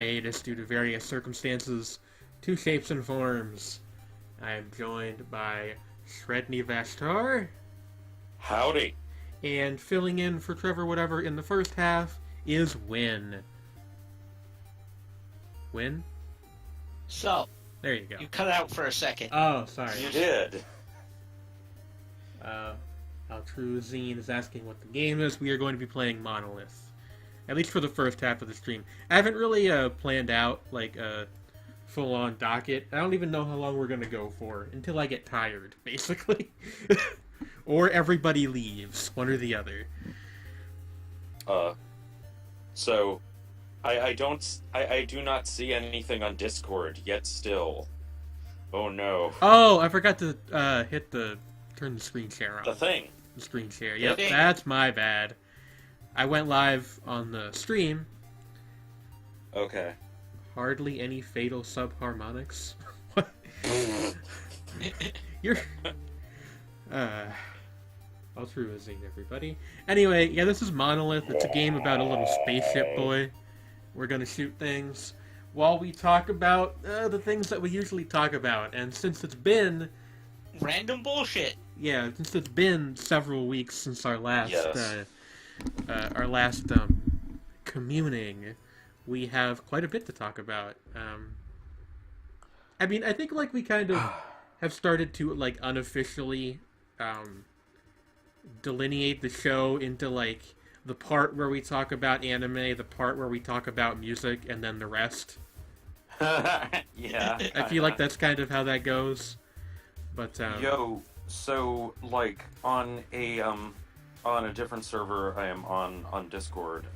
hiatus due to various circumstances, Two Shapes and Forms. I am joined by Shredney Vashtar, Howdy. and filling in for Trevor Whatever in the first half is Win. Win? So, There you go. you cut out for a second. Oh, sorry. You did. Altruzine is asking what the game is. We are going to be playing Monolith. At least for the first half of the stream. I haven't really planned out like a full-on docket. I don't even know how long we're going to go for until I get tired, basically. Or everybody leaves, one or the other. So, I do not see anything on Discord yet still. Oh no. Oh, I forgot to turn the screen share on. The thing. The screen share. Yep, thing. that's my bad. I went live on the stream. Okay. Hardly any fatal subharmonics. What? You're... Altruism, everybody. Anyway, yeah, this is Monolith. It's a game about a little spaceship boy. We're gonna shoot things while we talk about the things that we usually talk about. And since it's been... Random bullshit. Yeah, since it's been several weeks since our last... Yes. Communing, we have quite a bit to talk about. I mean, I think like we kind of have started to like unofficially delineate the show into like the part where we talk about anime, the part where we talk about music, and then the rest. Yeah. I feel like that's kind of how that goes. But Yo, so like on a different server I am on Discord.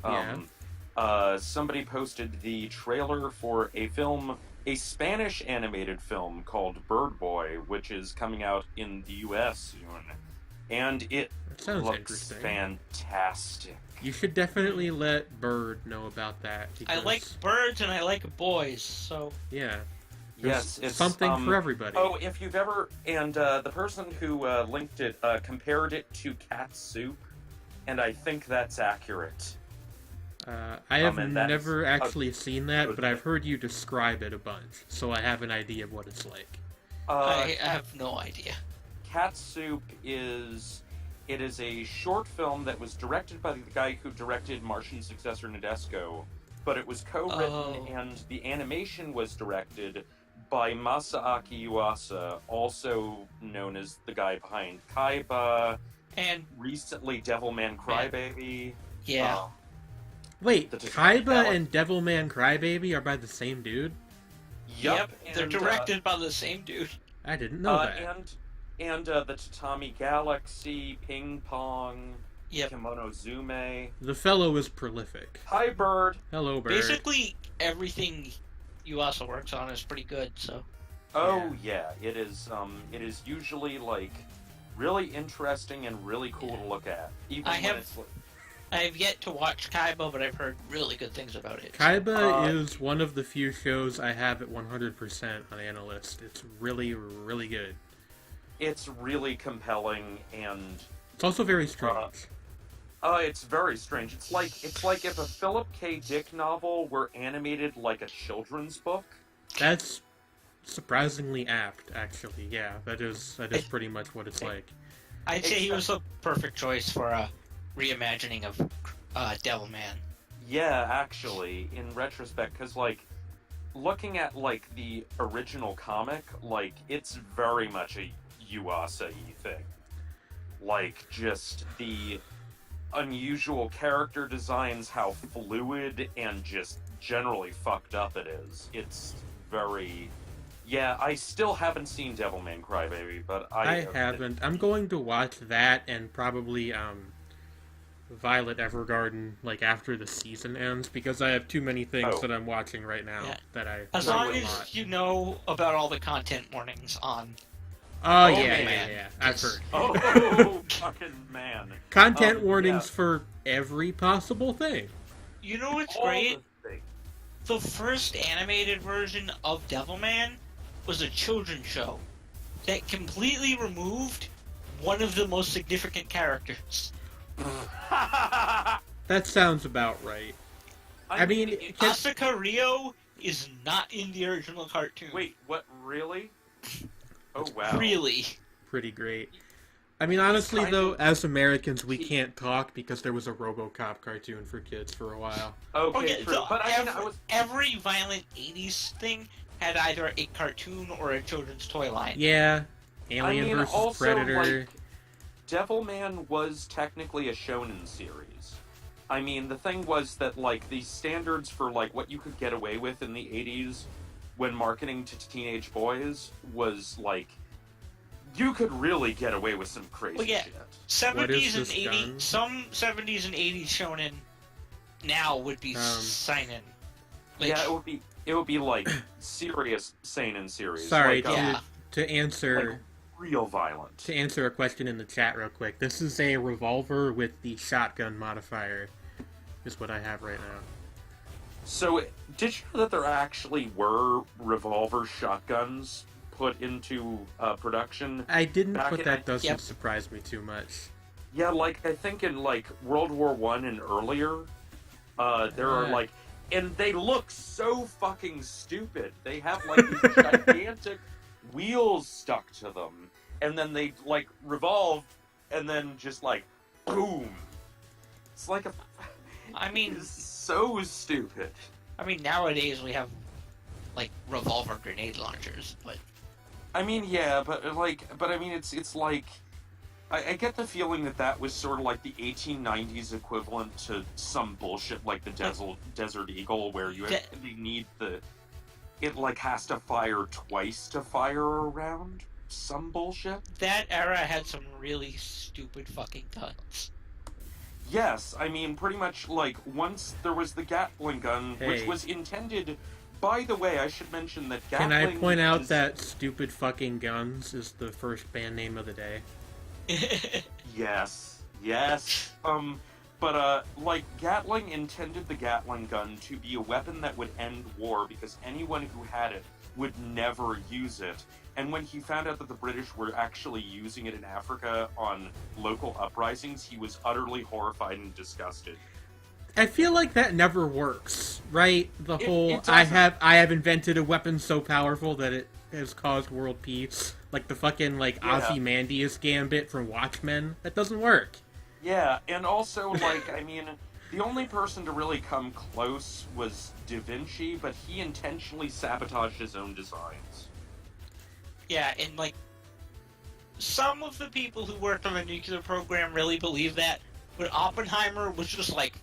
Somebody posted the trailer for a Spanish animated film called Bird Boy, which is coming out in the US soon. And it sounds looks interesting. fantastic. You should definitely let Bird know about that. I Because, like birds and I like boys, so... Yeah. Yes, There's it's something for everybody. Oh, if you've ever the person who linked it compared it to cat soup, and I think that's accurate. I have and that's never actually seen that, good but I've heard you describe it a bunch, so I have an idea of what it's like. I have no idea. Cat Soup is a short film that was directed by the guy who directed Martian Successor Nadesco, but it was co-written and the animation was directed by Masaaki Yuasa, also known as the guy behind Kaiba, And, recently Devilman Crybaby. yeah. Wait, The Kaiba Tatami and Devilman Crybaby are by the same dude? Yep, they're and, directed by the same dude. I didn't know that. And the Tatami Galaxy, Ping Pong, Yep. Kimono Zume. The fellow is prolific. Hi, Bird. Hello, Bird. Basically, everything you also works on is pretty good, so... Oh yeah, it is. It is usually like really interesting and really cool to look at. Even I when have- it's like, I have yet to watch Kaiba, but I've heard really good things about it. Kaiba is one of the few shows I have at 100% on Analyst. It's really, really good. it's really compelling and It's also very strange. it's very strange. It's like if a Philip K. Dick novel were animated like a children's book. That's surprisingly apt, actually. Yeah, that is pretty much what it's like. I'd say he was a perfect choice for a reimagining of Devilman. Yeah, actually, in retrospect, because like looking at like the original comic, like it's very much a Yuasa-y thing. Like just the unusual character designs, how fluid and just generally fucked up it is. It's very... Yeah, I still haven't seen Devilman Crybaby, but I haven't. I'm going to watch that and probably Violet Evergarden like after the season ends because I have too many things that I'm watching right now that I As will long as not. you know about all the content warnings on... Oh, man. yeah. I've heard. Oh, fucking man. Content warnings yeah. for every possible thing. You know what's All great? the things. The first animated version of Devilman was a children's show that completely removed one of the most significant characters. That sounds about right. I mean, Asuka Rio is not in the original cartoon. Wait, what? Really? Oh wow. Really? pretty great. I mean, honestly, kind though, of- as Americans, we can't talk because there was a RoboCop cartoon for kids for a while. Okay, true. so But I mean, every violent 80s thing had either a cartoon or a children's toy line. Yeah, Alien vs. also, Predator. like, Devilman was technically a shonen series. I mean, the thing was that, like, the standards for, like, what you could get away with in the 80s when marketing to teenage boys was, like, you could really get away with some crazy Well, yeah. shit. 70s and this 80s, gun? some 70s and 80s shonen now would be seinen. Like, Yeah, it would be like serious seinen series. Sorry, like, yeah. to answer like real violent. to answer a question in the chat real quick. This is a revolver with the shotgun modifier, is what I have right now. So, did you know that there actually were revolver shotguns put into production? I didn't, Back but in that doesn't Yep. surprise me too much. Yeah, like I think in like World War One and earlier, there are like, and they look so fucking stupid. They have like these gigantic wheels stuck to them, and then they like revolve, and then just like boom. It's like a. I mean, It's so stupid. nowadays we have like revolver grenade launchers, but I mean, yeah, but I mean, it's like, I get the feeling that was sort of like the 1890s equivalent to some bullshit like the Desert Eagle, where you actually need it like has to fire twice to fire a round. Some bullshit. that era had some really stupid fucking guns. Yes, I mean, pretty much like once there was the Gatling gun, which Hey. was intended. By the way, I should mention that Can Gatling. I point out is- that Stupid Fucking Guns is the first band name of the day? Yes. But like Gatling intended the Gatling gun to be a weapon that would end war because anyone who had it would never use it. And when he found out that the British were actually using it in Africa on local uprisings, he was utterly horrified and disgusted. I feel like that never works, right? The It whole doesn't. I have invented a weapon so powerful that it has caused world peace, like the fucking like Yeah. Ozymandias gambit from Watchmen. That doesn't work. Yeah, and also, like, I mean, the only person to really come close was Da Vinci, but he intentionally sabotaged his own designs. Yeah, and like some of the people who worked on the nuclear program really believe that, but Oppenheimer was just like,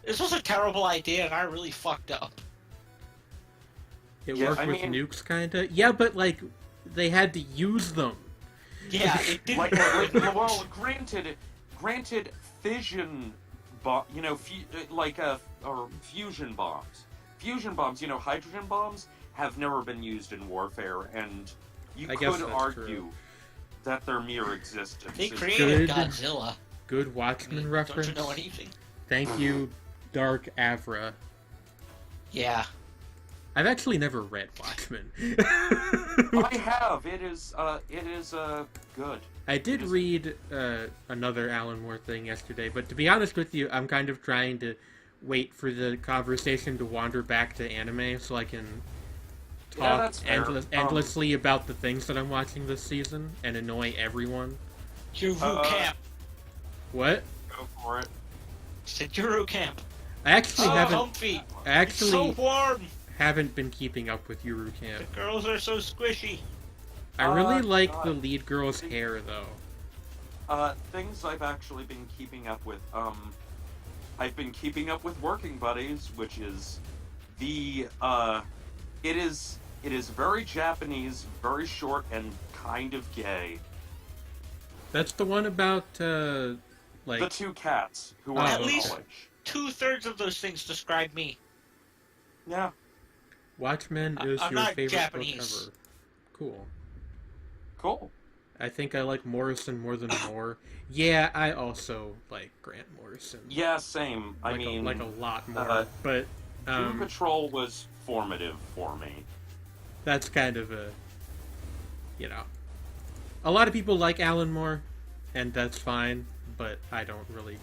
this was a terrible idea and I really fucked up. It Yeah, worked I with mean- nukes, kinda. Yeah, but like they had to use them. Yeah, it didn't. Well, granted, fission bomb, or fusion bombs. Fusion bombs, hydrogen bombs have never been used in warfare, and you I guess could that's argue true. that their mere existence. They is- created Good. Godzilla. Good I Watchmen mean, reference. don't you know anything? Thank you, Dark Avra. Yeah. I've actually never read Watchmen. I have. It is good. I did read another Alan Moore thing yesterday, but to be honest with you, I'm kind of trying to wait for the conversation to wander back to anime so I can Yeah, talk that's fair. endlessly about the things that I'm watching this season and annoy everyone. Juru Camp. What? Go for it. Said Juru Camp. I actually So haven't. comfy. I actually So warm. haven't been keeping up with Yuru The Camp. girls are so squishy. I really like God. the lead girl's hair, though. Things I've actually been keeping up with. I've been keeping up with Working Buddies, which is it is very Japanese, very short, and kind of gay. That's the one about like. The two cats who Oh, are At in least- college. 2/3 of those things describe me. Yeah. Watchmen is I'm your not favorite Japanese. book ever. Cool. Cool. I think I like Morrison more than Moore. Yeah, I also like Grant Morrison. Yeah, same. I Like mean, like a lot more. But Doom Patrol was formative for me. that's kind of a, a lot of people like Alan Moore, and that's fine. But I don't really.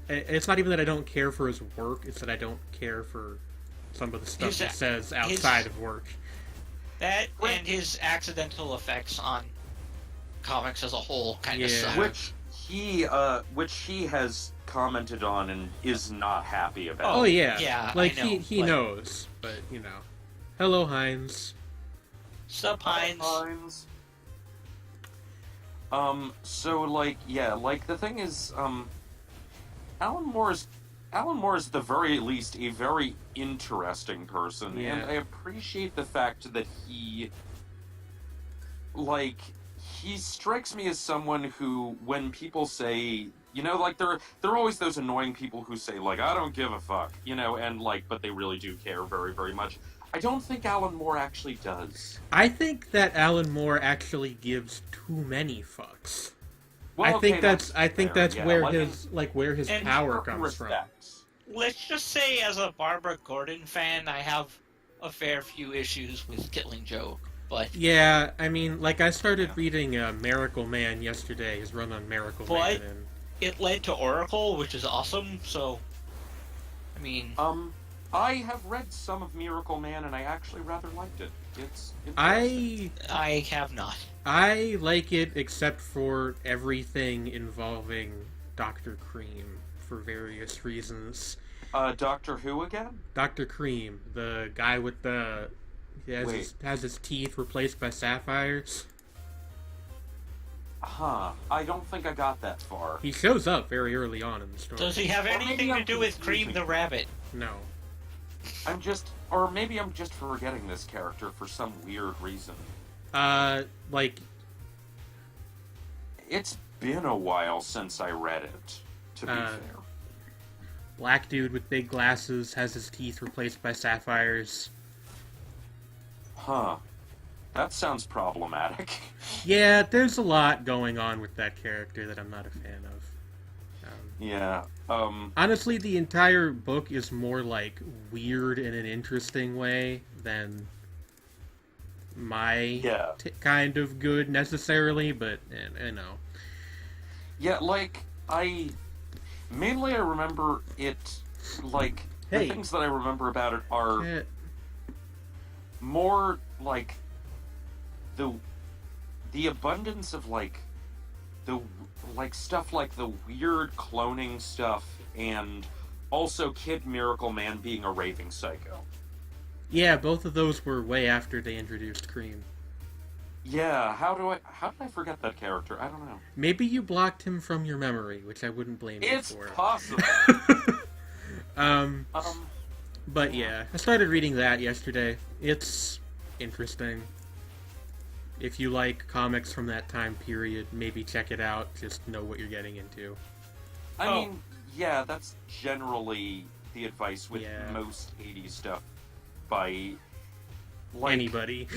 it's not even that I don't care for his work, it's that I don't care for some of the stuff he says outside of work. That and his accidental effects on comics as a whole kind of suck. Which he has commented on and is not happy about. Oh yeah. Yeah, like I know, he knows, but hello Heinz. Sup Heinz. So like the thing is, Alan Moore is at the very least a very interesting person, and I appreciate the fact that he strikes me as someone who, when people say, like there are always those annoying people who say like, I don't give a fuck, and but they really do care very, very much. I don't think Alan Moore actually does. I think that Alan Moore actually gives too many fucks. Well, I think that's where where his power comes from. Let's just say, as a Barbara Gordon fan, I have a fair few issues with Killing Joke. But yeah, I mean, I started reading Miracle Man yesterday. His run on Miracle Man, and it led to Oracle, which is awesome. So, I mean, I have read some of Miracle Man, and I actually rather liked it. It's I have not. I like it, except for everything involving Dr. Cream for various reasons. Doctor Who again? Dr. Cream, the guy with the has his teeth replaced by sapphires. Huh. I don't think I got that far. He shows up very early on in the story. Does he have anything to do with Cream the Rabbit? No. Maybe I'm just forgetting this character for some weird reason. It's been a while since I read it, to be fair. Black dude with big glasses has his teeth replaced by sapphires. Huh. That sounds problematic. Yeah, there's a lot going on with that character that I'm not a fan of. Honestly, the entire book is more weird in an interesting way than my kind of good necessarily, but Yeah, I remember it, the things that I remember about it are more, the abundance of, the, stuff the weird cloning stuff, and also Kid Miracle Man being a raving psycho. Yeah, both of those were way after they introduced Cream. Yeah, how did I forget that character? I don't know. Maybe you blocked him from your memory, which I wouldn't blame you for. It's possible. But yeah, I started reading that yesterday. It's interesting. If you like comics from that time period, maybe check it out. Just know what you're getting into. I mean, yeah, that's generally the advice with most 80s stuff by anybody.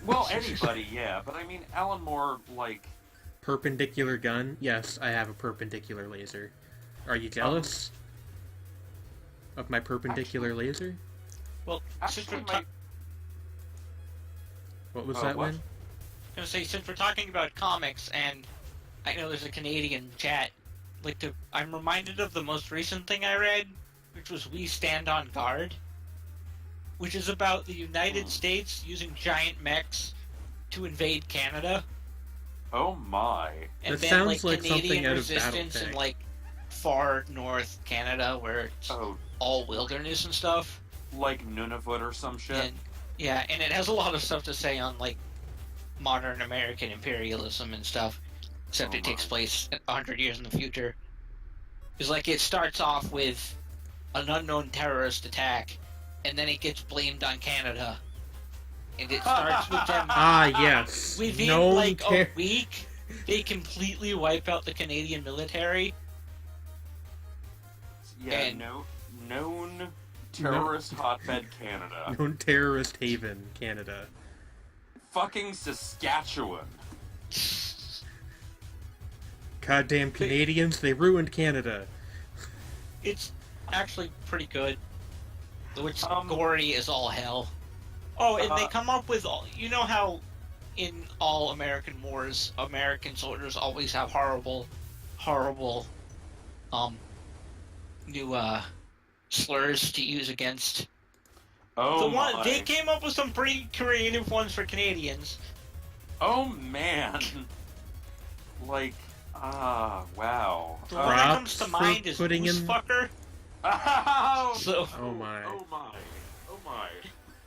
Well, anybody, yeah. But I mean, Alan Moore, Perpendicular gun? Yes, I have a perpendicular laser. Are you jealous of my perpendicular laser? Well, actually, what was that, Win? I was going to say, since we're talking about comics, and I know there's a Canadian chat, I'm reminded of the most recent thing I read, which was We Stand on Guard, which is about the United States using giant mechs to invade Canada. Oh my. And that then, sounds like Canadian something out of resistance Battletech. in, far north Canada, where it's all wilderness and stuff. Like Nunavut or some shit? And it has a lot of stuff to say on, modern American imperialism and stuff, except it takes place 100 years in the future. It's it starts off with an unknown terrorist attack, and then it gets blamed on Canada. And it starts with them... yes. Within, a week, they completely wipe out the Canadian military. Yeah, known terrorist hotbed Canada. Known terrorist haven, Canada. Fucking Saskatchewan. Goddamn Canadians, they ruined Canada. It's actually pretty good. Which gory as all hell. Oh, and they come up with you know how in all American wars, American soldiers always have horrible new slurs to use against Oh the one. my. They came up with some pretty creative ones for Canadians. Oh man. Like, wow. The one that comes to Props mind for is putting goose in- fucker. Oh, So Oh my. Oh my. Oh my.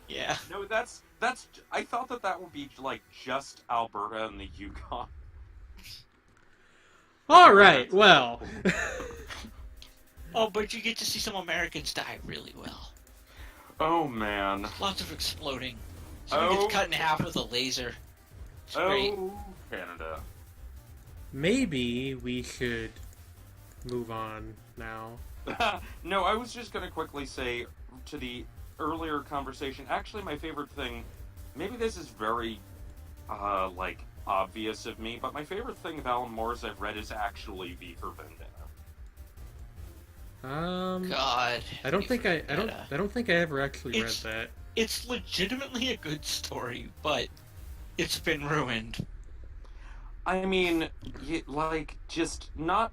yeah, No, that's. I thought that would be like just Alberta and the Yukon. All right. Well. oh, but you get to see some Americans die really well. Oh man. Lots of exploding. Someone Oh. gets cut in half with a laser. It's great. Oh, Canada. Maybe we should move on now. No, I was just gonna quickly say to the earlier conversation. Actually, my favorite thing. Maybe this is very, like obvious of me, but my favorite thing of Alan Moore's I've read is actually V for Vendetta. God. I don't think I Vendetta. don't think I ever actually It's- read that. It's legitimately a good story, but it's been ruined. I mean, like just not.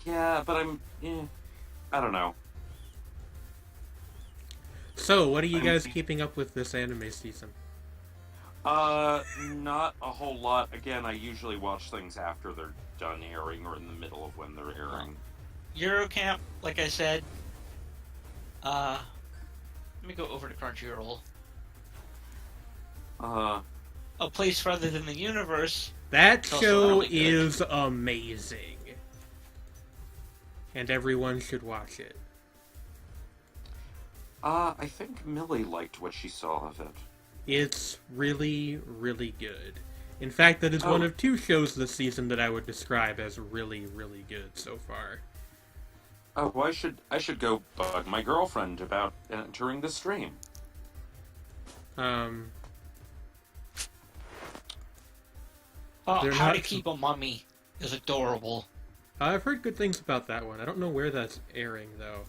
Yeah, but I don't know. So, what are you I'm- guys keeping up with this anime season? Not a whole lot. Again, I usually watch things after they're done airing or in the middle of when they're airing. Eurocamp, like I said. Let me go over to Crunchyroll. A Place Farther Than the Universe. That It's also show really good. is amazing. And everyone should watch it. I think Millie liked what she saw of it. It's really, really good. In fact, that is one Oh. of two shows this season that I would describe as really, really good so far. Oh, I should go bug my girlfriend about entering the stream. Oh, They're How not- to Keep a Mummy is adorable. I've heard good things about that one. I don't know where that's airing, though.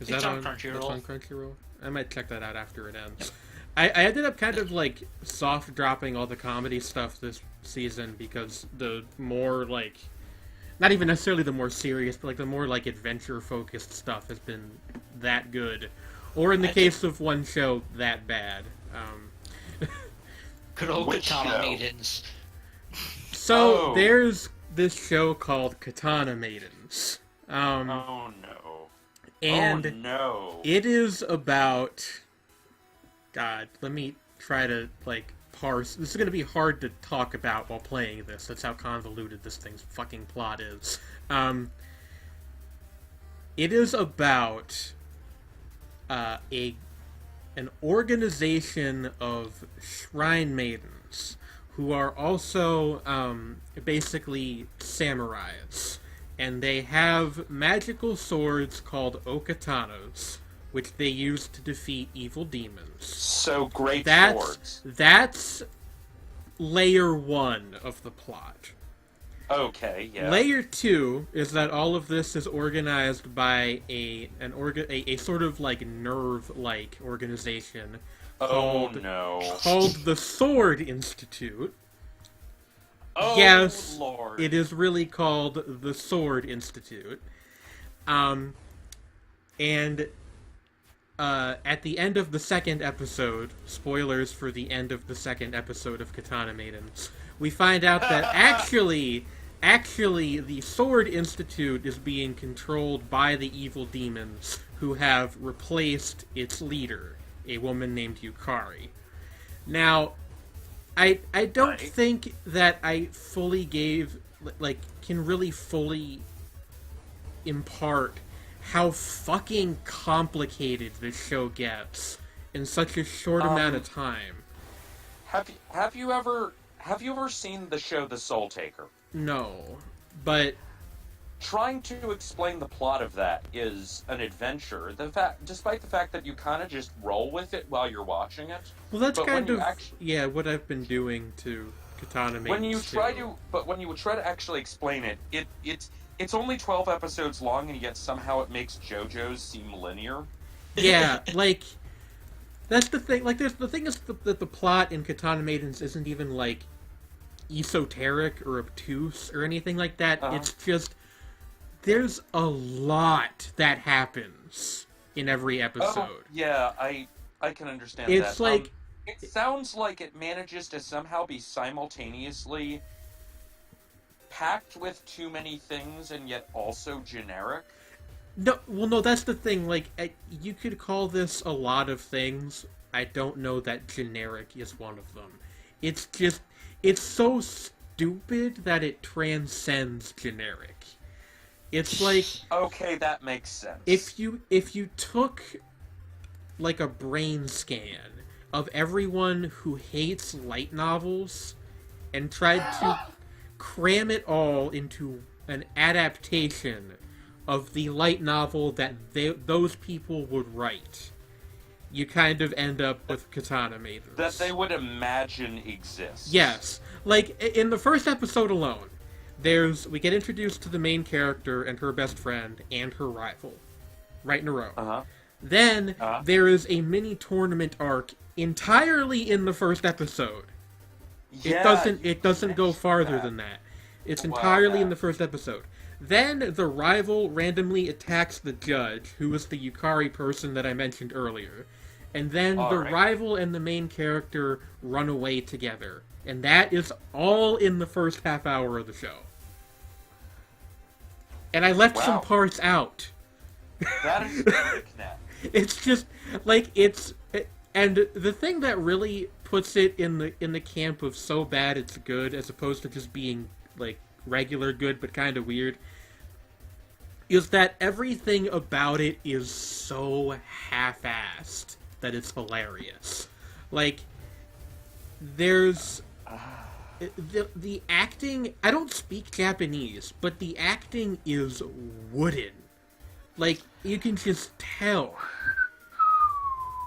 Is It's that on Crunchyroll. It's on Crunchyroll? I might check that out after it ends. I ended up kind of, like, soft dropping all the comedy stuff this season because the more, like... Not even necessarily the more serious, but, like, the more, like, adventure-focused stuff has been that good. Or in the case of one show, that bad. Good old Which Katana show? Maidens. So, Oh. there's this show called Katana Maidens. Oh no. And oh no. it is about... God, let me try to, like, parse... This is going to be hard to talk about while playing this. That's how convoluted this thing's fucking plot is. It is about an organization of shrine maidens who are also basically samurais. And they have magical swords called okatanas, which they use to defeat evil demons. So great That's swords. that's layer 1 of the plot. Okay, yeah. Layer 2 is that all of this is organized by a sort of like nerve-like organization oh called no. called the Sword Institute. Oh Yes, Lord. It is really called the Sword Institute. And at the end of the second episode, spoilers for the end of the second episode of Katana Maidens, we find out that actually, the Sword Institute is being controlled by the evil demons who have replaced its leader, a woman named Yukari. Now, I don't Right. think that I fully can really fully impart how fucking complicated this show gets in such a short amount of time. Have you ever seen the show The Soul Taker? No, but Trying to explain the plot of that is an adventure. Despite the fact that you kind of just roll with it while you're watching it. well, that's But when kind you of actually- what I've been doing to Katana Maidens. When you try too. when you try to actually explain it, it's only 12 episodes long, and yet somehow it makes JoJo's seem linear. Yeah, like that's the thing. Like, the thing is that the plot in Katana Maidens isn't even like esoteric or obtuse or anything like that. Uh-huh. It's just there's a lot that happens characters in every episode. Oh, yeah, I can understand It's that. like It sounds like it manages to somehow be simultaneously packed with too many things and yet also generic. no, that's the thing. Like, you could call this a lot of things. I don't know that generic is one of them. It's just, it's so stupid that it transcends generic. It's like Okay, that makes sense. if you took like a brain scan of everyone who hates light novels and tried to cram it all into an adaptation of the light novel that those people would write, you kind of end up with Katana Maidens. That they would imagine exists. Yes. Like, in the first episode alone, we get introduced to the main character and her best friend and her rival. Right in a row. Uh-huh. Then, there is a mini tournament arc entirely in the first episode. Yeah, It doesn't go farther than that. It's entirely in the first episode. Then the rival randomly attacks the judge, who was the Yukari person that I mentioned earlier. And then rival and the main character run away together. And that is all in the first half hour of the show. And I left some parts out. That is knick-knack. It's just like and the thing that really puts it in the camp of so bad it's good, as opposed to just being like regular good but kind of weird, is that everything about it is so half-assed that it's hilarious. Like, there's the acting. I don't speak Japanese, but the acting is wooden. Like, you can just tell.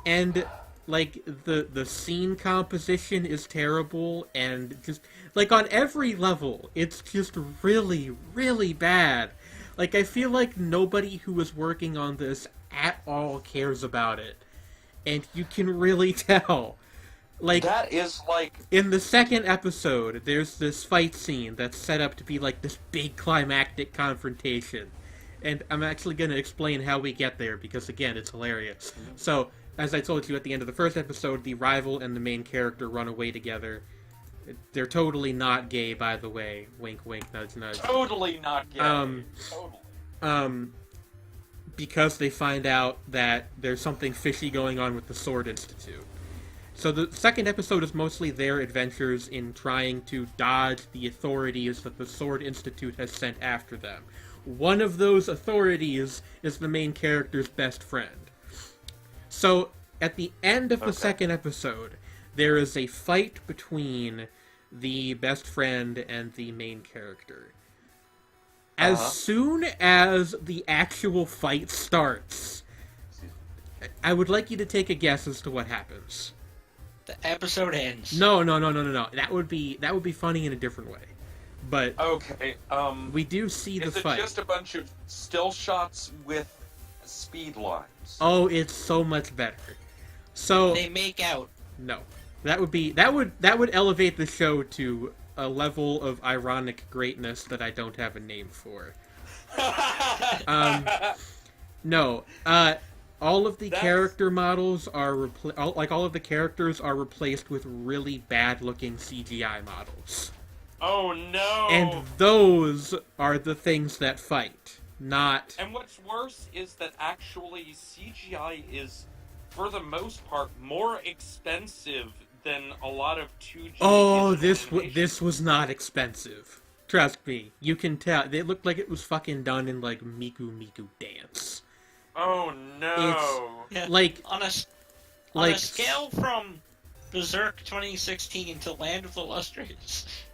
And like the scene composition is terrible, and just like on every level it's just really, really bad. Like, I feel like nobody who was working on this at all cares about it, and you can really tell. Like, that is like in the second episode, there's this fight scene that's set up to be like this big climactic confrontation. And I'm actually going to explain how we get there, because, again, it's hilarious. So, as I told you at the end of the first episode, the rival and the main character run away together. They're totally not gay, by the way. Wink, wink, nudge, nudge. totally not gay. Totally. Because they find out that there's something fishy going on with the Sword Institute. So the second episode is mostly their adventures in trying to dodge the authorities that the Sword Institute has sent after them. One of those authorities is the main character's best friend. So, at the end of the second episode, there is a fight between the best friend and the main character. As soon as the actual fight starts, I would like you to take a guess as to what happens. The episode ends. No. That would be funny in a different way. But okay, we do see the fight. Is it just a bunch of still shots with speed lines? Oh, it's so much better. So they make out. No, that would elevate the show to a level of ironic greatness that I don't have a name for. No. All of the character models are all of the characters are replaced with really bad-looking CGI models. Oh no! And those are the things that fight, not... And what's worse is that actually CGI is, for the most part, more expensive than a lot of 2G... Oh, this was not expensive. Trust me, you can tell. It looked like it was fucking done in, like, Miku Miku Dance. Oh no! Yeah, like... On a scale from Berserk 2016 to Land of the Lustrous...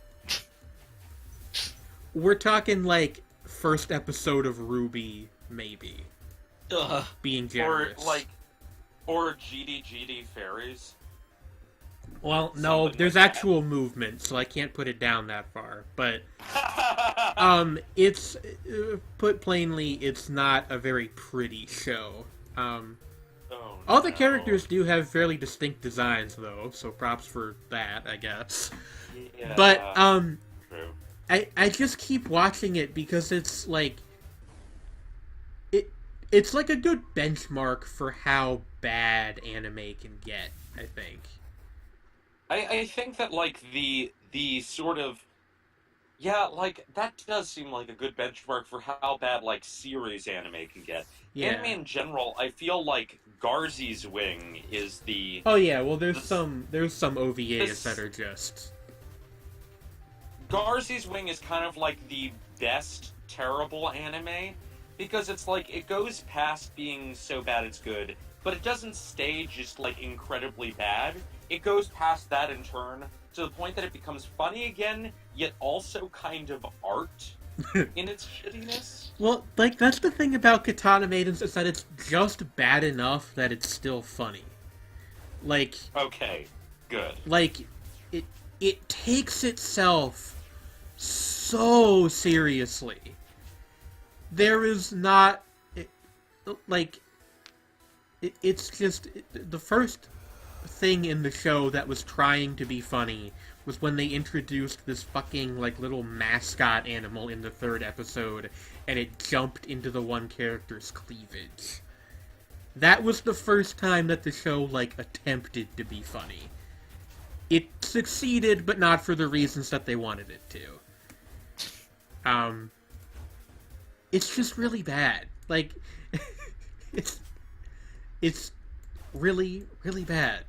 We're talking, like, first episode of Ruby, maybe. Being generous. Or GD Fairies. Well, no, there's actual movement, so I can't put it down that far. But, it's, put plainly, it's not a very pretty show. All the characters do have fairly distinct designs, though, so props for that, I guess. Yeah, but, true. I just keep watching it because it's like it's like a good benchmark for how bad anime can get, I think. I think that like the sort of yeah, like that does seem like a good benchmark for how bad like series anime can get. Anime Yeah. in general, I feel like Garzy's Wing is Oh yeah, well the there's some OVAs that this are just Garzy's Wing is kind of like the best terrible anime because it's like it goes past being so bad it's good, but it doesn't stay just like incredibly bad. It goes past that in turn to the point that it becomes funny again, yet also kind of art in its shittiness. well, like that's the thing about Katana Maidens is that it's just bad enough that it's still funny. Like Okay, good. like it it takes itself so seriously. There is not it, like it's just the first thing in the show that was trying to be funny was when they introduced this fucking like little mascot animal in the third episode and it jumped into the one character's cleavage. That was the first time that the show like attempted to be funny. It succeeded, but not for the reasons that they wanted it to. It's just really bad. Like, it's really, really bad.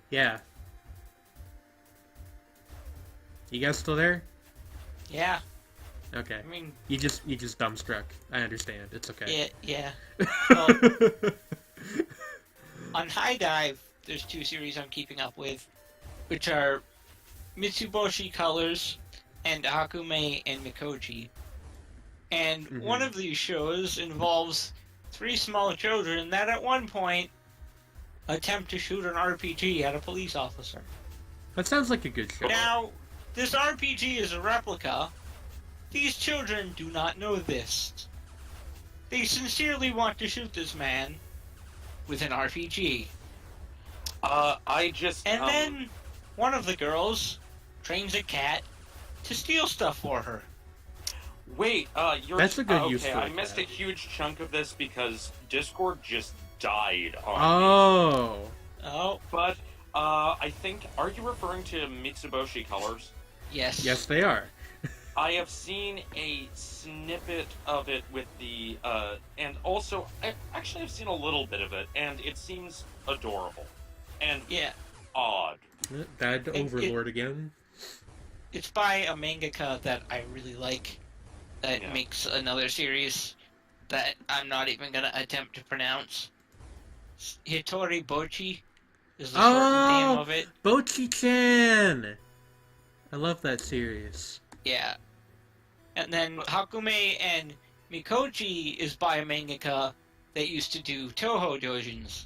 Yeah. You guys still there? Yeah, Okay. I mean, You just dumbstruck. I understand. It's okay. yeah. Well, on High Dive, there's two series I'm keeping up with, which are Mitsuboshi Colors and Hakume and Mikochi. And one of these shows involves three small children that at one point attempt to shoot an RPG at a police officer. That sounds like a good show. Now, this RPG is a replica. These children do not know this. They sincerely want to shoot this man with an RPG. I just And then one of the girls trains a cat to steal stuff for her. wait. You're That's a good okay. use for I a missed cat. a huge chunk of this because Discord just died on me. Oh. Oh, But I think are you referring to Mitsuboshi Colors? yes. Yes, they are. I have seen a snippet of it with the and also I actually have seen a little bit of it, and it seems adorable and Yeah. odd. Bad It- Overlord again. It's by a mangaka that I really like that Yeah. makes another series that I'm not even going to attempt to pronounce. Hitori Bochi is the short name of it. Bochi-chan! I love that series. Yeah. And then Hakume and Mikochi is by a mangaka that used to do Toho Dojins.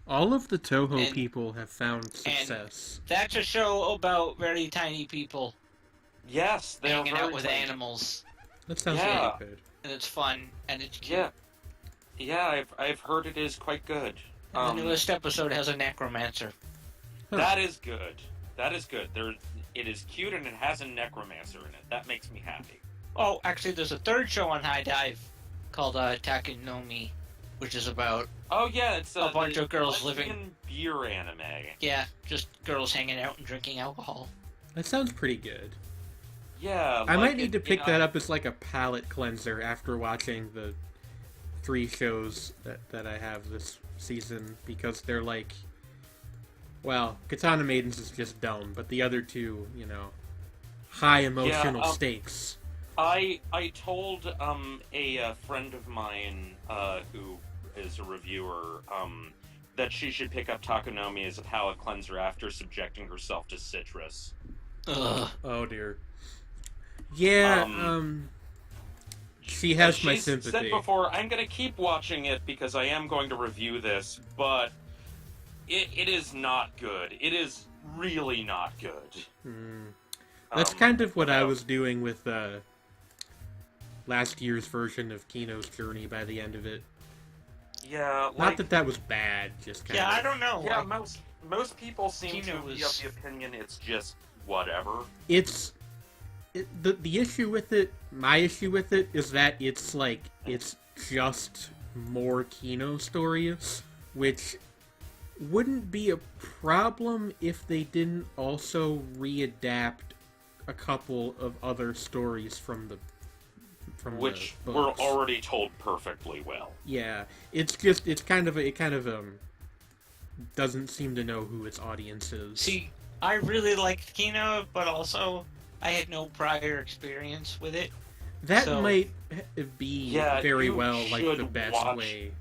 All of the Toho And- people have found success. That's a show about very tiny people Yes, they're hanging very out with tiny. animals. That sounds Yeah. really good. And it's fun, and it's cute. Yeah, yeah, I've heard it is quite good. And the newest episode has a necromancer. That is good. That is good. It is cute and it has a necromancer in it. That makes me happy. Oh, actually, there's a third show on High Dive called Takunomi, which is about, Oh yeah, it's A bunch the of girls lesbian living- beer anime. yeah, just girls hanging out and drinking alcohol. That sounds pretty good. Yeah, I like might need it- to pick it, that up as like a palate cleanser after watching the 3 shows that I have this season, because they're like, well, Katana Maidens is just dumb, but the other two, you know, high emotional stakes. I told a friend of mine who is a reviewer that she should pick up Takunomi as a palate cleanser after subjecting herself to citrus. Ugh. Oh dear. Yeah, she has my She's sympathy. said before, I'm going to keep watching it because I am going to review this, but it is not good. It is really not good. That's kind of what I yeah. was doing with last year's version of Kino's Journey by the end of it. Yeah, Not that that was bad, just kind Yeah, of... I don't know. Yeah, like, most people seem Kino to be was- of the opinion it's just whatever. It's the issue with it, my issue with it, is that it's just more Kino stories, which wouldn't be a problem if they didn't also readapt a couple of other stories from which the were books. already told perfectly well. Yeah, it kind of doesn't seem to know who its audience is. See, I really liked Kino, but also I had no prior experience with it. That so- might be Yeah, very you well like the should best watch- way.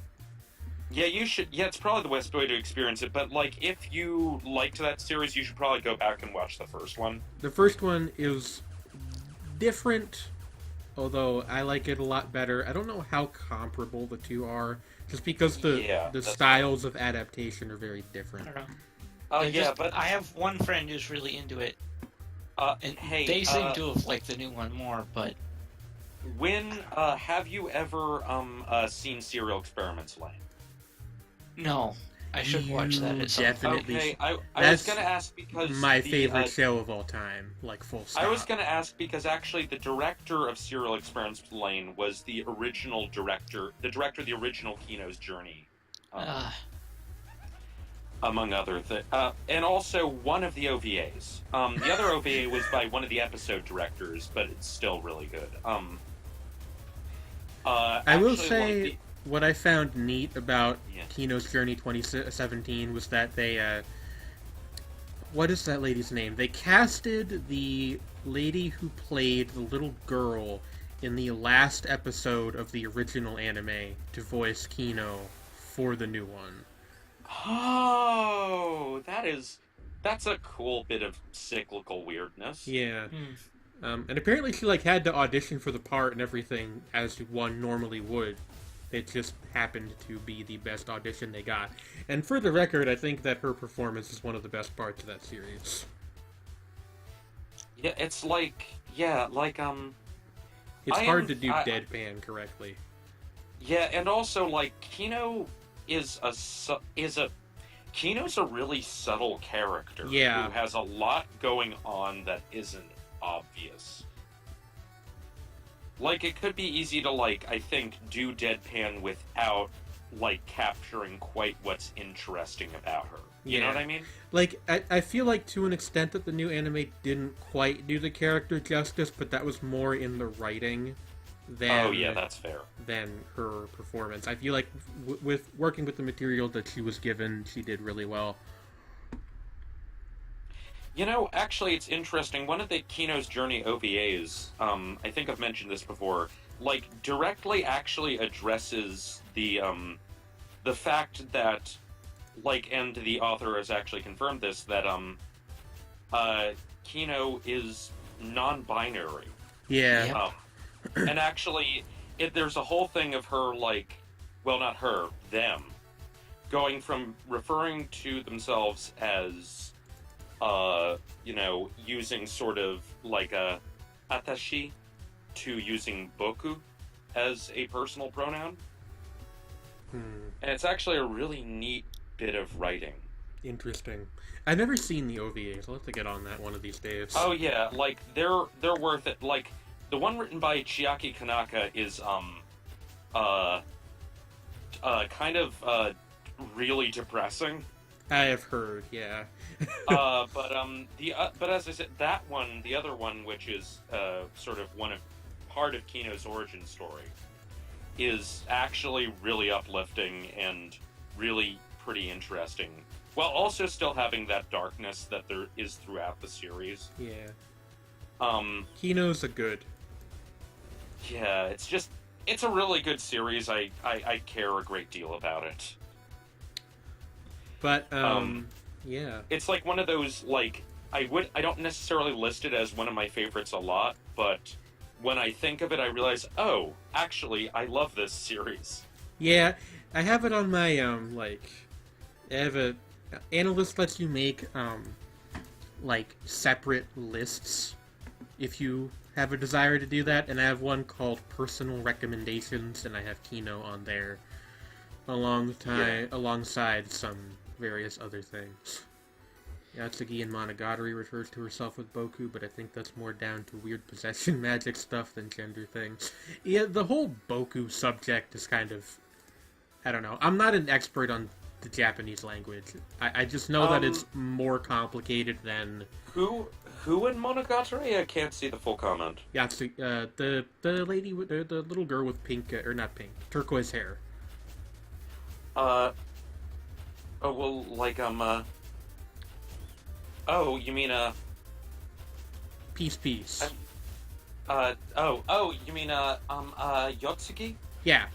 Yeah, you should. Yeah, it's probably the best way to experience it. But like, if you liked that series, you should probably go back and watch the first one. The first one is different, although I like it a lot better. I don't know how comparable the two are, just because Yeah, the that's styles of adaptation are very I different. don't know. Yeah, but I have one friend who's really into it, and hey, they seem to have liked the new one more. But when have you ever seen Serial Experiments Lane? no, I should watch that You at some definitely Okay, I was That's gonna ask because My the, favorite show of all time, like full stop. I was gonna ask because actually the director of Serial Experiments Lane was the original director, the original Kino's Journey, among other things, and also one of the OVAs. The other OVA was by one of the episode directors, but it's still really good. I will actually, say what I found neat about Yeah. Kino's Journey 2017 was that they, what is that lady's name? They casted the lady who played the little girl in the last episode of the original anime to voice Kino for the new one. Oh, that's a cool bit of cyclical weirdness. Yeah. Hmm. And apparently she had to audition for the part and everything as one normally would. It just happened to be the best audition they got. And for the record, I think that her performance is one of the best parts of that series. Yeah, it's It's I hard am- to do I- deadpan correctly. yeah, and also Kino Kino's a really subtle character Yeah. who has a lot going on that isn't obvious. It could be easy to I think do deadpan without capturing quite what's interesting about her. You know Yeah. what I mean? I feel like to an extent that the new anime didn't quite do the character justice, but that was more in the writing than Oh yeah, that's fair. than her performance. I feel like with working with the material that she was given, she did really well. Actually, it's interesting. One of the Kino's Journey OVAs, I think I've mentioned this before, directly actually addresses the fact that, and the author has actually confirmed this, that, Kino is non-binary. Yeah. Yep. And actually, there's a whole thing of her, well, not her, them, going from referring to themselves as, using sort of a atashi to using boku as a personal pronoun. Hmm. And it's actually a really neat bit of writing. Interesting. I've never seen the OVAs. I'll have to get on that one of these days. Oh yeah, they're worth it. The one written by Chiaki Kanaka is kind of really depressing. I have heard, yeah. But as I said, the other one, which is sort of part of Kino's origin story, is actually really uplifting and really pretty interesting, while also still having that darkness that there is throughout the series. Yeah. Kino's a good. Yeah, it's a really good series. I care a great deal about it. But, yeah. It's one of those, I don't necessarily list it as one of my favorites a lot, but when I think of it, I realize, oh, actually, I love this series. Yeah, I have it on my, I have a... Analyst lets you make, separate lists if you have a desire to do that, and I have one called Personal Recommendations, and I have Kino on there alongside some various other things. Yatsuki in Monogatari refers to herself with Boku, but I think that's more down to weird possession magic stuff than gender things. Yeah, the whole Boku subject is kind of... I don't know. I'm not an expert on the Japanese language. I just know that it's more complicated than... Who in Monogatari? I can't see the full comment. Yatsuki, the lady, the little girl with pink, or not pink, turquoise hair. Oh, well, like, oh, you mean, Peace. you mean, Yotsuki? Yeah.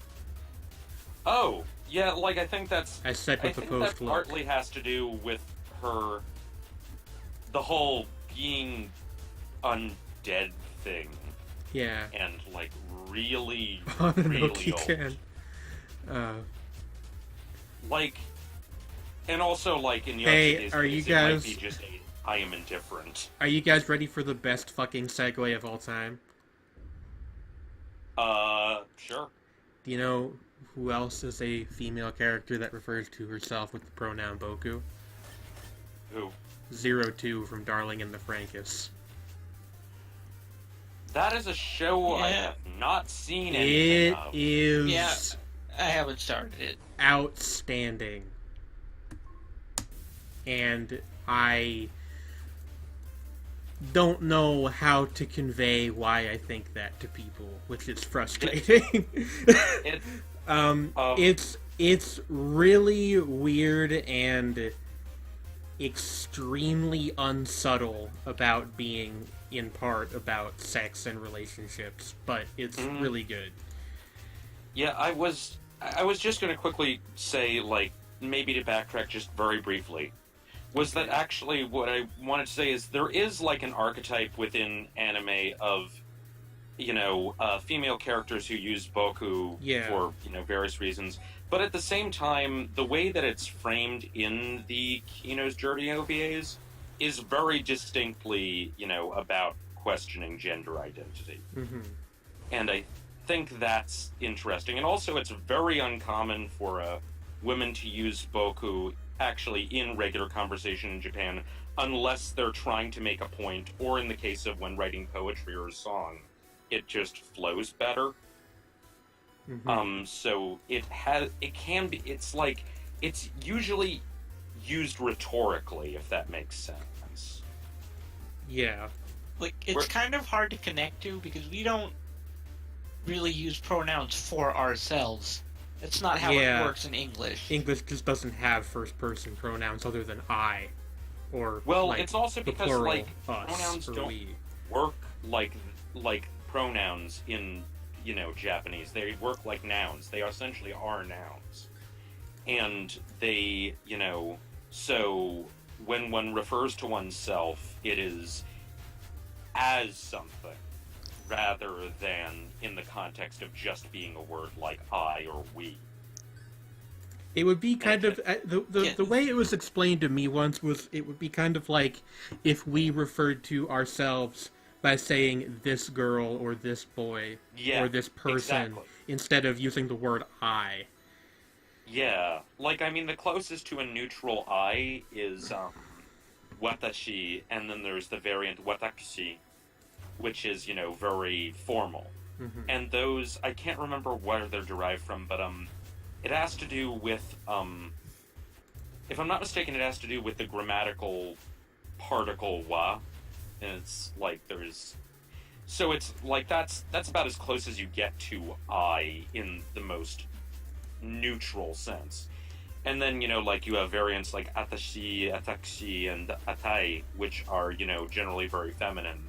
Oh, yeah, like, I think that's... I said with I the think that post look. partly has to do with her... the whole being undead thing. Yeah. And, like, really, Really really old. can. Like, and also, like, in Hey, Yotsuki's are case, you it guys- might be just I am indifferent. Are you guys ready for the best fucking segue of all time? Sure. Do you know who else is a female character that refers to herself with the pronoun Boku? Who? 02 from Darling in the Franxx. That is a show I Yeah. have not seen anything It of. is Yeah. I haven't started it. outstanding. And I don't know how to convey why I think that to people, which is frustrating. It, It's really weird and extremely unsubtle about being, in part, about sex and relationships, but it's really good. yeah, I was just going to quickly say, like, maybe to backtrack just very briefly, was that actually what I wanted to say is there is, like, an archetype within anime of, you know, female characters who use Boku for, you know, various reasons. But at the same time, the way that it's framed in the Kino's Journey OVAs is very distinctly, you know, about questioning gender identity. Mm-hmm. And I think that's interesting. And also, it's very uncommon for women to use Boku actually in regular conversation in Japan, unless they're trying to make a point, or in the case of when writing poetry or a song, it just flows better. Mm-hmm. So it's like, it's usually used rhetorically, if that makes sense. Yeah. Like, it's kind of hard to connect to because we don't really use pronouns for ourselves. It's not how it works in English. English just doesn't have first-person pronouns other than I, or Well, like, it's also the because, plural, like, us, pronouns or don't we. work like pronouns in, you know, Japanese. They work like nouns. They essentially are nouns. And they, you know, so when one refers to oneself, it is as something, rather than in the context of just being a word like I or we. It would be kind of the way it was explained to me once was it would be kind of like if we referred to ourselves by saying this girl or this boy or this person instead of using the word I. Yeah, like, I mean, the closest to a neutral I is watashi, and then there's the variant watakushi, which is, you know, very formal. Mm-hmm. And those, I can't remember where they're derived from, but it has to do with, if I'm not mistaken, it has to do with the grammatical particle wa, and it's like there's, so it's like that's about as close as you get to I in the most neutral sense. And then, you know, like, you have variants like atashi, atakushi, and atai, which are, you know, generally very feminine.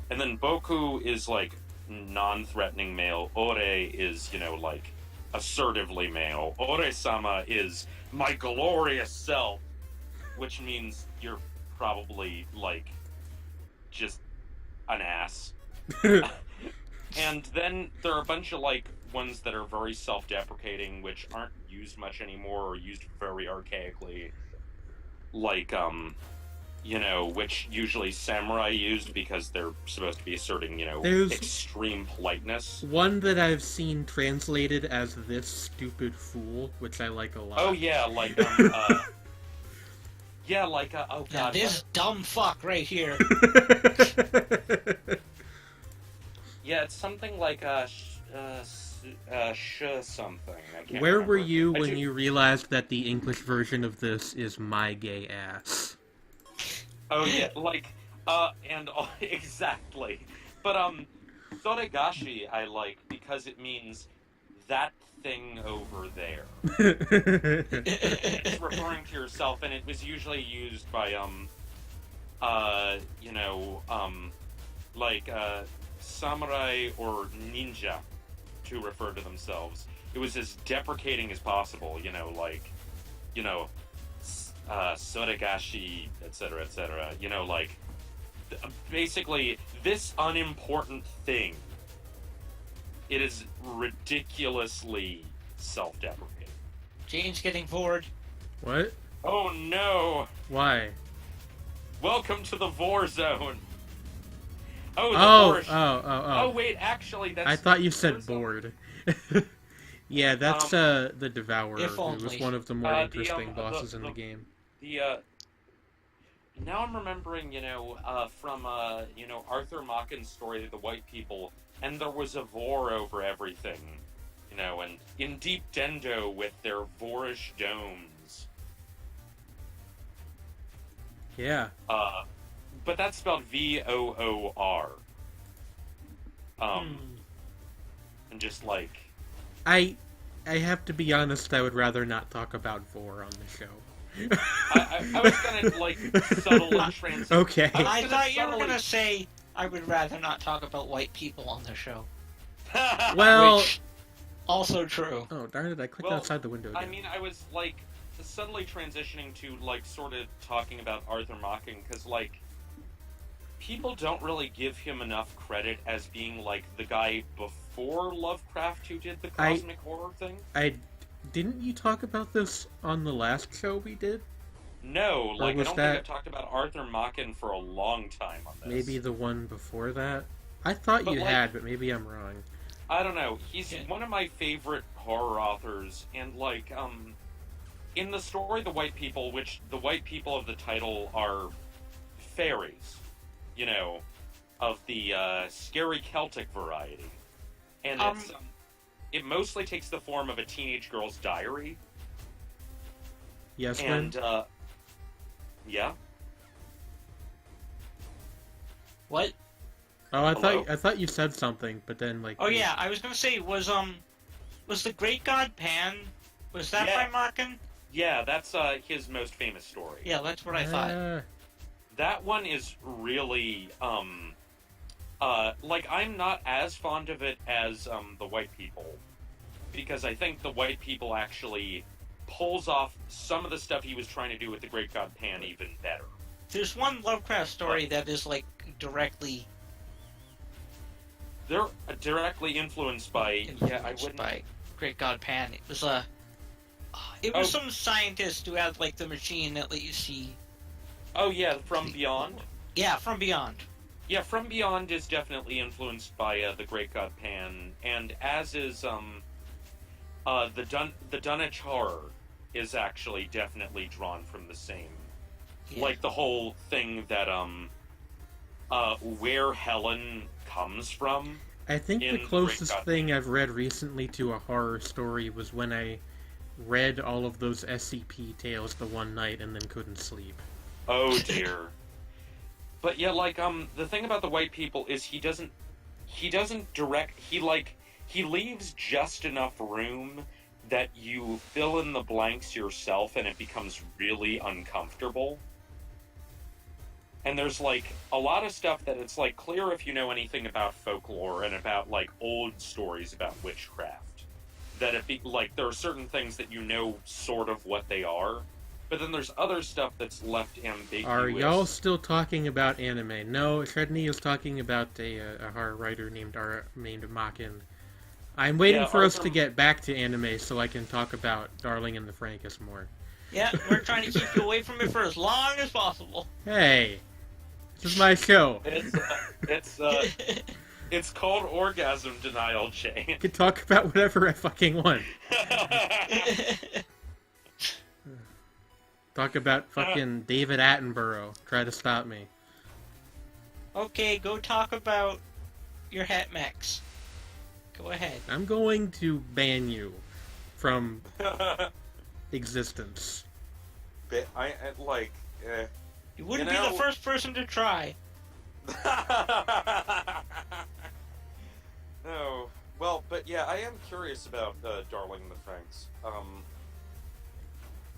And then boku is, like, non-threatening male. Ore is, you know, like, assertively male. Ore-sama is my glorious self, which means you're probably, like, just an ass. And then there are a bunch of, like, ones that are very self-deprecating, which aren't used much anymore, or used very archaically. Like, you know, which usually samurai used because they're supposed to be asserting, you know, extreme politeness. One that I've seen translated as this stupid fool, which I like a lot. Oh, yeah, like, Yeah, like, oh Now god. this dumb fuck right here. Yeah, it's something like, something. I can't Where remember. were you I when do- you realized that the English version of this is my gay ass? Oh, yeah, like, exactly. But, Soregashi I like because it means that thing over there. It's referring to yourself, and it was usually used by, like, samurai or ninja to refer to themselves. It was as deprecating as possible, like, soregashi, etc., etc. Like, basically, this unimportant thing. It is ridiculously self-deprecating. Jane's getting bored. What? Oh no! Why? Welcome to the Vor Zone! Oh, the Oh, Vor... oh. Oh, wait, actually, that's... I thought you Vor said Zone. bored. Yeah, that's the Devourer. If It was only. one of the more The, interesting bosses in the the- game. Now I'm remembering, from, Arthur Machen's story, The White People, and there was a Vor over everything, and in Deep Dendo with their Vorish domes. Yeah. But that's spelled Voor. And just like... I have to be honest, I would rather not talk about Vor on the show. I was gonna, like, subtly transition. Okay. I thought you were gonna say I would rather not talk about white people on the show. Well... Which, also true. Oh, darn it, I clicked Well, outside the window again. I mean, I was, like, subtly transitioning to, like, sort of talking about Arthur Machen, because, like, people don't really give him enough credit as being, like, the guy before Lovecraft who did the cosmic horror thing. Didn't you talk about this on the last show we did? No, like, I was don't that- think I've talked about Arthur Machen for a long time on this. Maybe the one before that? I thought But, you like- had, but maybe I'm wrong. I don't know. He's Yeah. one of my favorite horror authors, and, like, in the story The White People, which the white people of the title are fairies, of the scary Celtic variety. And it mostly takes the form of a teenage girl's diary. Yes, And, Lynn? yeah. What? Oh, I Hello? thought you said something, but then, like... Oh yeah, I was gonna say, was the Great God Pan, was that Yeah. by Markin? Yeah, that's his most famous story. Yeah, that's what I thought. That one is really, like, I'm not as fond of it as, The White People, because I think The White People actually pulls off some of the stuff he was trying to do with the Great God Pan even better. There's one Lovecraft story that is, like, directly They're directly influenced by, influenced by Great God Pan. It was some scientist who had, like, the machine that let you see. Oh yeah, From Beyond? Yeah, From Beyond. Yeah, From Beyond is definitely influenced by the Great God Pan, and as is the Dunwich Horror is actually definitely drawn from the same. Yeah. Like the whole thing that where Helen comes from. I think in the the closest Great God thing I've read recently to a horror story was when I read all of those SCP tales the one night and then couldn't sleep. Oh dear. But yeah, like the thing about the White People is he doesn't direct. He leaves just enough room that you fill in the blanks yourself, and it becomes really uncomfortable. And there's, like, a lot of stuff that it's, like, clear if you know anything about folklore and about, like, old stories about witchcraft. That there are certain things that you know sort of what they are, but then there's other stuff that's left ambiguous. Are y'all still talking about anime? No, Shredney is talking about a horror writer named Makin. I'm waiting for us to get back to anime so I can talk about Darling in the Franxx more. Yeah, we're trying to keep you away from it for as long as possible. Hey! This is my show. It's called Orgasm Denial, Jane. I can talk about whatever I fucking want. Talk about fucking David Attenborough. Try to stop me. Okay, go talk about your het mechs. Go ahead. I'm going to ban you from existence. I like. You wouldn't You know- be the first person to try. No. Well, but yeah, I am curious about Darling in the Franxx.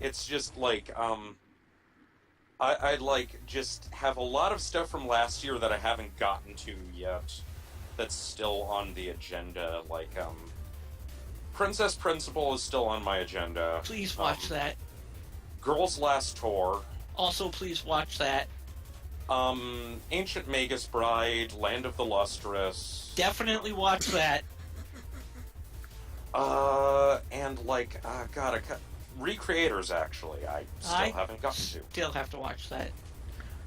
It's just like I like just have a lot of stuff from last year that I haven't gotten to yet. That's still on the agenda. Like Princess Principal is still on my agenda. Please watch that. Girls Last Tour. Also, please watch that. Ancient Magus Bride, Land of the Lustrous. Definitely watch that. And like, God, Recreators, actually, I still haven't gotten to. Still have to watch that.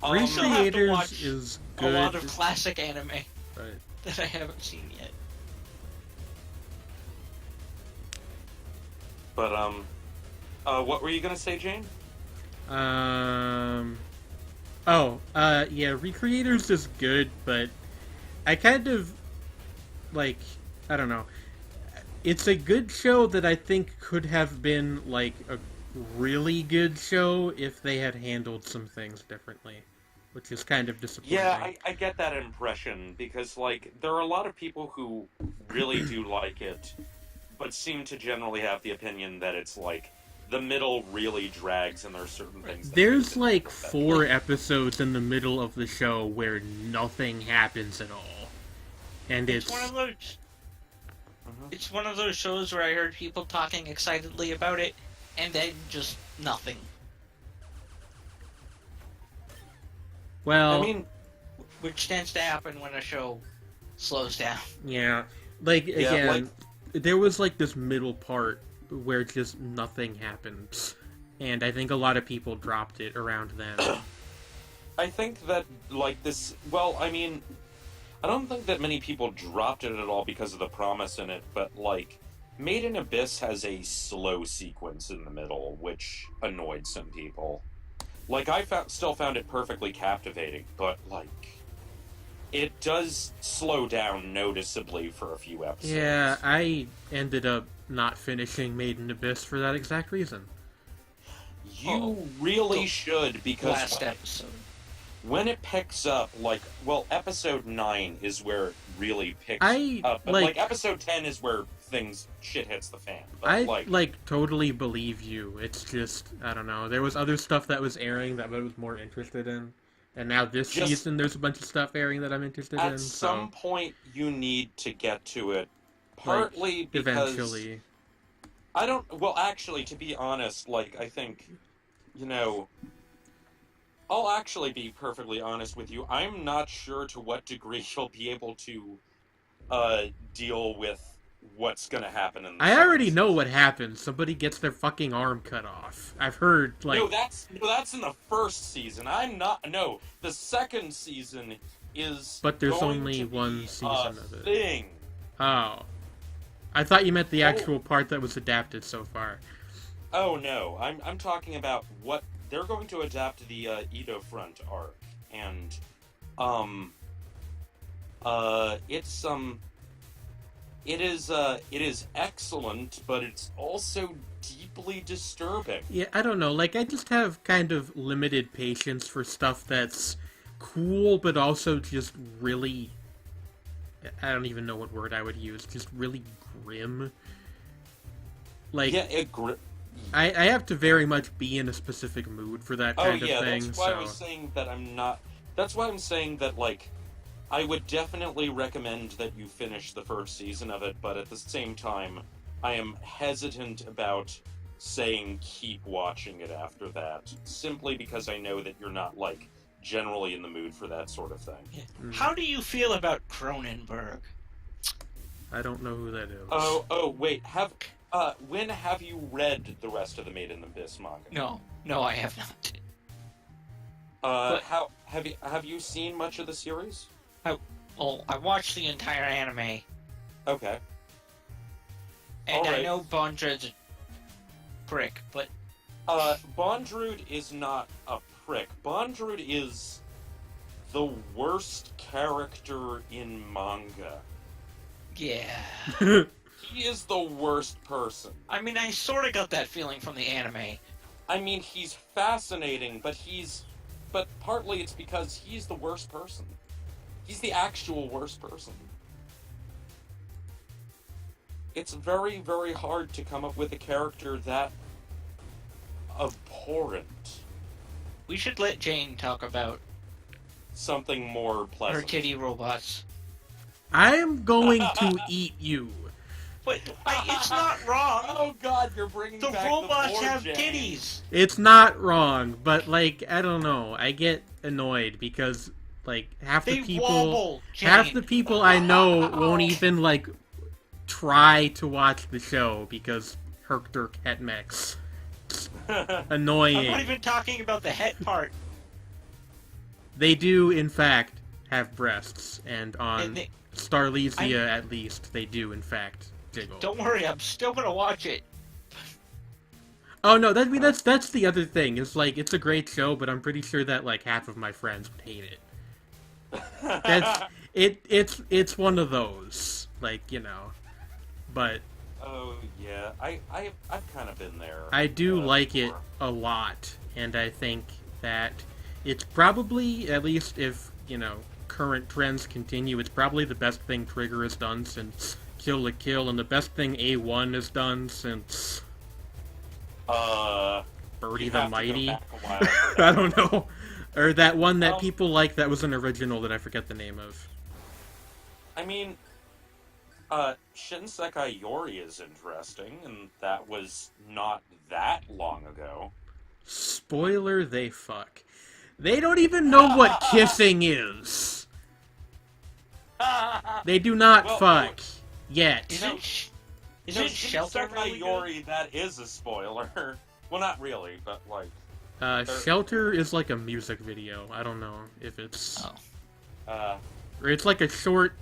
Um, Recreators watch is A good. lot of classic anime Right. that I haven't seen yet. But, what were you gonna say, Jane? Yeah, Recreators is good, but I kind of, like, I don't know. It's a good show that I think could have been, like, a really good show if they had handled some things differently, which is kind of disappointing. Yeah, I get that impression, because, like, there are a lot of people who really do like it, but seem to generally have the opinion that it's, like, the middle really drags and there are certain things that There's, make it like, better. 4 episodes in the middle of the show where nothing happens at all. And It's one of those. It's one of those shows where I heard people talking excitedly about it, and then just nothing. well, I mean, Which tends to happen when a show slows down. yeah, like, Yeah, again, there was, like, this middle part where just nothing happens. And I think a lot of people dropped it around then. I think that, like, this... Well, I mean, I don't think that many people dropped it at all because of the promise in it, but, like, Made in Abyss has a slow sequence in the middle, which annoyed some people. Like, I still found it perfectly captivating, but, like, it does slow down noticeably for a few episodes. Yeah, I ended up not finishing Made in Abyss for that exact reason. You really the should, because Last episode. when it picks up, like, well, episode 9 is where it really picks I, up. But, like- like, episode 10 is where shit hits the fan. But, I, like, totally believe you. It's just, I don't know. There was other stuff that was airing that I was more interested in. And now this Just- season, there's a bunch of stuff airing that I'm interested in. at some So point, you need to get to it. Partly because... eventually. I don't... Well, actually, to be honest, like, I think, you know... I'll actually be perfectly honest with you. I'm not sure to what degree you'll be able to deal with what's gonna happen in the I second already know season. what happens. Somebody gets their fucking arm cut off. I've heard, like... No, that's in the first season. I'm not... No, the second season is But there's going only to one be season a of it. thing. Oh. I thought you meant the Oh. actual part that was adapted so far. Oh, no. I'm talking about what... They're going to adapt the Edo Front arc. And, it's, it is excellent, but it's also deeply disturbing. Yeah, I don't know. Like, I just have kind of limited patience for stuff that's cool, but also just really... I don't even know what word I would use. Just really grim. Like, Yeah, I have to very much be in a specific mood for that kind of thing. that's why So I was saying that I'm not... That's why I'm saying that, like, I would definitely recommend that you finish the first season of it, but at the same time, I am hesitant about saying keep watching it after that, simply because I know that you're not, like, generally in the mood for that sort of thing. How do you feel about Cronenberg? I don't know who that is. Oh, wait, when have you read the rest of the Made in Abyss manga? No, I have not. How have you seen much of the series? I watched the entire anime, Okay. and I Alright. know Bondred's a prick, but Bondrewd is not a prick. Bondrewd is the worst character in manga. Yeah. He is the worst person. I mean, I sort of got that feeling from the anime. I mean, he's fascinating, but partly it's because he's the worst person. He's the actual worst person. It's very, very hard to come up with a character that abhorrent. We should let Jane talk about Something more her pleasant. titty robots. I am going to eat you. But it's not wrong. Oh god, you're bringing The back robots the have Jane. titties. It's not wrong, but like I don't know. I get annoyed because like half They the people wobble, Jane. half the people I know won't even like try to watch the show because Herc het mechs. Annoying. I'm not even talking about the head part. They do, in fact, have breasts, and on And they- Starlesia, at least, they do, in fact, jiggle. Don't worry, I'm still gonna watch it. Oh no, that's the other thing. It's like it's a great show, but I'm pretty sure that like half of my friends would hate it. It's one of those, like but Oh yeah, I've kind of been there. I do like it before. a lot, and I think that it's probably, at least if current trends continue, it's probably the best thing Trigger has done since Kill la Kill, and the best thing A1 has done since Birdie You the have to go Mighty. back a while for I that. don't know. Or that one that Um, people like that was an original that I forget the name of. I mean, Shinsekai Yori is interesting, and that was not that long ago. Spoiler, they fuck. They don't even know what kissing is. They do not Well, fuck. Yet. Isn't So Shelter Shinsekai really Yori, good? that is a spoiler. Well, not really, but like, Shelter is like a music video. I don't know if it's... Oh. Or it's like a short...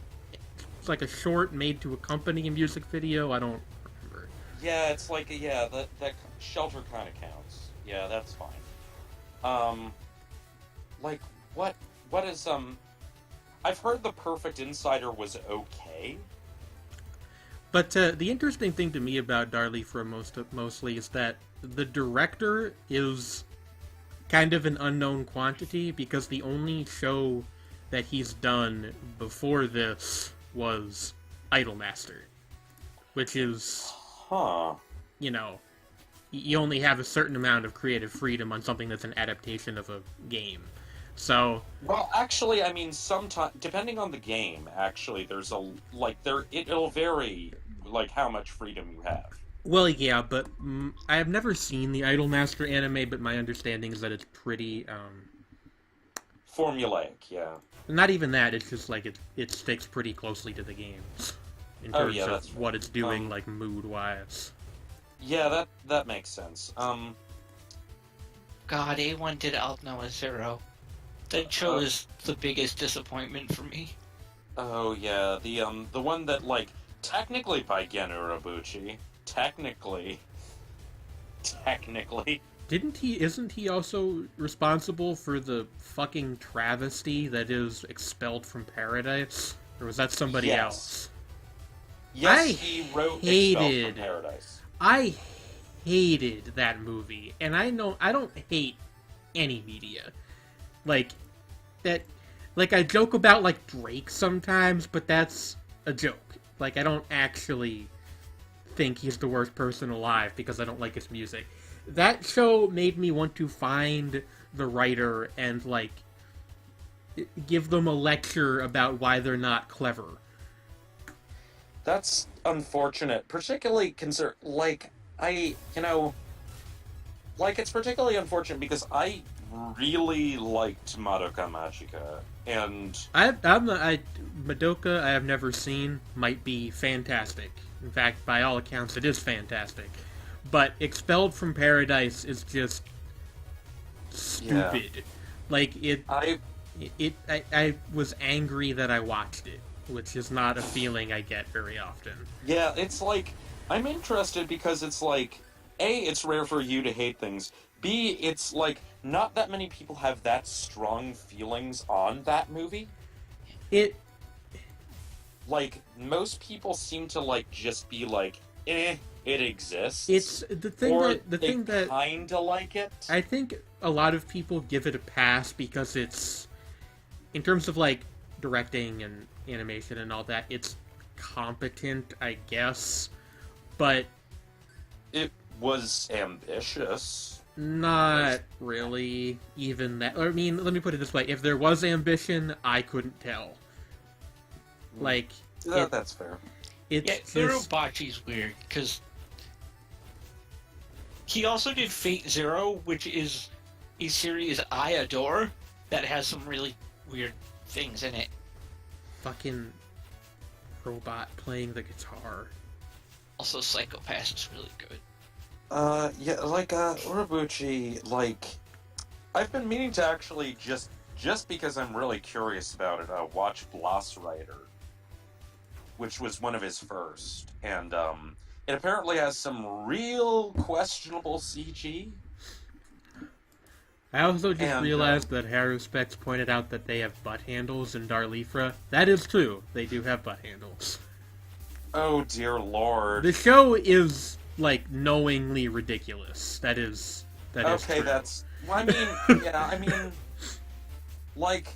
It's like a short made to accompany a music video. I don't remember. yeah, it's like, yeah, that Shelter kind of counts. Yeah, that's fine. Like, what is, I've heard The Perfect Insider was okay. But the interesting thing to me about Darlie for mostly is that the director is kind of an unknown quantity, because the only show that he's done before this was Idolmaster, which is, Huh. you only have a certain amount of creative freedom on something that's an adaptation of a game. So, Well, actually, I mean, sometimes, depending on the game, actually, there's it'll vary, like, how much freedom you have. well, yeah, but I have never seen the Idolmaster anime, but my understanding is that it's pretty, Formulaic, yeah. not even that, it's just like it sticks pretty closely to the game in Oh, terms yeah, of that's right. what it's doing, like, mood-wise. Yeah, that makes sense. God, A1 did Outnow Zero. That show is the biggest disappointment for me. Oh, yeah, the one that, like, technically by Gen Urobuchi, technically, Isn't he also responsible for the fucking travesty that is Expelled from Paradise? Or was that somebody Yes. else? yes, I he wrote Expelled hated- from Paradise. I hated that movie, and I don't hate any media. Like, I joke about, like, Drake sometimes, but that's a joke. Like, I don't actually think he's the worst person alive because I don't like his music. That show made me want to find the writer and, like, give them a lecture about why they're not clever. That's unfortunate, particularly it's particularly unfortunate because I really liked Madoka Magica, and Madoka I have never seen, might be fantastic. In fact, by all accounts, it is fantastic. But Expelled from Paradise is just stupid. Like, I was angry that I watched it, which is not a feeling I get very often. yeah, it's like, I'm interested because it's like, A, it's rare for you to hate things. B, it's like not that many people have that strong feelings on that movie. It Like most people seem to like just be like, it exists. it's the thing or that the they thing that kinda like it. I think a lot of people give it a pass because it's, in terms of like directing and animation and all that, it's competent, I guess, but It was ambitious. not really even that. I mean, let me put it this way: if there was ambition, I couldn't tell. Like, That's fair. it's Yeah, just Urobachi's weird, because he also did Fate Zero, which is a series I adore that has some really weird things in it. fucking robot playing the guitar. Also, Psychopath is really good. Yeah, like, Urabuchi, like, I've been meaning to actually just because I'm really curious about it, watch Bloss Rider, which was one of his first, and, it apparently has some real questionable CG. I also just And, realized that Haru Specs pointed out that they have butt handles in Darlifra. That is true. They do have butt handles. Oh dear lord. The show is, like, knowingly ridiculous. That is Okay, true. that's... Well, I mean, yeah, I mean, like,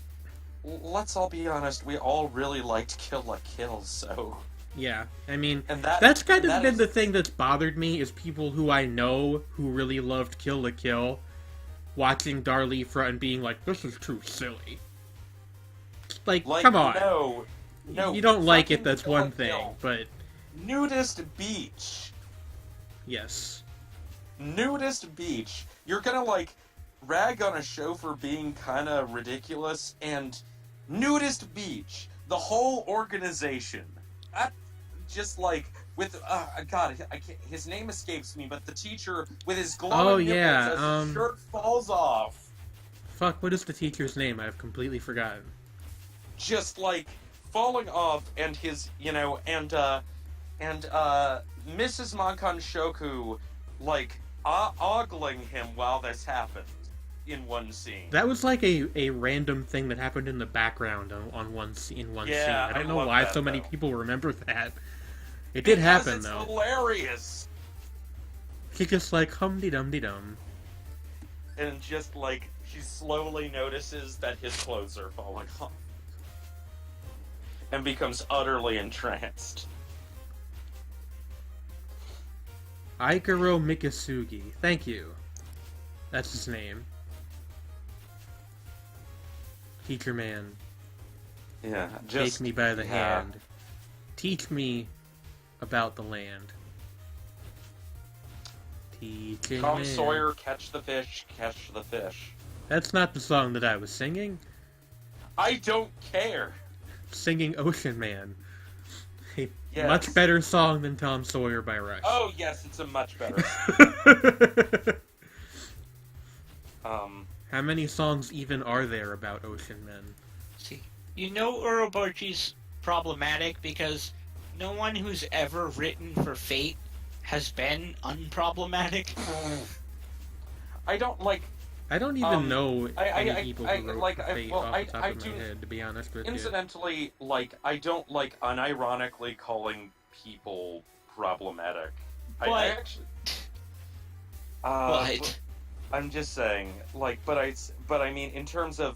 let's all be honest, we all really liked Kill la Kill, so... Yeah, I mean, And that's kind of that been is- the thing that's bothered me, is people who I know who really loved Kill la Kill watching Darlifra and being like, this is too silly. Like, Like, come on. No, You don't like it, fucking that's Kill la one thing, Kill. but Nudist Beach. yes. Nudist Beach. You're gonna, like, rag on a show for being kinda ridiculous, and Nudist Beach, the whole organization, that, just, like, with, God, his name escapes me, but the teacher with his glowing nipples as his shirt falls off. Fuck, what is the teacher's name? I've completely forgotten. Just, like, falling off, and his, and Mrs. Mankan Shoku, like, ogling him while this happened in one scene. That was like a random thing that happened in the background in one scene. Yeah, I don't I know love why that, so many though. people remember that. It did happen, it's though. hilarious. He just like hum-de-dum-de-dum. And just, like, she slowly notices that his clothes are falling off. And becomes utterly entranced. Aikaro Mikasugi. Thank you. That's his name. Teacher man, Yeah, take me by the hand. Teach me about the land. Teaching Tom man. Sawyer, catch the fish, catch the fish. That's not the song that I was singing. I don't care. Singing Ocean Man. A Yes. much better song than Tom Sawyer by Rush. Oh, yes, it's a much better. How many songs even are there about Ocean Men? See, you know Urobachi's problematic because no one who's ever written for Fate has been unproblematic. I don't, like, I don't even know any I- people I- who wrote like, for I- Fate well, off I- the top I of my do- head, to be honest with you. incidentally, like, I don't like unironically calling people problematic. I But- actually... But I'm just saying, like, but I mean, in terms of,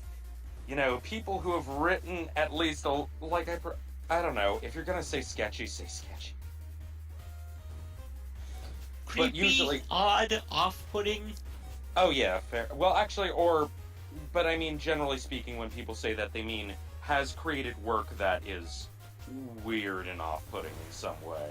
people who have written at least, like, I don't know, if you're gonna say sketchy, say sketchy. creepy, usually- odd, off-putting. Oh yeah, fair. Well, actually, but I mean, generally speaking, when people say that, they mean has created work that is weird and off-putting in some way.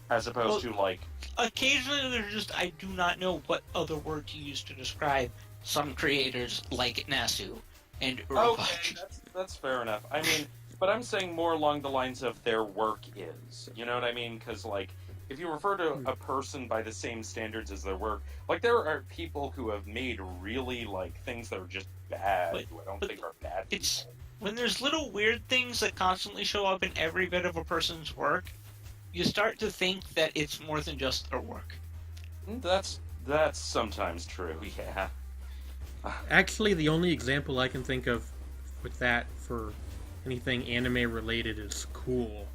As opposed to, like... Occasionally, there's just I do not know what other word to use to describe some creators like Nasu and Urobachi. Okay, that's fair enough. I mean, but I'm saying more along the lines of their work is. You know what I mean? Because, like, if you refer to a person by the same standards as their work, like, there are people who have made really, like, things that are just bad, who I don't think are bad people. It's when there's little weird things that constantly show up in every bit of a person's work, you start to think that it's more than just their work. That's sometimes true, yeah. Actually, the only example I can think of with that for anything anime related is Cool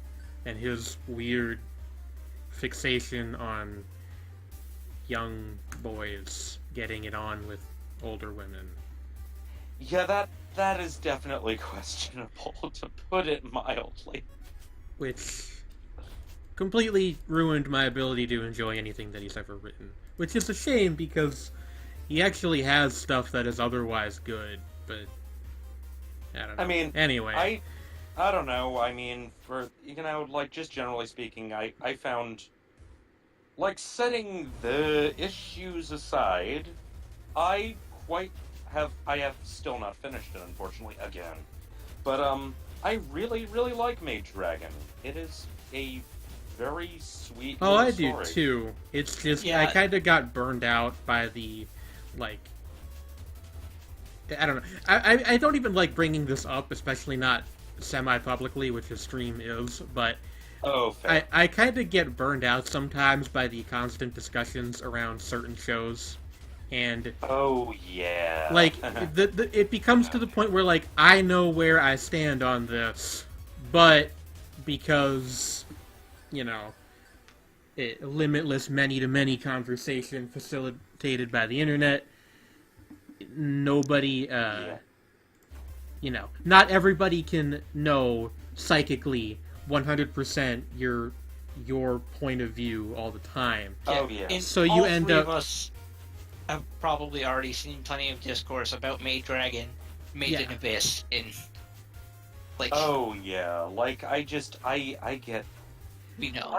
and his weird fixation on young boys getting it on with older women. Yeah, that is definitely questionable, to put it mildly. Which completely ruined my ability to enjoy anything that he's ever written. Which is a shame because he actually has stuff that is otherwise good, but I don't know. I mean, Anyway, I don't know. I mean, for like just generally speaking, I found like setting the issues aside, I quite I have still not finished it, unfortunately, again. But I really like Mage Dragon. It is a very sweet oh, little I do story. too. It's just I Yeah. kind of got burned out by the like. I don't know. I don't even like bringing this up, especially not semi-publicly, which the stream is. But Oh, fair. I kind of get burned out sometimes by the constant discussions around certain shows, and Oh yeah. like it becomes to the point where like I know where I stand on this, but because you know limitless many to many conversation facilitated by the internet, nobody Yeah. not everybody can know psychically 100% your point of view all the time. Oh yeah. And So you all end three up of us have probably already seen plenty of discourse about Mage Dragon, Made in Yeah. Abyss, and like Oh yeah. Like I get we know.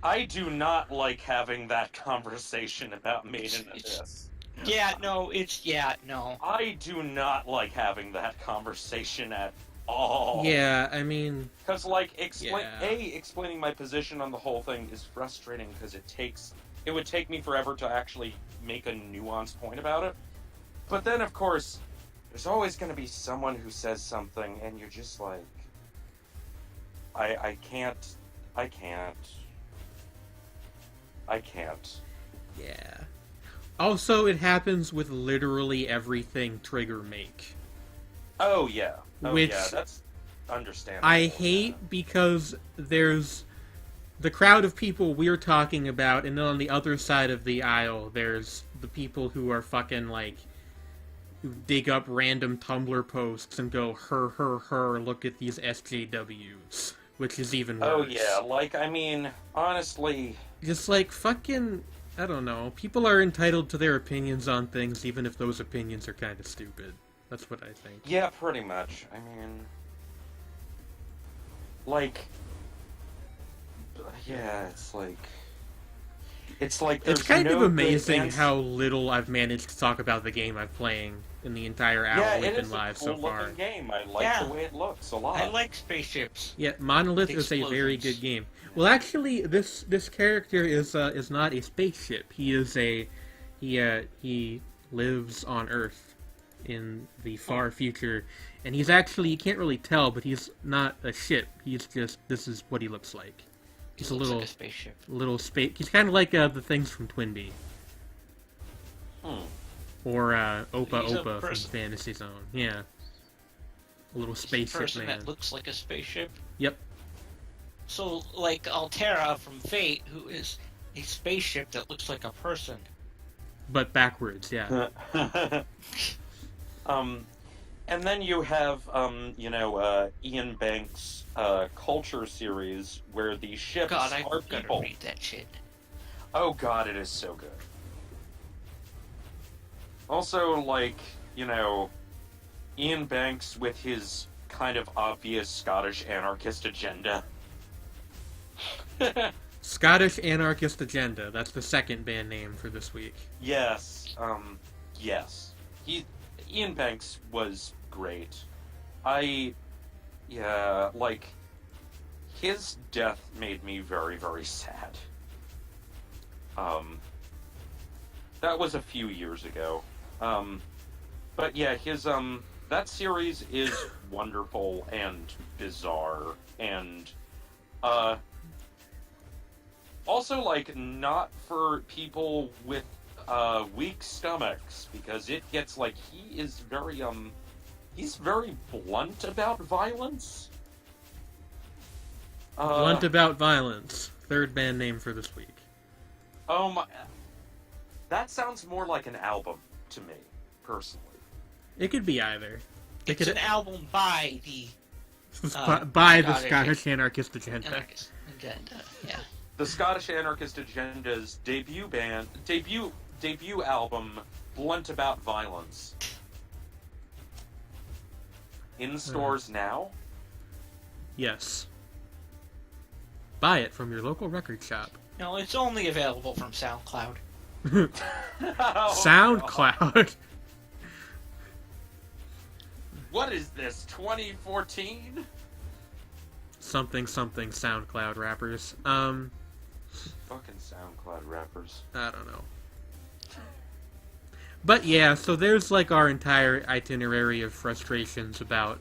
I do not like having that conversation about Made in Abyss. No. I do not like having that conversation at all. yeah, I mean, Because, like, Yeah. explaining my position on the whole thing is frustrating because it would take me forever to actually make a nuanced point about it. But then, of course, there's always going to be someone who says something, and you're just like, I can't, I can't, I can't. yeah. Also, it happens with literally everything Trigger make. Oh yeah, oh Which yeah, that's understandable. I hate because there's the crowd of people we're talking about, and then on the other side of the aisle, there's the people who are fucking like who dig up random Tumblr posts and go her. Look at these SJWs, which is even worse. Oh yeah, like I mean, honestly, Just like fucking. I don't know. People are entitled to their opinions on things, even if those opinions are kind of stupid. That's what I think. yeah, pretty much. I mean, like, yeah, it's like there's It's kind no of good amazing answer. how little I've managed to talk about the game I'm playing in the entire hour Yeah, we've it been is a live cool so far. looking game. I like Yeah. the way it looks a lot. I like spaceships. Yeah, Monolith is a very Explosions. good game. Well, actually, this character is not a spaceship. He lives on Earth in the far future, and he's actually you can't really tell, but he's not a ship. He's just this is what he looks like. He's It a looks little like a spaceship. little space. He's kind of like the things from Twinbee Hmm. or Opa He's a Opa from person. Fantasy Zone. Yeah, a little He's a spaceship person man. that looks like a spaceship. Yep. So, like Altera from Fate, who is a spaceship that looks like a person. But backwards, yeah. um, and then you have Ian Banks' Culture series where the ships God, I are gotta people. read that shit. Oh god, it is so good. Also, like, Ian Banks with his kind of obvious Scottish anarchist agenda. Scottish Anarchist Agenda. That's the second band name for this week. Yes, yes. Ian Banks was great. Like, his death made me very, very sad. That was a few years ago. But yeah, that series is wonderful and bizarre, and, Also, like, not for people with weak stomachs, because it gets like he's very blunt about violence. Blunt about violence. Third band name for this week. Oh my, that sounds more like an album to me, personally. It could be either. It's an album by the by the Scottish Anarchist Agenda. Anarchist Agenda. Yeah. The Scottish Anarchist Agenda's debut album, Blunt About Violence. In stores now? Yes. Buy it from your local record shop. No, it's only available from SoundCloud. SoundCloud. What is this, 2014? Something SoundCloud rappers. Fucking SoundCloud rappers. I don't know. But yeah, so there's like our entire itinerary of frustrations about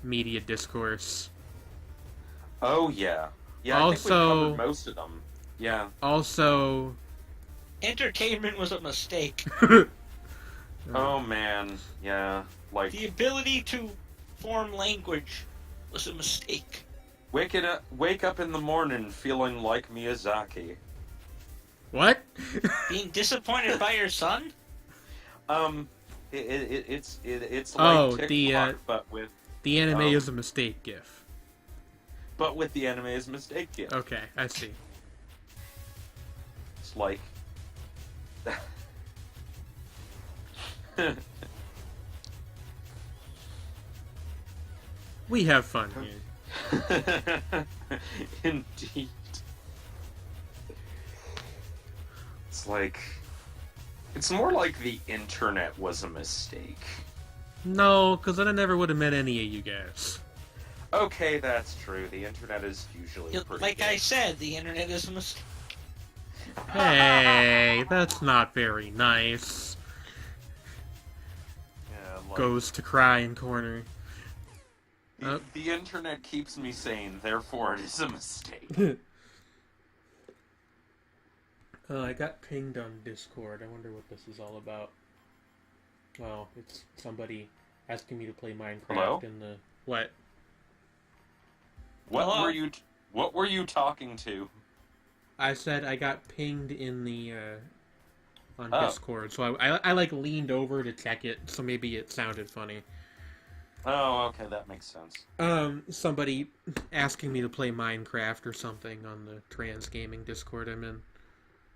media discourse. Oh yeah. Yeah, I think we covered most of them. Yeah. Also, entertainment was a mistake. Oh man, yeah. Like the ability to form language was a mistake. Wake up in the morning feeling like Miyazaki. What? Being disappointed by your son? It's like TikTok, but with the anime is a mistake gif. But with the anime is a mistake gif. Okay, I see. It's like we have fun here. Indeed. It's more like the internet was a mistake. No, because then I never would have met any of you guys. Okay, that's true. The internet is usually pretty like good. I said, the internet is a mistake. Hey, that's not very nice. Yeah, Goes to cry in corner. The internet keeps me sane, therefore it is a mistake. I got pinged on Discord. I wonder what this is all about. Oh, it's somebody asking me to play Minecraft. Hello? In the what? What were you talking to? I said I got pinged in the on Discord, so I like leaned over to check it, so maybe it sounded funny. Oh, okay, that makes sense. Somebody asking me to play Minecraft or something on the trans gaming Discord I'm in.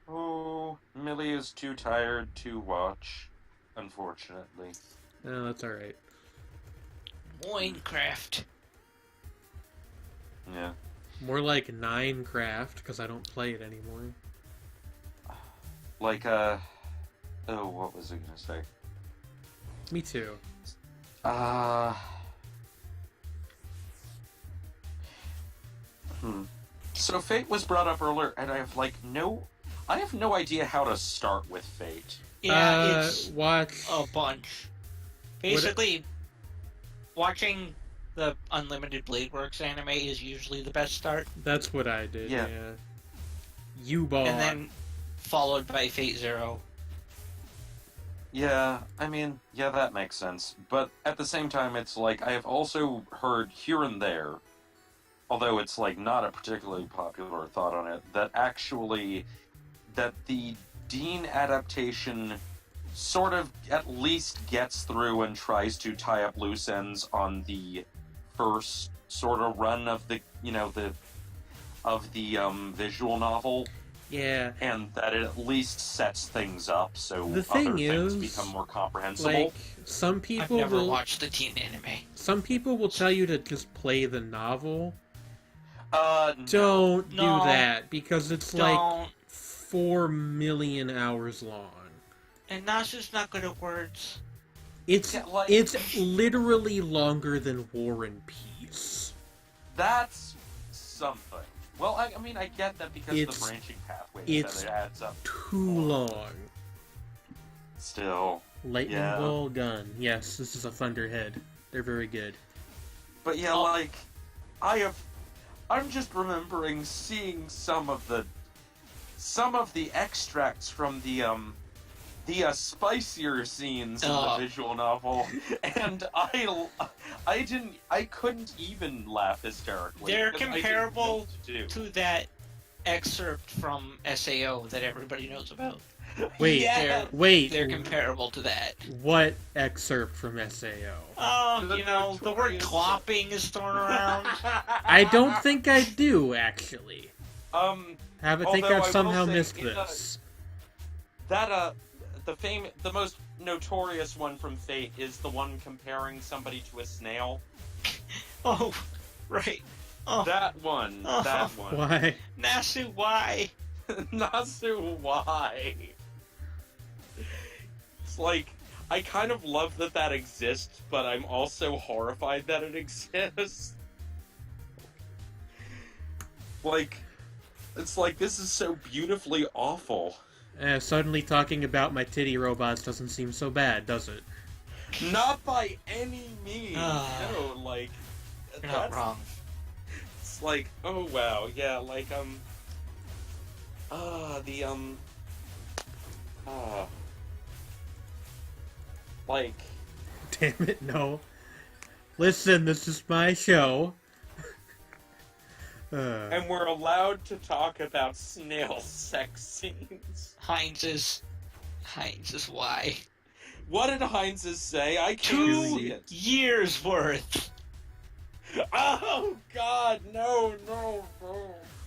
Oh, Millie is too tired to watch, unfortunately. Oh, that's alright. Minecraft. Yeah. More like Ninecraft, because I don't play it anymore. Like, oh, what was I gonna say? Me too. So Fate was brought up earlier, and I have no idea how to start with Fate. Yeah, it's watch a bunch. Basically, watching the Unlimited Blade Works anime is usually the best start. That's what I did. Yeah. U-Ball. And then followed by Fate Zero. Yeah, I mean, yeah, that makes sense. But at the same time, it's like I have also heard here and there, although it's like not a particularly popular thought on it, that the Dean adaptation sort of at least gets through and tries to tie up loose ends on the first sort of run of the visual novel. Yeah. And that it at least sets things up so the thing other is, things become more comprehensible. Like, some people I've never will watched the teen anime. Some people will tell you to just play the novel. Don't do that, because it's like 4 million hours long. And Nasha's not good at words. It's literally longer than War and Peace. That's something. Well, I mean, I get that because of the branching pathways that it adds up. Too long. Still. Lightning Ball Gun. Yes, this is a Thunderhead. They're very good. But yeah, I'm just remembering seeing some of the some of the extracts from the spicier scenes in the visual novel, and I couldn't even laugh hysterically. They're because I didn't know comparable what to do. to that excerpt from SAO that everybody knows about. Wait, Yeah. wait. They're comparable to that. What excerpt from SAO? Oh, the word clopping is thrown around. I don't think I do, actually. I think Although I I've will somehow say missed in this. The most notorious one from Fate is the one comparing somebody to a snail. Oh, right. Oh, That one. Why? Nasu, why? Nasu, why? It's like, I kind of love that exists, but I'm also horrified that it exists. Like, it's like, this is so beautifully awful. Suddenly talking about my titty robots doesn't seem so bad, does it? Not by any means. Ah. No, like, You're not that's wrong. It's like, oh wow, yeah, like, like, Damn it, no. Listen, this is my show. and we're allowed to talk about snail sex scenes. Heinz's why? What did Heinz's say? I can't see 2 it. years worth. Oh god, no.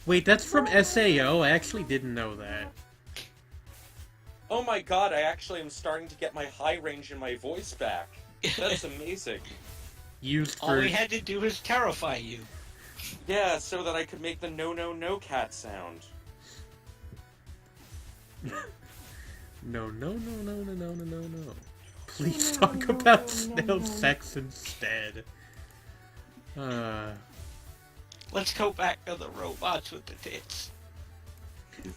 Wait, that's from SAO? I actually didn't know that. Oh my god, I actually am starting to get my high range in my voice back. That's amazing. Used All for... we had to do was terrify you. Yeah, so that I could make the no cat sound. No. Please talk about snail sex instead. Let's go back to the robots with the tits.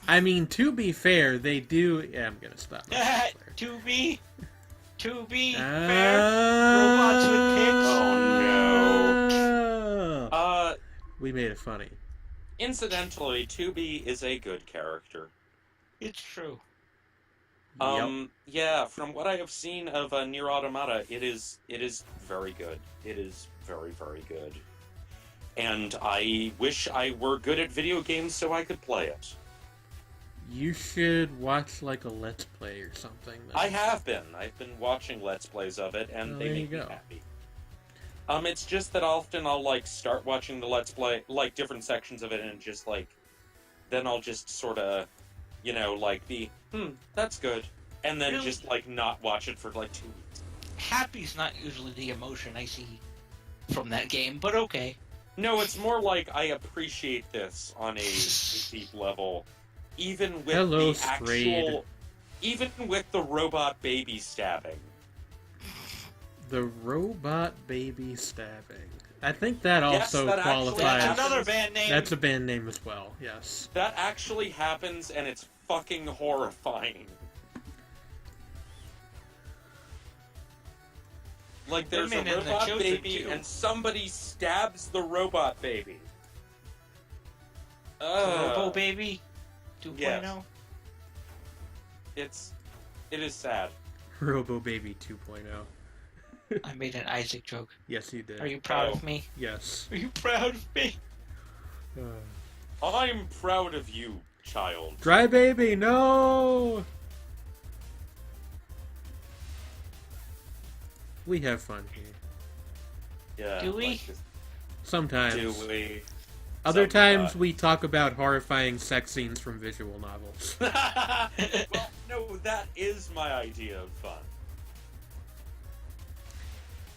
I mean, to be fair, they do... Yeah, I'm gonna stop. To be fair, robots with tits. Oh no. We made it funny. Incidentally, 2B is a good character. It's true. Yep. Yeah, from what I have seen of Nier Automata, it is very good. It is very, very good. And I wish I were good at video games so I could play it. You should watch, like, a Let's Play or something. I have been. I've been watching Let's Plays of it, and Oh, they there you make me go. happy. It's just that often I'll, like, start watching the Let's Play, like, different sections of it, and just, like, then I'll just sort of, like, that's good. And then Really? just, like, not watch it for, like, 2 weeks. Happy's not usually the emotion I see from that game, but okay. No, it's more like I appreciate this on a deep level. Even with Hello, the Strayed. actual... Even with the robot baby stabbing. The robot baby stabbing. I think that Yes, also that actually qualifies. happens. That's another band name. That's a band name as well, yes. That actually happens, and it's fucking horrifying. Like, there's a Women and the robot children, baby, too. and somebody stabs the robot baby. Robo Baby 2.0. Yes. It is sad. Robo Baby 2.0. I made an Isaac joke. Yes, you did. Are you proud of me? Yes. Are you proud of me? I'm proud of you, child. Dry Baby, no! We have fun here. Yeah. Do we? like this- Sometimes. Do we? Other times Sometimes. we talk about horrifying sex scenes from visual novels. Well, no, that is my idea of fun.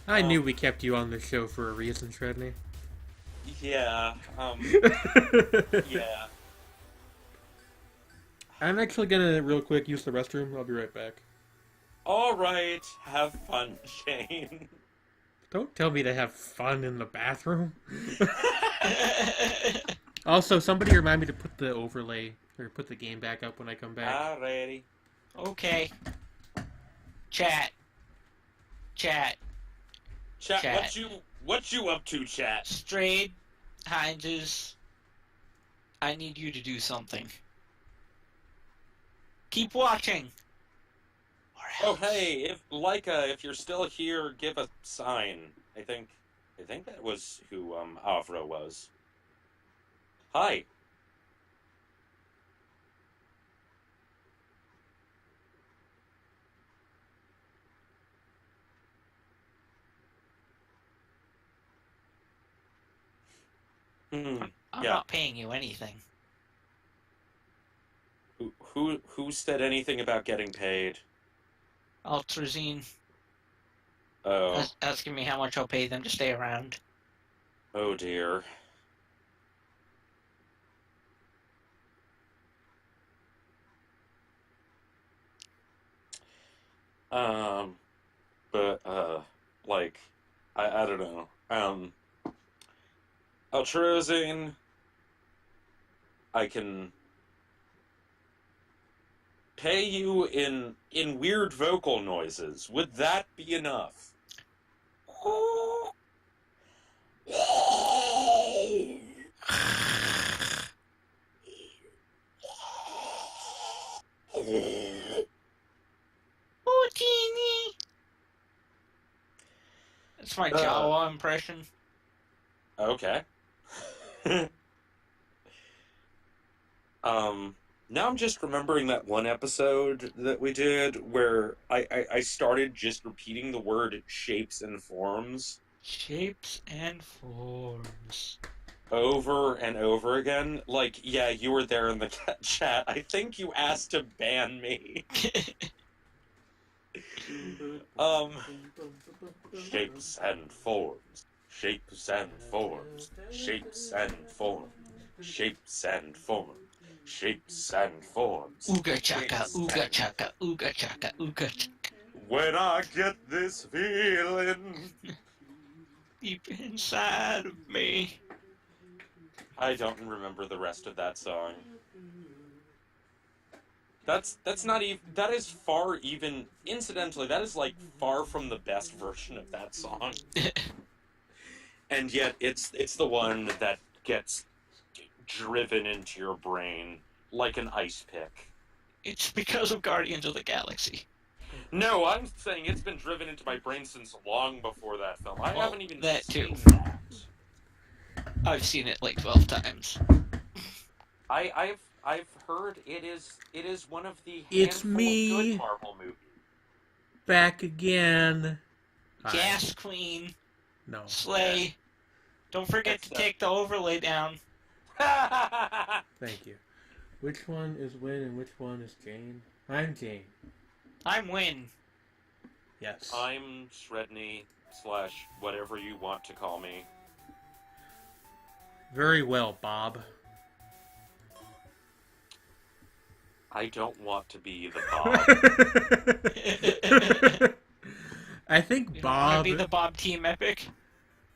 I knew we kept you on the show for a reason, Shredney. Yeah, yeah. I'm actually gonna, real quick, use the restroom. I'll be right back. Alright, have fun, Shane. Don't tell me to have fun in the bathroom. Also, somebody remind me to put the overlay, or put the game back up when I come back. Alrighty. Okay. Chat. Chat, Chat. what you up to, chat? Strayed, Heinz's, I need you to do something. Keep watching. Or Oh, else. hey, if Leica, if you're still here, give a sign. I think that was who Avro was. Hi. Hmm. I'm Yeah. not paying you anything. Who said anything about getting paid? Altrazine Oh, asking me how much I'll pay them to stay around. oh dear. Um, but like, I don't know. Altruising, I can pay you in weird vocal noises. Would that be enough? Oh, teeny. That's my Jawa impression. Okay. Now I'm just remembering that one episode that we did where I started just repeating the word shapes and forms Shapes and forms. over and over again. Like, yeah, you were there in the chat. I think you asked to ban me. Shapes and forms. Shapes and forms. Shapes and forms. Shapes and forms. Shapes and forms. Ooga chaka, Shapes ooga and- chaka, ooga chaka, ooga chaka. When I get this feeling. Deep inside of me. I don't remember the rest of that song. That's not even. That is far even. Incidentally, that is like far from the best version of that song. And yet, it's the one that gets driven into your brain like an ice pick. It's because of Guardians of the Galaxy. No, I'm saying it's been driven into my brain since long before that film. I Well, haven't even that seen too. that. I've seen it like 12 times. I've heard it is one of the It's handful me. of good Marvel movies. Back again. Hi. Gas Queen, No. Slay. Don't forget That's to take the overlay down. Thank you. Which one is Win and which one is Jane? I'm Jane. I'm Win. Yes. I'm Shredney / whatever you want to call me. Very well, Bob. I don't want to be the Bob. I think You don't want to Bob. be the Bob Team Epic?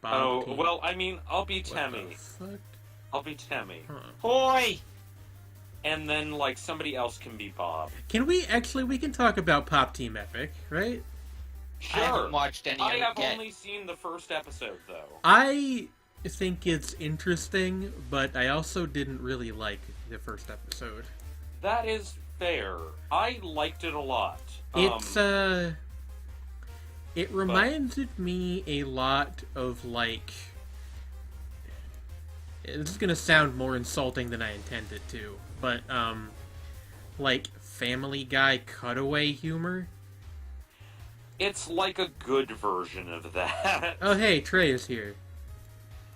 Bob Team. well, I mean, I'll be What the Temmie. fuck? I'll be Temmie. Huh. Hoy! And then, like, somebody else can be Bob. Can we can talk about Pop Team Epic, right? Sure. I haven't watched any I of have it yet. only seen the first episode, though. I think it's interesting, but I also didn't really like the first episode. That is fair. I liked it a lot. It's it reminded me a lot of like. This is gonna sound more insulting than I intended to, but like Family Guy cutaway humor. It's like a good version of that. Oh hey, Trey is here.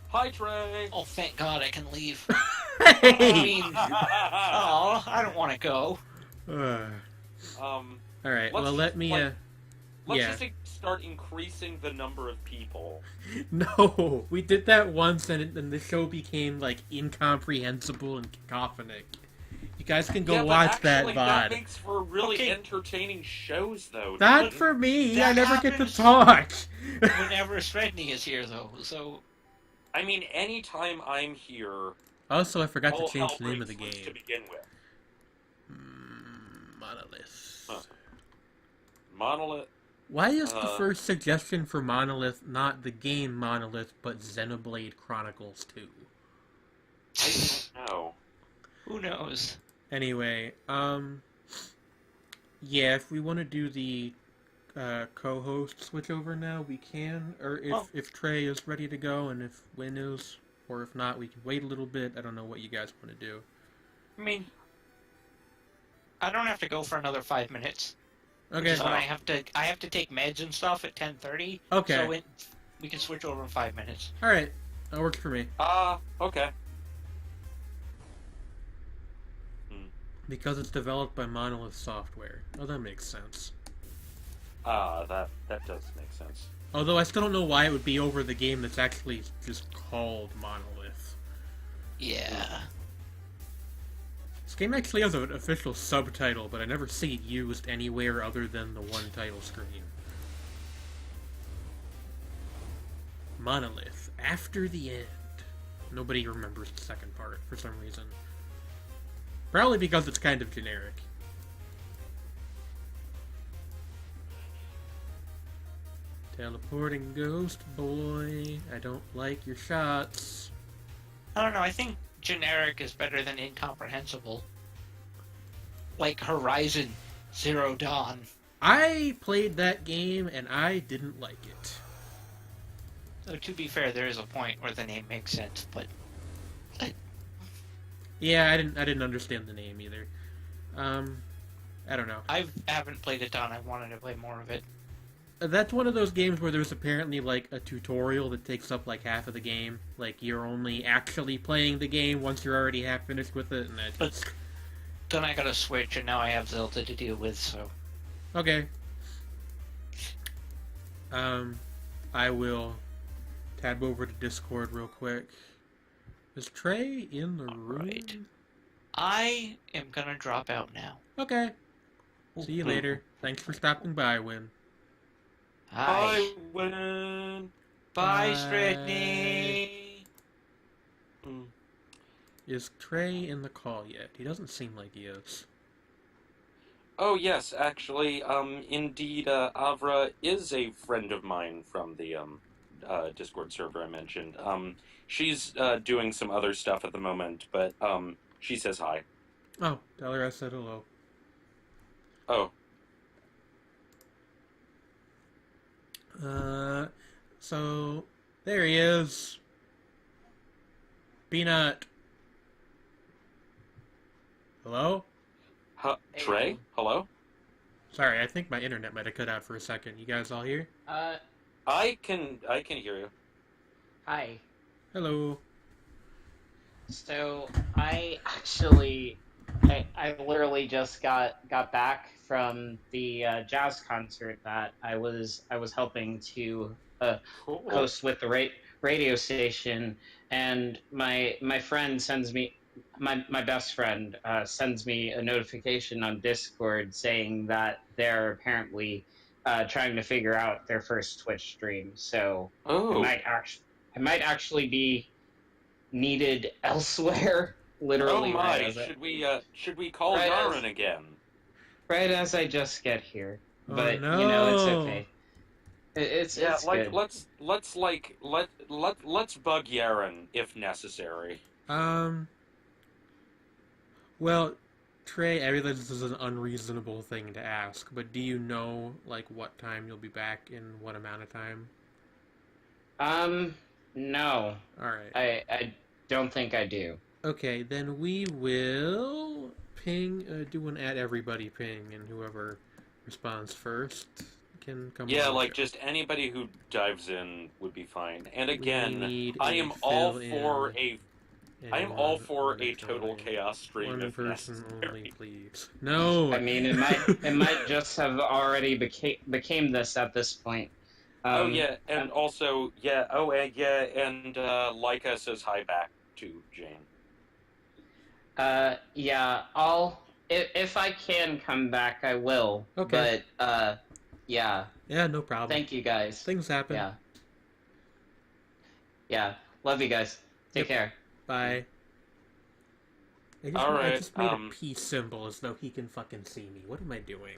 Hi, Trey. Oh, thank God I can leave. I Hey. mean, oh, I don't want to go. All right. Let's Well, let just, me. like, Let's Yeah. just start increasing the number of people. No, we did that once, and the show became like incomprehensible and cacophonic. You guys can go Yeah, but watch actually, that That VOD. makes for really Okay. entertaining shows, though. Not doesn't it? for me. That I never get to happens talk. Whenever Sredney is here, though, so... I mean, anytime I'm here, Also, I forgot to all change hell the name of the breaks loose game. to begin with. Monolith. Huh. Monolith. Why is the first suggestion for Monolith not the game Monolith, but Xenoblade Chronicles 2? I don't know. Who knows? Anyway, Yeah, if we want to do the co-host switchover now, we can. Or if Trey is ready to go, and if Win is, or if not, we can wait a little bit. I don't know what you guys want to do. I mean, I don't have to go for another 5 minutes. Okay. Because I have to take meds and stuff at 10:30. Okay. So we can switch over in 5 minutes. All right, that works for me. Okay. Because it's developed by Monolith Software. Oh, that makes sense. That does make sense. Although I still don't know why it would be over the game that's actually just called Monolith. Yeah. This game actually has an official subtitle, but I never see it used anywhere other than the one title screen. Monolith, After the End. Nobody remembers the second part for some reason. Probably because it's kind of generic. Teleporting ghost boy, I don't like your shots. I don't know, I think generic is better than incomprehensible. Like Horizon Zero Dawn. I played that game and I didn't like it. So to be fair, there is a point where the name makes sense, but Yeah, I didn't understand the name either. I don't know. I haven't played it done. I wanted to play more of it. That's one of those games where there's apparently like a tutorial that takes up like half of the game. Like you're only actually playing the game once you're already half finished with it, and that. But then I got a Switch, and now I have Zelda to deal with. So Okay. I will tab over to Discord real quick. Is Trey in the room? right. I am gonna drop out now. Okay. See you later. Thanks for stopping by, Win. Hi. I win. Bye, Bye. Stridney. Is Trey in the call yet? He doesn't seem like he is. Oh yes, actually, indeed, Avra is a friend of mine from the Discord server I mentioned. She's doing some other stuff at the moment, but she says hi. Oh, tell her I said hello. Oh, So there he is. Peanut. Hello? Trey? Hello? Sorry, I think my internet might have cut out for a second. You guys all here? I can hear you. Hi. Hello. So I actually, I literally just got back from the jazz concert that I was helping to Cool. host with the radio station, and my friend sends me my best friend sends me a notification on Discord saying that they're apparently trying to figure out their first Twitch stream. So Oh. I might actually be needed elsewhere. Literally, Oh my! right Should we call Right as- Yaren again? right as I just get here. Oh, But no. you know, it's okay. It's like good. let's bug Yaren if necessary. Well, Trey, I realize this is an unreasonable thing to ask, but do you know, like, what time you'll be back in what amount of time? No, Alright. I don't think I do. Okay, then we will ping, do an at everybody ping, and whoever responds first can come Yeah, on. like just anybody who dives in would be fine. And We again, need I a am all fill-in, for a I am and all for a literally total chaos stream One if person necessary. only, please. No! I mean, it might just have already became this at this point. Oh yeah, and also yeah. Oh and yeah, and Leica says hi back to Jane. Yeah, if I can come back, I will. Okay. But yeah. Yeah, no problem. Thank you guys. Things happen. Yeah. Yeah. Love you guys. Take care. Bye. I Alright, just made a peace symbol as though he can fucking see me. What am I doing?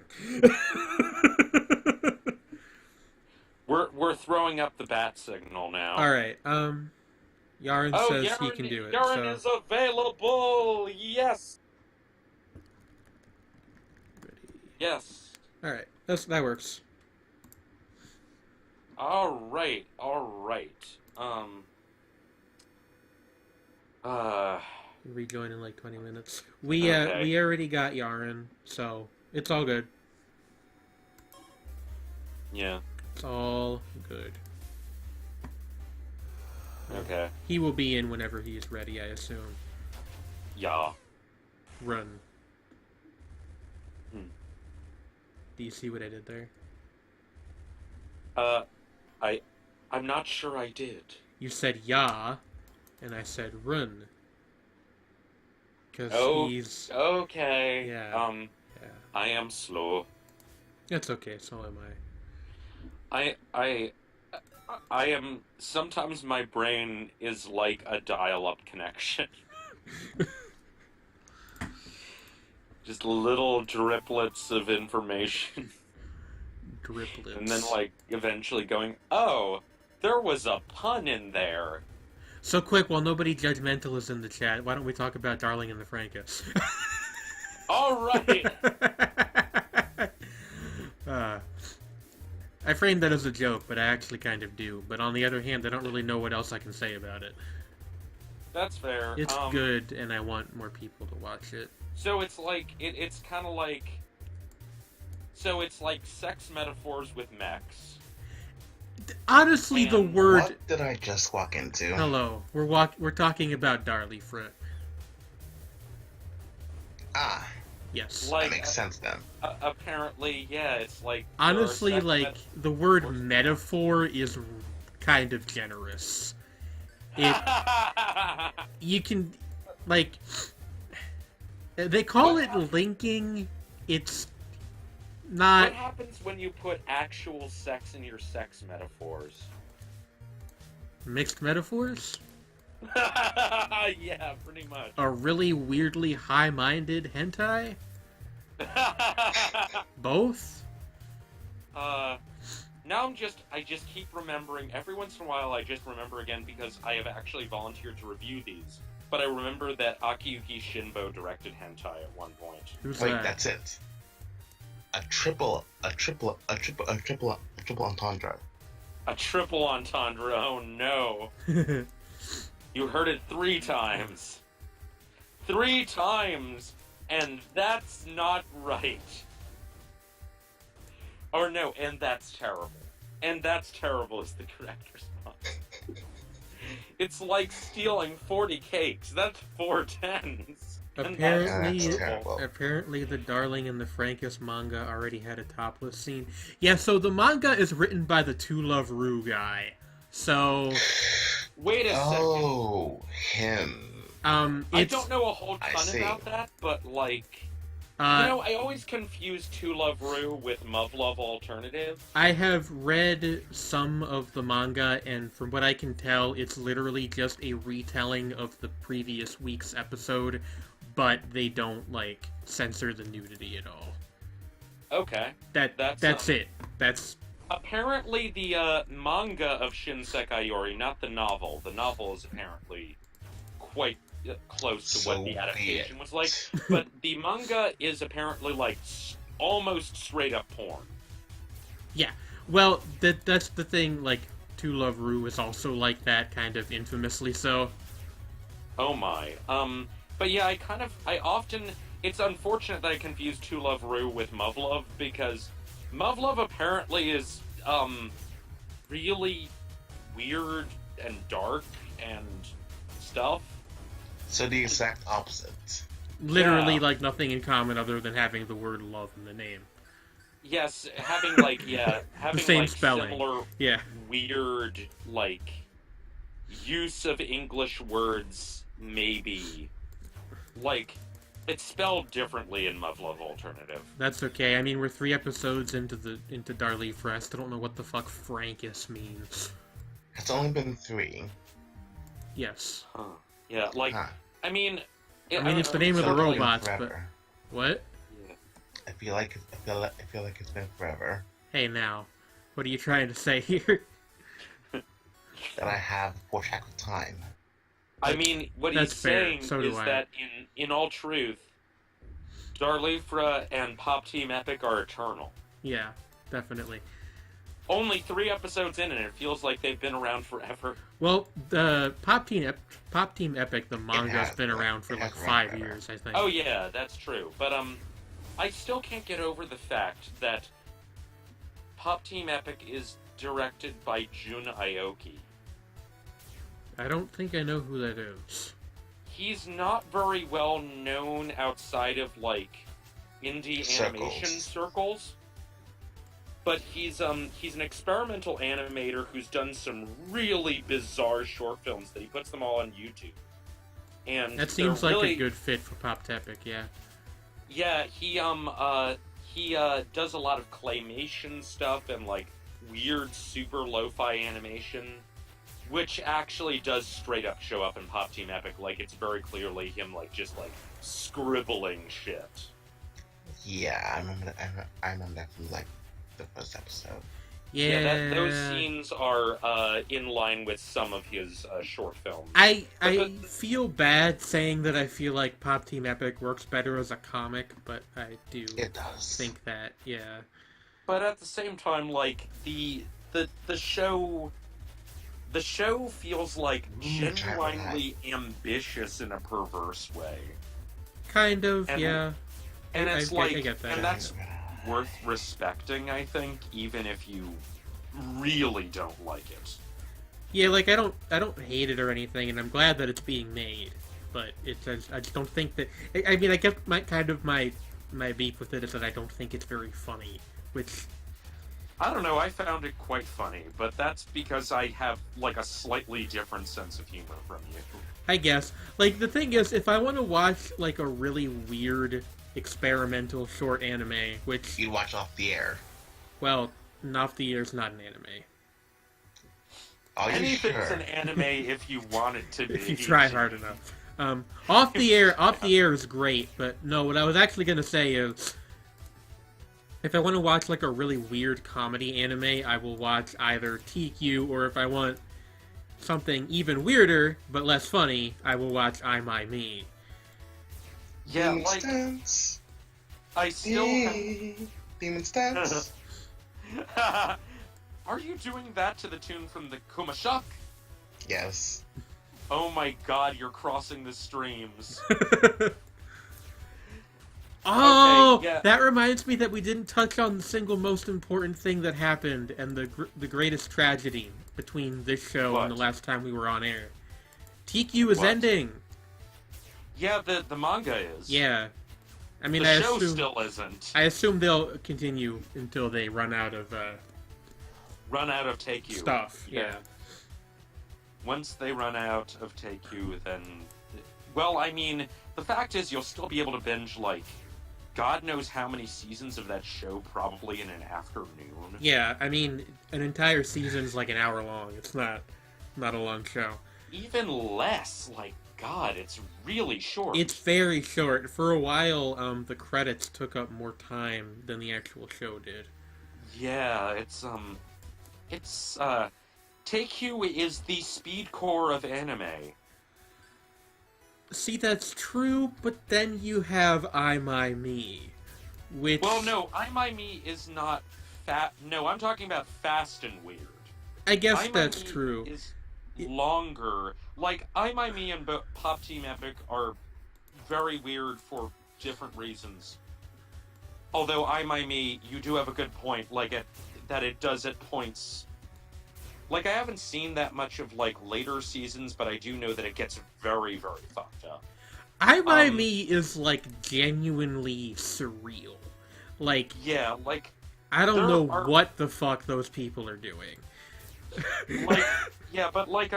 We're throwing up the bat signal now. Alright, Yaren says he can do it. Yaren is available. Yes. Ready. Yes. Alright, that works. Alright. Uh, Rejoin in like 20 minutes. We Okay. we already got Yaren, so it's all good. yeah. It's all good. Okay. He will be in whenever he is ready, I assume. Yeah. Run. Hmm. Do you see what I did there? I'm not sure I did. You said ya, and I said run. Because Oh, he's... okay. Yeah. Yeah. I am slow. That's okay, so am I am. Sometimes my brain is like a dial-up connection. Just little driplets of information. Driplets. And then, like, eventually going, oh, there was a pun in there. So quick, while nobody judgmental is in the chat, why don't we talk about Darling in the Franxx? All right. I framed that as a joke, but I actually kind of do. But on the other hand, I don't really know what else I can say about it. That's fair. It's good, and I want more people to watch it. So it's like, it's kind of like... So it's like sex metaphors with mechs. Honestly, the And word... What did I just walk into? Hello. We're talking about Darly Fruit. Ah, Yes. Like, that makes sense then. Apparently, yeah, it's like... Honestly, there are like, sex the word metaphors. metaphor is kind of generous. It... You can... Like... They call it linking. It's not... What happens when you put actual sex in your sex metaphors? Mixed metaphors? Yeah, pretty much. A really weirdly high-minded hentai? Both? Now I just keep remembering, every once in a while I just remember again because I have actually volunteered to review these. But I remember that Akiyuki Shinbo directed hentai at one point. Who's Wait, that? that's it. A triple entendre. A triple entendre, oh no. You heard it 3 times. 3 times! And that's not right. Or no, and that's terrible. And that's terrible is the correct response. It's like stealing 40 cakes. That's 4 tens. And Apparently, That's terrible. apparently the Darling in the Franxx manga already had a topless scene. Yeah, so the manga is written by the Two Love Ru guy. So, wait a second. Oh, him. I it's... don't know a whole I ton see. about that, but like... you Uh, know, I always confuse Two Love Ru with Muv-Love Alternative. I have read some of the manga, and from what I can tell, it's literally just a retelling of the previous week's episode, but they don't, like, censor the nudity at all. Okay. That's it. That's... Apparently the manga of Shinsekai Yori, not the novel. The novel is apparently quite close to what So the be adaptation it. was like. But the manga is apparently like almost straight up porn. Yeah. Well, that's the thing, like, Two Love Ru is also like that, kind of infamously so. Oh my. But yeah, I often, it's unfortunate that I confuse Two Love Ru with Muv-Love, because Muv-Love apparently is, really weird and dark and stuff. So the exact opposite. Literally, Yeah. like, nothing in common other than having the word love in the name. Yes, having like, having same like spelling. similar Yeah. weird, like, use of English words, maybe. Like, it's spelled differently in Muv-Love Alternative. That's okay. I mean, we're 3 episodes into Darlie for I still don't know what the fuck Frankus means. It's only been 3. Yes. Huh. Yeah, like, Huh. I mean... I mean, it's the name of the It's been robots, but... forever. What? Yeah. I feel like it's been forever Hey, now. What are you trying to say here? that I have poor track of time. I mean, what That's he's fair. saying So do is I. that in all truth, Darlifra and Pop Team Epic are eternal. Yeah, definitely. Only 3 episodes in, and it feels like they've been around forever. Well, the Pop Team Epic, the manga's has been been. around for It like has run 5 forever. years, I think. Oh yeah, that's true. But I still can't get over the fact that Pop Team Epic is directed by Jun Aoki. I don't think I know who that is. He's not very well known outside of like indie animation circles. But he's an experimental animator who's done some really bizarre short films that he puts them all on YouTube. And That seems like really, a good fit for Pop Epic, yeah. Yeah, he does a lot of claymation stuff and like weird super lo-fi animation, which actually does straight up show up in Pop Team Epic. Like it's very clearly him like just like scribbling shit. Yeah, I remember that from like the first episode. Yeah, Those scenes are in line with some of his short films. I feel bad saying that I feel like Pop Team Epic works better as a comic, but I do It does. think that, yeah. But at the same time, like the show feels like genuinely ambitious in a perverse way. Kind of, And- yeah. And I it's get that. and that's worth respecting, I think, even if you really don't like it. Yeah, like I don't hate it or anything, and I'm glad that it's being made. But I just don't think that. I mean, I guess my beef with it is that I don't think it's very funny, which I don't know, I found it quite funny, but that's because I have like a slightly different sense of humor from you. I guess. Like, the thing is, if I want to watch, like, a really weird, experimental short anime, which, You watch Off the Air. well, Off the Air's not an anime. Are you Anything's sure? an anime if you want it to be. If you try hard enough. Off the Air is great, but no, what I was actually going to say is, if I want to watch, like, a really weird comedy anime, I will watch either TQ, or if I want something even weirder, but less funny, I will watch I My Me. Yeah, Demon like, Stance. I still have... Demon Stance. Are you doing that to the tune from the Kumashak? Yes. Oh my god, you're crossing the streams. Oh, Okay, yeah. that reminds me that we didn't touch on the single most important thing that happened and the greatest tragedy between this show What? and the last time we were on air. TQ is What? ending. Yeah, the manga is. Yeah. I mean, The I show assume still isn't. I assume they'll continue until they run out of Run out of Take You. stuff. Yeah. Once they run out of Take You, then... Well, I mean, the fact is you'll still be able to binge, like, God knows how many seasons of that show probably in an afternoon. Yeah, I mean, an entire season's like an hour long. It's not a long show. Even less. Like, God, it's really short. It's very short. For a while, the credits took up more time than the actual show did. Yeah, it's Take You is the speed core of anime. See, that's true, but then you have I My Me, which... Well, no, I My Me is not fat. No, I'm talking about Fast and Weird. I guess I My that's Me true. Is longer. Like, I My Me and Pop Team Epic are very weird for different reasons. Although I My Me, you do have a good point. Like, that it does at points. Like, I haven't seen that much of, like, later seasons, but I do know that it gets very, very fucked up. I My Me is, like, genuinely surreal. Like, Yeah, like, I don't there know are- what the fuck those people are doing. like, yeah, but, like,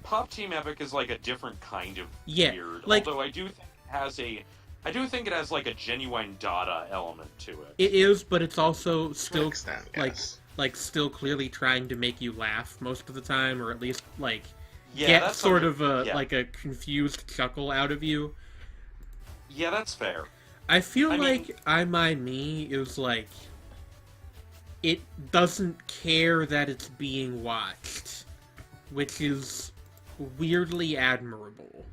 Pop Team Epic is, like, a different kind of Yeah, weird. like- Although I do think it has, like, a genuine Dada element to it. It is, but it's also To an still, extent, like, yes. still clearly trying to make you laugh most of the time, or at least, like, Yeah, get that's sort under- of a, yeah. like, a confused chuckle out of you. Yeah, that's fair. I feel I like mean- I My Me is like it doesn't care that it's being watched, which is weirdly admirable.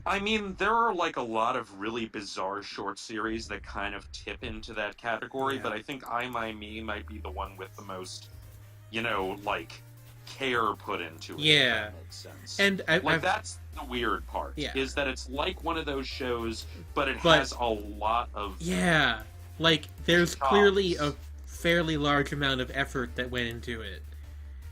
I mean, there are like a lot of really bizarre short series that kind of tip into that category, Yeah. but I think I My Me might be the one with the most, like care put into it, if Yeah. that makes sense. And Like that's the weird part, Yeah. is that it's like one of those shows, but it But- has a lot of yeah, like there's chops. clearly a fairly large amount of effort that went into it.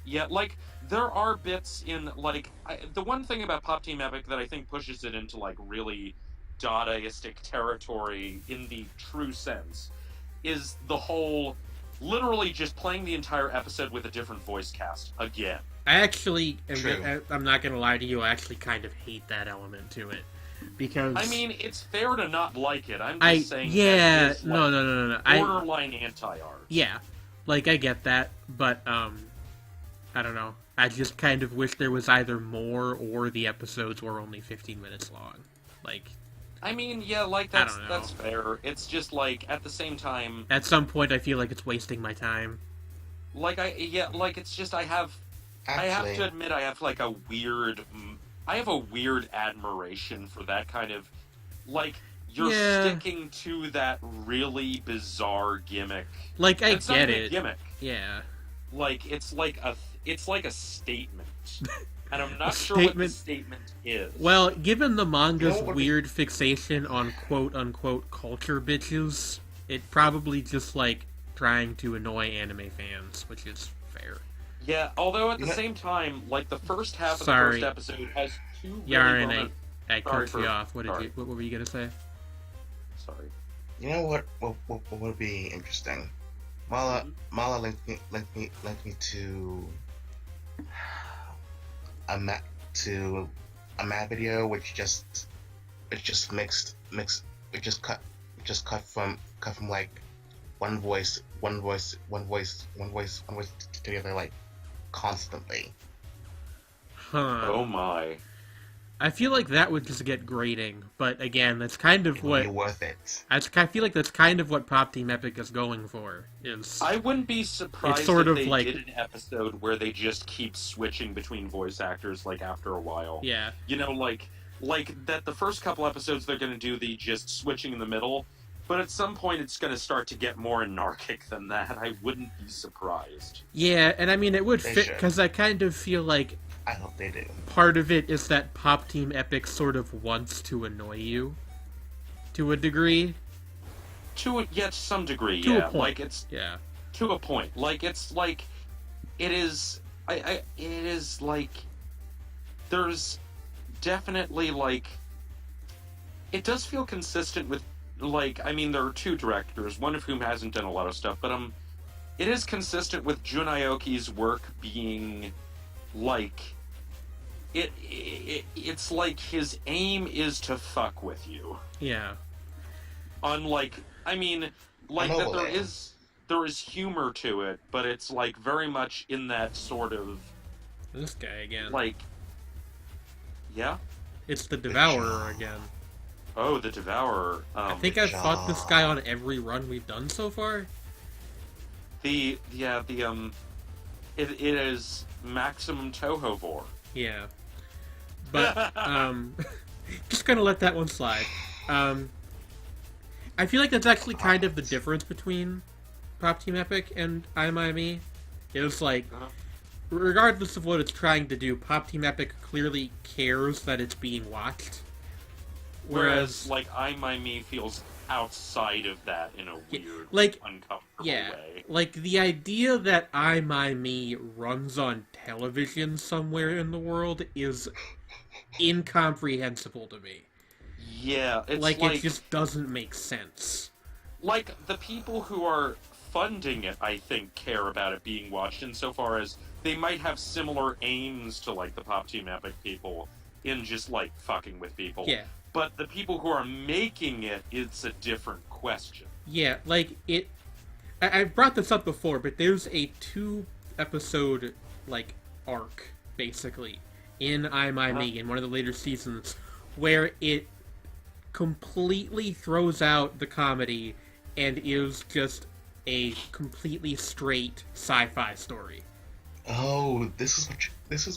Yeah, like there are bits in like the one thing about Pop Team Epic that I think pushes it into like really Dadaistic territory in the true sense is the whole literally just playing the entire episode with a different voice cast again. I actually, True. I'm not gonna lie to you, I actually kind of hate that element to it. Because I mean, it's fair to not like it. I'm just I saying yeah, that it is, no, like, no, no, no, no. borderline anti-art. Yeah, like I get that, but I don't know. I just kind of wish there was either more or the episodes were only 15 minutes long. Like, I mean, yeah, like I don't know. that's fair. It's just like at the same time, at some point I feel like it's wasting my time. like it's just I have Actually, to admit I have like I have a weird admiration for that kind of like you're Yeah. sticking to that really bizarre gimmick. Like, I It's not get even a it. gimmick. Yeah. Like it's like a statement. And I'm not A sure what the statement. statement is. Well, given the manga's You know what- weird fixation on quote-unquote culture bitches, it probably just, like, trying to annoy anime fans, which is fair. yeah, although at the You know- same time, like the first half of Sorry. the first episode has two really Yaren, moment- I Sorry cut you for- off. sorry. What were you gonna say? Sorry. you know what would be interesting? Mala linked me to a map video which just cut from like one voice to the other, like constantly. Huh. Oh my. I feel like that would just get grating, but again, that's kind of It would what... be worth it. I feel like that's kind of what Pop Team Epic is going for, is... I wouldn't be surprised It's sort if of they like- did an episode where they just keep switching between voice actors like after a while. Yeah. You know, like that the first couple episodes they're going to do the just switching in the middle, but at some point it's going to start to get more anarchic than that. I wouldn't be surprised. Yeah, and I mean, it would They fit, should. because I kind of feel like I hope they do. part of it is that Pop Team Epic sort of wants to annoy you, to a degree. To some degree, To a yeah. point. Like it's Yeah. to a point. Like it's like it is. It is like there's definitely like it does feel consistent with like I mean there are two directors, one of whom hasn't done a lot of stuff, but it is consistent with Jun Aoki's work being like it's like his aim is to fuck with you. Yeah. Unlike I mean like I know that that. there is humor to it, but it's like very much in that sort of This guy again. like yeah. It's the Devourer again. Oh, the Devourer. I think I've fought this guy on every run we've done so far. It is Maximum Tohovor. Yeah. But, just gonna let that one slide. I feel like that's actually kind of the difference between Pop Team Epic and IMIME. It's like, Uh-huh. regardless of what it's trying to do, Pop Team Epic clearly cares that it's being watched. Whereas like I My Me feels outside of that in a Yeah, weird, like- uncomfortable yeah, way. like the idea that I My Me runs on television somewhere in the world is incomprehensible to me. Yeah, it's Like, it just doesn't make sense. like the people who are funding it, I think, care about it being watched insofar as they might have similar aims to like the Pop Team Epic people in just like fucking with people. Yeah. But the people who are making it, it's a different question. Yeah, like, I've brought this up before, but there's a 2-episode, like, arc, basically, in I My Me, in one of the later seasons, where it completely throws out the comedy and is just a completely straight sci-fi story. Oh, this is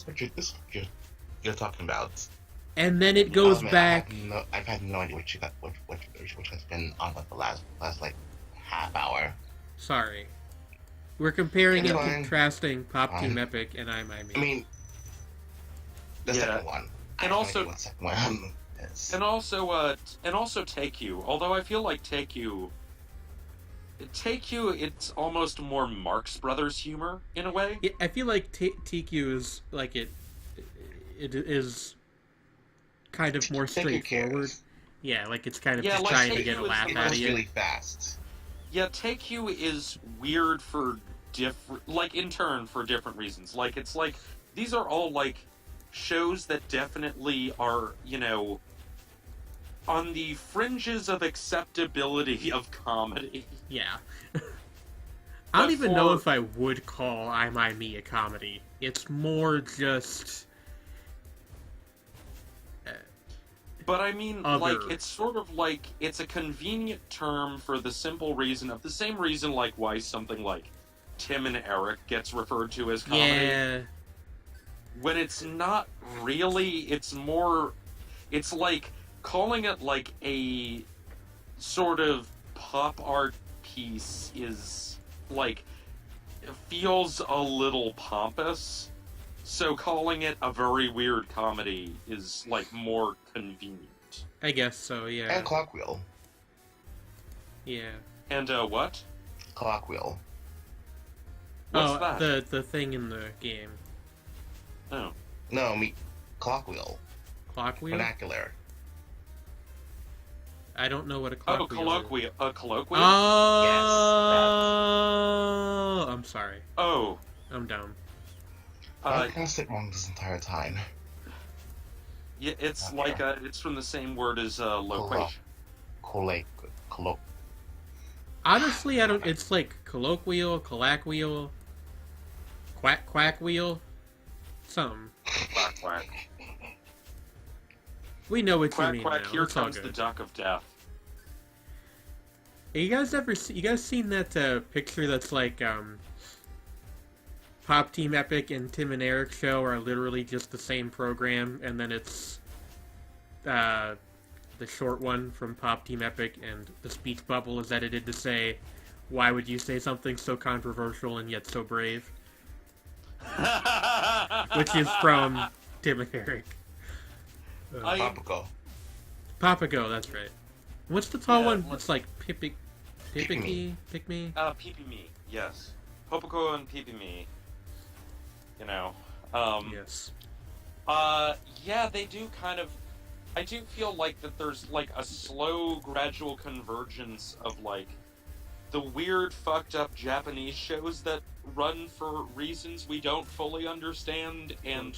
what you're talking about. and then it goes back. I've had no idea which has been on like the last like half hour. Sorry. We're comparing It's and fine. contrasting Pop Team Epic and I'm I mean, the second one. And I have no also- idea what the second one is. And also Take You. Although I feel like Take You, it's almost more Marx Brothers humor in a way. Yeah, I feel like TQ is like it is kind of more Take Your straightforward. cares. Yeah, like it's kind of Yeah, just like trying to Take get a You is laugh the out of It's you. really fast. Yeah, Take You is weird for different, like in turn for different reasons. Like it's like these are all like shows that definitely are, you know, on the fringes of acceptability of comedy. Yeah. I don't But even know for- if I would call I Me a comedy. It's more just But I mean, Other. like, it's sort of like, it's a convenient term for the simple reason of the same reason, like, why something like Tim and Eric gets referred to as comedy. yeah. When it's not really, it's more, it's like calling it like a sort of pop art piece is like, it feels a little pompous. So calling it a very weird comedy is like more convenient. I guess so, yeah. And Clockwheel. Yeah. And what? Clockwheel. What's that? the thing in the game. Oh. No, I mean Clockwheel. Clockwheel? Vernacular. I don't know what a Oh, clockwheel is. colloquial. A colloquial? Oh, I'm sorry. Oh. I'm dumb. I pronounced it wrong this entire time. Yeah, it's Okay. like it's from the same word as loquation. Colloquial. Honestly, I don't. It's like colloquial, colloquial, quackwheel, something. Quack quack. We know what you Quack mean quack. now. Here It's all comes the good. duck of death. Hey, you guys you guys seen that picture that's like Pop Team Epic and Tim and Eric show are literally just the same program, and then it's the short one from Pop Team Epic, and the speech bubble is edited to say, "Why would you say something so controversial and yet so brave?" Which is from Tim and Eric. I- Papago. Papago, that's right. What's the tall Yeah, one? look- It's like Pipicky? Pick-me. Pick me? Peepee Me, yes. Popoco and Peepee Me. You know. Yes. Yeah, they do kind of. I do feel like that there's like a slow, gradual convergence of like the weird, fucked up Japanese shows that run for reasons we don't fully understand, and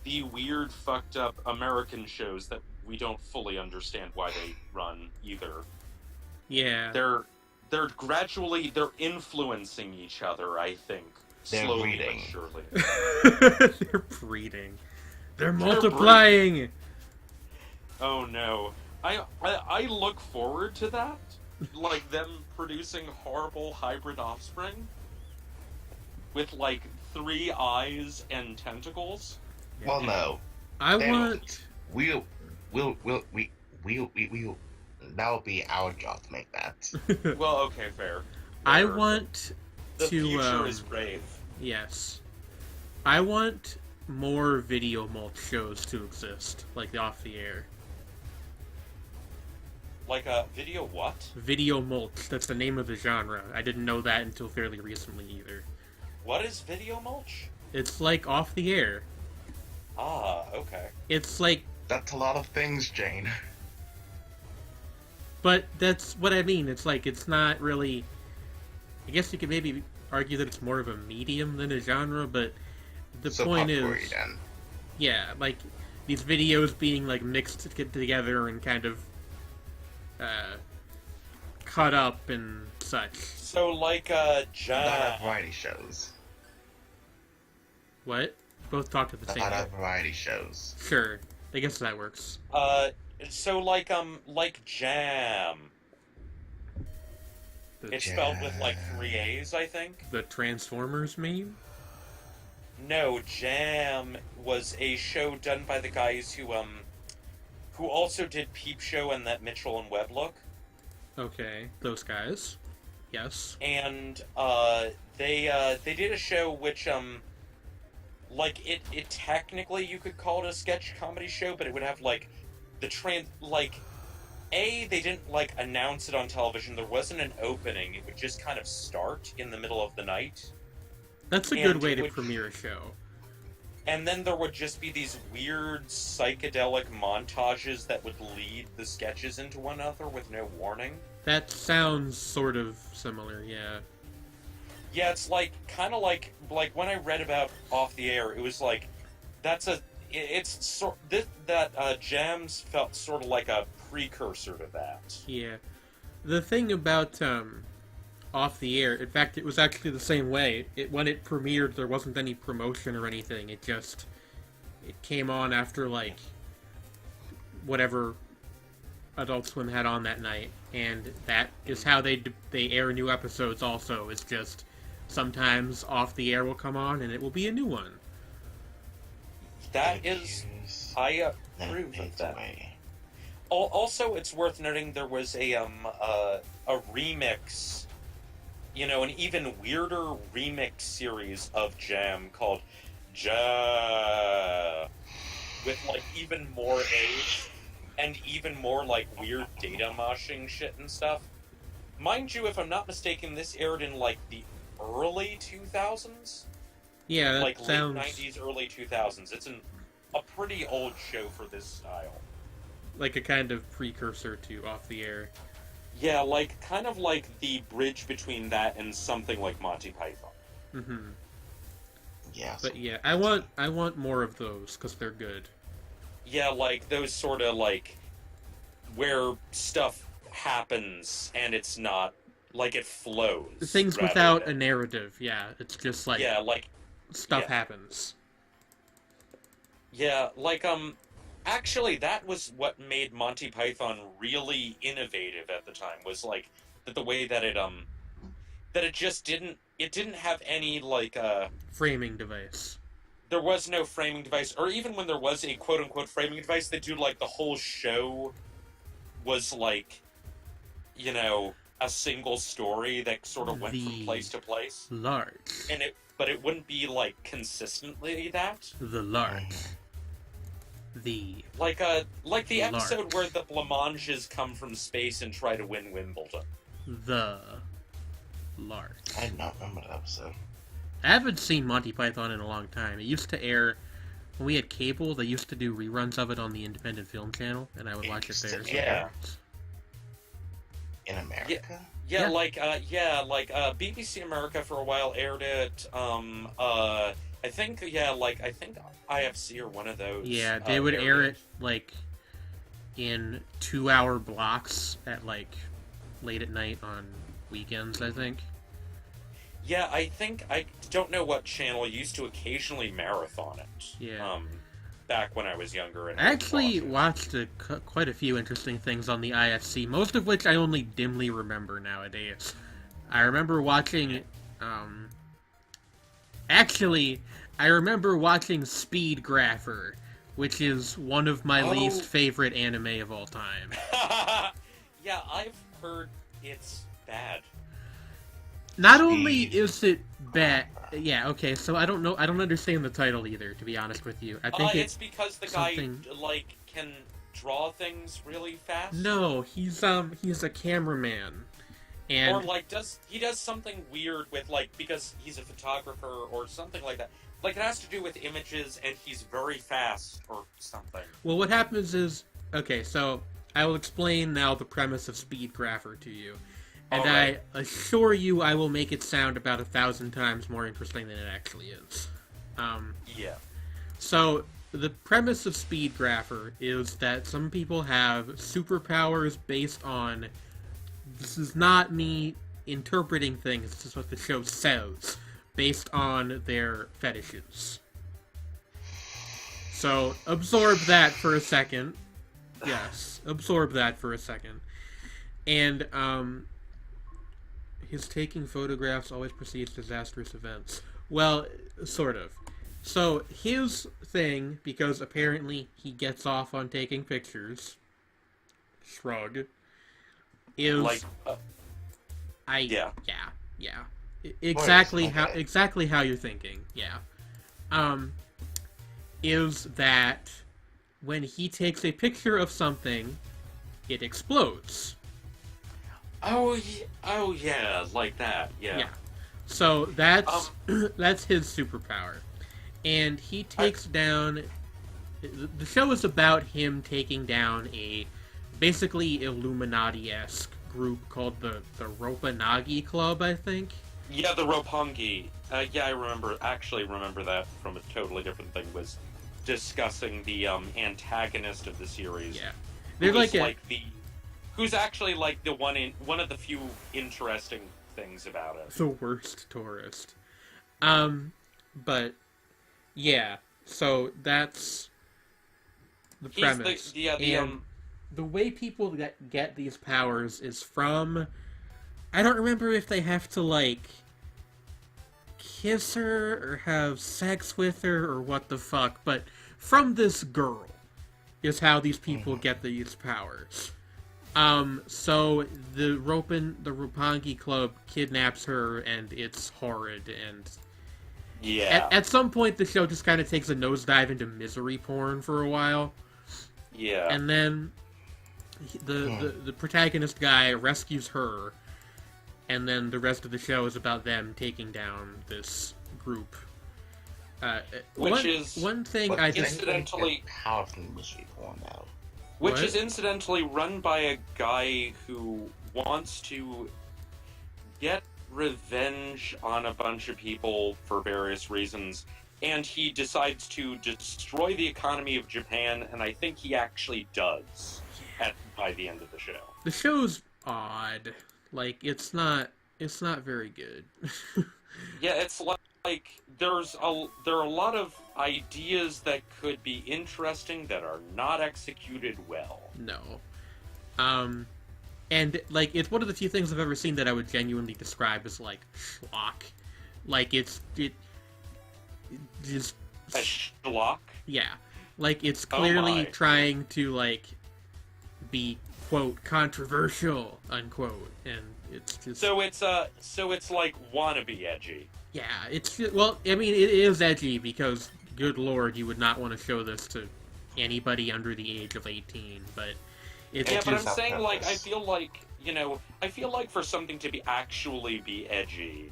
the weird, fucked up American shows that we don't fully understand why they run either. Yeah. They're influencing each other, I think. They're Slowly breeding. but surely. They're breeding. They're multiplying. Oh no. I look forward to that. Like them producing horrible hybrid offspring with like 3 eyes and tentacles. Well, no. I They want. We'll. That'll be our job to make that. Well, okay, fair. I Fair. want The to. future is brave. Yes. I want more video mulch shows to exist, like off the air. Like a video what? Video mulch. That's the name of the genre. I didn't know that until fairly recently either. What is video mulch? It's like off the air. Ah, okay. It's like. That's a lot of things, Jane. But that's what I mean. It's like, it's not really. I guess you could maybe argue that it's more of a medium than a genre, but the So point popcorn, is. then. Yeah, like these videos being like mixed together and kind of cut up and such. So like Not variety shows. What? Both talked at the same Not time. variety shows. Sure, I guess that works. so like jam. The, It's spelled with like 3 A's, I think. the Transformers meme. No, Jam was a show done by the guys who who also did Peep Show and that Mitchell and Webb look. Okay, those guys. Yes. And they did a show which like it technically you could call it a sketch comedy show, but it would have like they didn't like announce it on television. There wasn't an opening. It would just kind of start in the middle of the night. That's a good way to premiere a show. And then there would just be these weird psychedelic montages that would lead the sketches into one another with no warning. That sounds sort of similar, yeah. Yeah, it's like kind of like when I read about Off the Air, it was like Jams felt sort of like a precursor to that. Yeah. The thing about Off the Air, in fact, it was actually the same way. When it premiered, there wasn't any promotion or anything. It came on after like whatever Adult Swim had on that night, and that is how they air new episodes. Also, it's just sometimes Off the Air will come on, and it will be a new one. That is, I approve of that. Also, it's worth noting there was a remix, an even weirder remix series of Jam called Ja, with like even more A's and even more like weird data moshing shit and stuff. Mind you, if I'm not mistaken, this aired in like the early 2000s. Yeah, that like sounds... late 90s, early 2000s. It's a pretty old show for this style. Like a kind of precursor to Off the Air. Yeah, like kind of like the bridge between that and something like Monty Python. Mm-hmm. Yeah. But yeah, I want more of those because they're good. Yeah, like those sort of like where stuff happens and it's not like it flows. Things without a narrative. Yeah, it's just like stuff happens. Yeah, like actually that was what made Monty Python really innovative at the time, was like that the way that it just didn't have any like framing device. There was no framing device, or even when there was a quote unquote framing device, they do like the whole show was like a single story that sort of went from place to place. Large. But it wouldn't be like consistently that. The large. The like the episode where the Blancmanges come from space and try to win Wimbledon. The large. I do not remember that episode. I haven't seen Monty Python in a long time. It used to air when we had cable. They used to do reruns of it on the Independent Film Channel, and I would watch it there. Yeah. In America. Yeah, like BBC America for a while aired it. I think IFC or one of those. Yeah, they would air it like in 2-hour blocks at like late at night on weekends, I think. Yeah, I don't know what channel used to occasionally marathon it. Yeah. Back when I was younger. And I actually watched quite a few interesting things on the IFC, most of which I only dimly remember nowadays. I remember watching, I remember watching Speed Grapher, which is one of my least favorite anime of all time. Yeah, I've heard it's bad. Not only is it bad, yeah, okay, so I don't understand the title either, to be honest with you. I think it's because the guy, can draw things really fast? No, he's a cameraman. And... Or, he does something weird with, because he's a photographer or something like that. Like, it has to do with images, and he's very fast or something. Well, what happens is... Okay, so I will explain now the premise of Speed Grapher to you. And right. I assure you I will make it sound about 1,000 times more interesting than it actually is. Yeah. So, the premise of Speed Grapher is that some people have superpowers based on... This is not me interpreting things, this is what the show says. Based on their fetishes. So, absorb that for a second. Yes, absorb that for a second. And, his taking photographs always precedes disastrous events. Well, sort of. So his thing, because apparently he gets off on taking pictures, shrug, is Like, yeah. okay. Exactly how you're thinking. Yeah. Is that when he takes a picture of something, it explodes. oh yeah, like that. Yeah. Yeah. So that's that's his superpower. And he takes down. The show is about him taking down a basically Illuminati-esque group called the Roppongi Club, I think. Yeah, the Roppongi. Yeah, actually remember that from a totally different thing. Was discussing the antagonist of the series. Yeah, Who they're is like who's actually like the one of the few interesting things about it. the worst tourist. But yeah, so that's the He's premise. the The way people get these powers is from. I don't remember if they have to like kiss her or have sex with her or what the fuck, but from this girl is how these people get these powers. So the Roppongi Club kidnaps her, and it's horrid. And yeah. at some point, the show just kind of takes a nosedive into misery porn for a while, Yeah. and then the protagonist guy rescues her, and then the rest of the show is about them taking down this group. One thing But I they think incidentally- powerful mystery porn now. Which What? is incidentally run by a guy who wants to get revenge on a bunch of people for various reasons, and he decides to destroy the economy of Japan, and I think he actually does by the end of the show. the show's odd. Like it's not very good. Yeah, it's like there are a lot of ideas that could be interesting that are not executed well. No. And like it's one of the few things I've ever seen that I would genuinely describe as like schlock. Like it just A schlock. yeah. Like it's Oh clearly my. trying to like be quote controversial unquote, and it's just So it's like wannabe edgy. yeah. It's well, I mean it is edgy because good lord, you would not want to show this to anybody under the age of 18, but it's Yeah, but I'm just saying, like, I purpose. feel like for something to be edgy,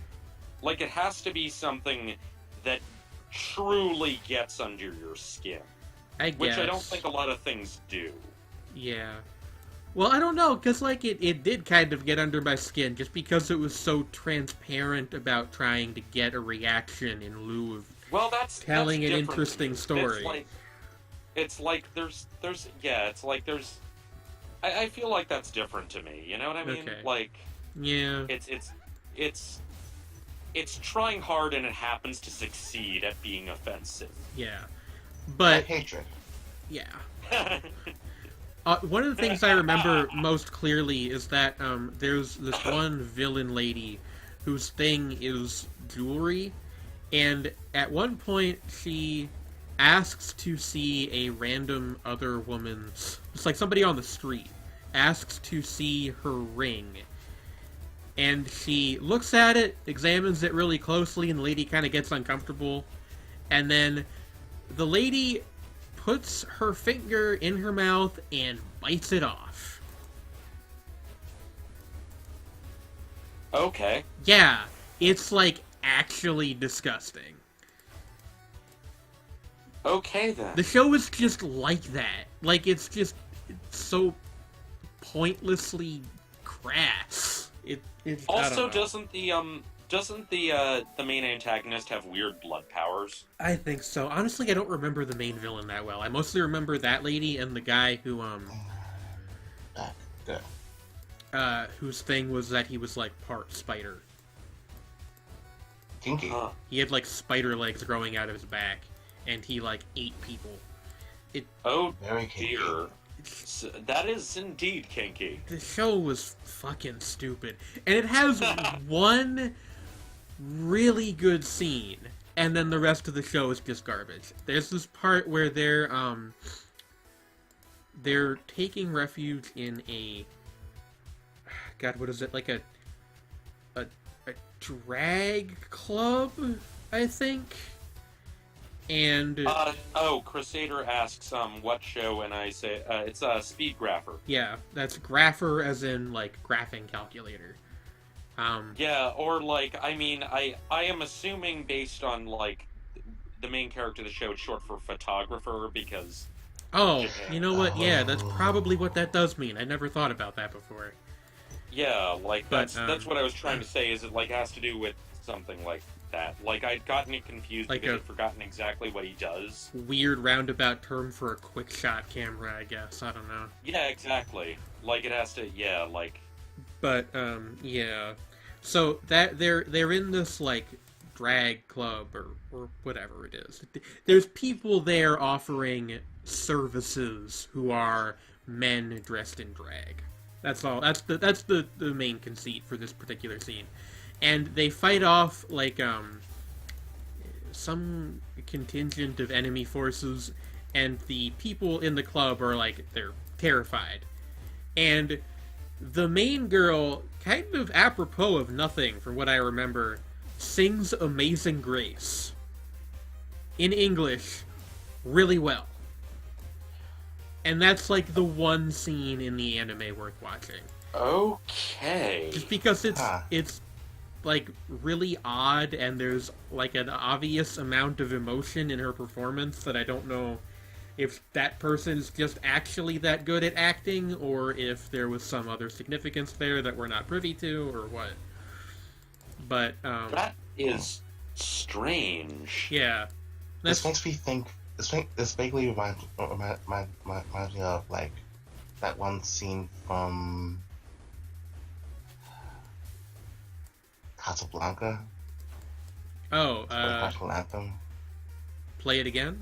like, it has to be something that truly gets under your skin. I guess. Which I don't think a lot of things do. Yeah. Well, I don't know, because, like, it did kind of get under my skin just because it was so transparent about trying to get a reaction in lieu of Well, that's telling an different to interesting me. story. I feel like that's different to me. You know what I mean? Okay. Like, Yeah. it's trying hard and it happens to succeed at being offensive. Yeah. Like But, hatred. yeah. One of the things I remember most clearly is that there's this one villain lady whose thing is jewelry, and at one point she asks to see a random other woman's, it's like somebody on the street, asks to see her ring. And she looks at it, examines it really closely, and the lady kind of gets uncomfortable. And then the lady puts her finger in her mouth and bites it off. Okay. Yeah, it's like actually disgusting. Okay then. The show is just like that. Like it's so pointlessly crass. It's I Also, don't know. doesn't the main antagonist have weird blood powers? I think so. Honestly, I don't remember the main villain that well. I mostly remember that lady and the guy who whose thing was that he was like part spider. Kinky. Huh. He had like spider legs growing out of his back, and he like ate people. Oh Very kinky. dear. That is indeed kinky. The show was fucking stupid, and it has one really good scene, and then the rest of the show is just garbage. There's this part where they're taking refuge in a, God, what is it, like a drag club, I think. And Crusader asks what show, and I say it's Speed Grapher. yeah, that's grapher as in like graphing calculator. Yeah, or like, I mean, I am assuming based on like the main character of the show, it's short for photographer because. Oh, Japan. you know what? Yeah, that's probably what that does mean. I never thought about that before. Yeah, like But, that's what I was trying to say. Is it like has to do with something like that? Like I'd gotten it confused Like because a- I'd forgotten exactly what he does. Weird roundabout term for a quick shot camera, I guess. I don't know. Yeah, exactly. Like it has to. Yeah, like. But yeah. So that they're in this like drag club or whatever it is. There's people there offering services who are men dressed in drag. That's all. That's the main conceit for this particular scene. And they fight off like some contingent of enemy forces, and the people in the club are like they're terrified. And the main girl, kind of apropos of nothing from what I remember, sings Amazing Grace in English really well. And that's like the one scene in the anime worth watching. Okay. Just because it's like really odd, and there's like an obvious amount of emotion in her performance that I don't know if that person's just actually that good at acting, or if there was some other significance there that we're not privy to, or what. But That is strange. yeah, This makes me think. This vaguely reminds me of like that one scene from Casablanca. Oh, National Anthem. Play it again.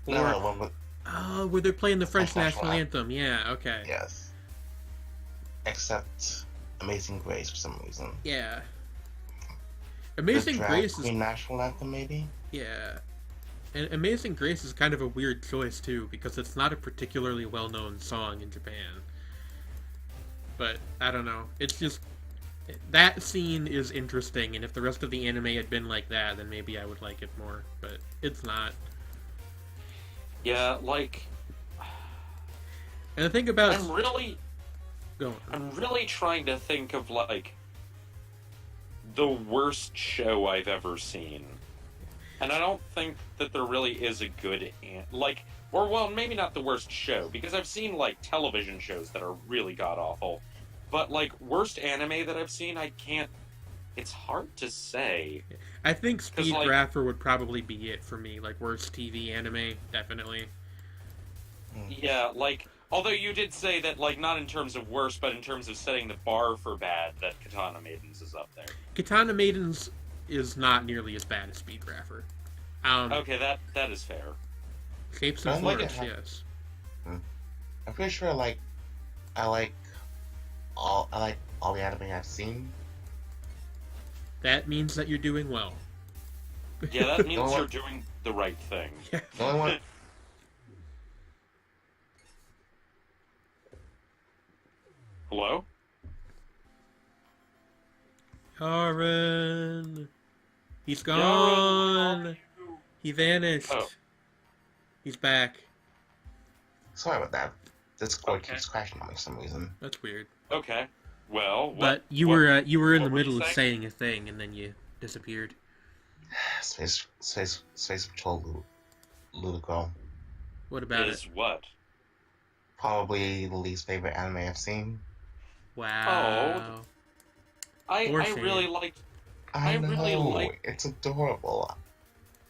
No, one with Oh, where they're playing the French National national anthem. Yeah, okay. yes. Except Amazing Grace for some reason. Yeah. The Amazing Drag Grace is Queen National Anthem, maybe. yeah. And Amazing Grace is kind of a weird choice too, because it's not a particularly well-known song in Japan. But I don't know. It's just that scene is interesting, and if the rest of the anime had been like that, then maybe I would like it more. But it's not. Yeah, like And the thing about I'm really go on. trying to think of like the worst show I've ever seen. And I don't think that there really is a good or well, maybe not the worst show, because I've seen like television shows that are really god awful. But like worst anime that I've seen, I can't it's hard to say. I think Speed like- Grapher would probably be it for me. Like worst TV anime, definitely. Yeah, like although you did say that like not in terms of worst, but in terms of setting the bar for bad, that Katana Maidens is up there. Katana Maidens is not nearly as bad as Speed Grapher. Okay, that is fair. Shapes I and like Forms, it. yes. I'm pretty sure I like all the anime I've seen. That means that you're doing well. Yeah, that means what? you're doing the right thing. Yeah. The only one. Hello? Aaron! He's gone! Yaren, He vanished. Oh. He's back. Sorry about that. Discord Okay. keeps crashing on me for some reason. That's weird. Okay. Well, But you what- were in what the were you middle of saying? saying a thing, and then you disappeared. Space Patrol Ludico. What about is it? what? Probably the least favorite anime I've seen. Wow. I Poor really Shane. liked. I I know, really like- it's adorable.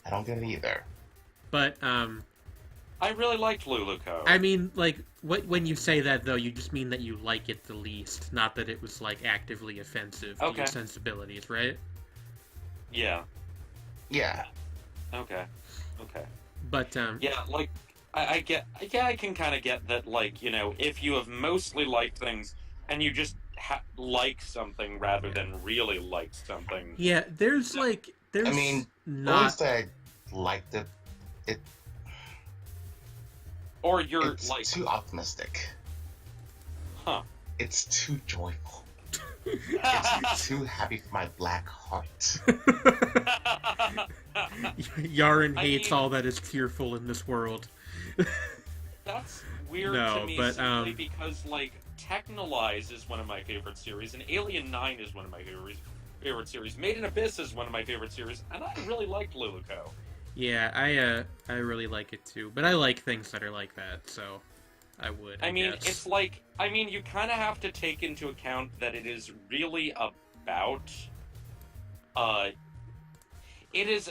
I don't get it either. But I really liked Luluco. I mean, like, when you say that though, you just mean that you like it the least, not that it was like actively offensive to your Okay. sensibilities, right? Yeah. Yeah. Okay. Okay. But Yeah, like I get. Yeah, I can kind of get that. Like if you have mostly liked things and you just like something rather than really like something. yeah, there's like there's I mean, Always not. say I liked it. Or you're It's like, too optimistic. huh? It's too joyful. It's too happy for my black heart. Yaren I hates mean- all that is cheerful in this world. That's weird No, to me but, simply because, like, Technolize is one of my favorite series, and Alien 9 is one of my favorite series. Made in Abyss is one of my favorite series, and I really liked Luluco. Yeah, I really like it too, but I like things that are like that, so I would. I mean, guess. it's like, you kind of have to take into account that it is really about, it is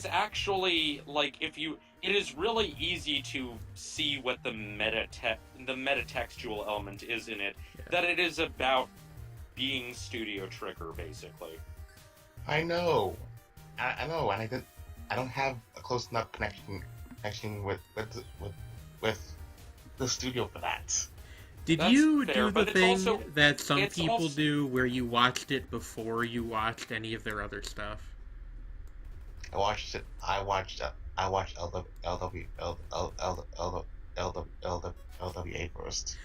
actually, like, it is really easy to see what the metatextual element is in it, Yeah. that it is about being Studio Trigger, basically. I know. I know, and I don't have a close enough connection with the studio for that. Did That's you fair, do the but it's thing also- that some it's people also- do where you watched it before you watched any of their other stuff? I watched LWA first.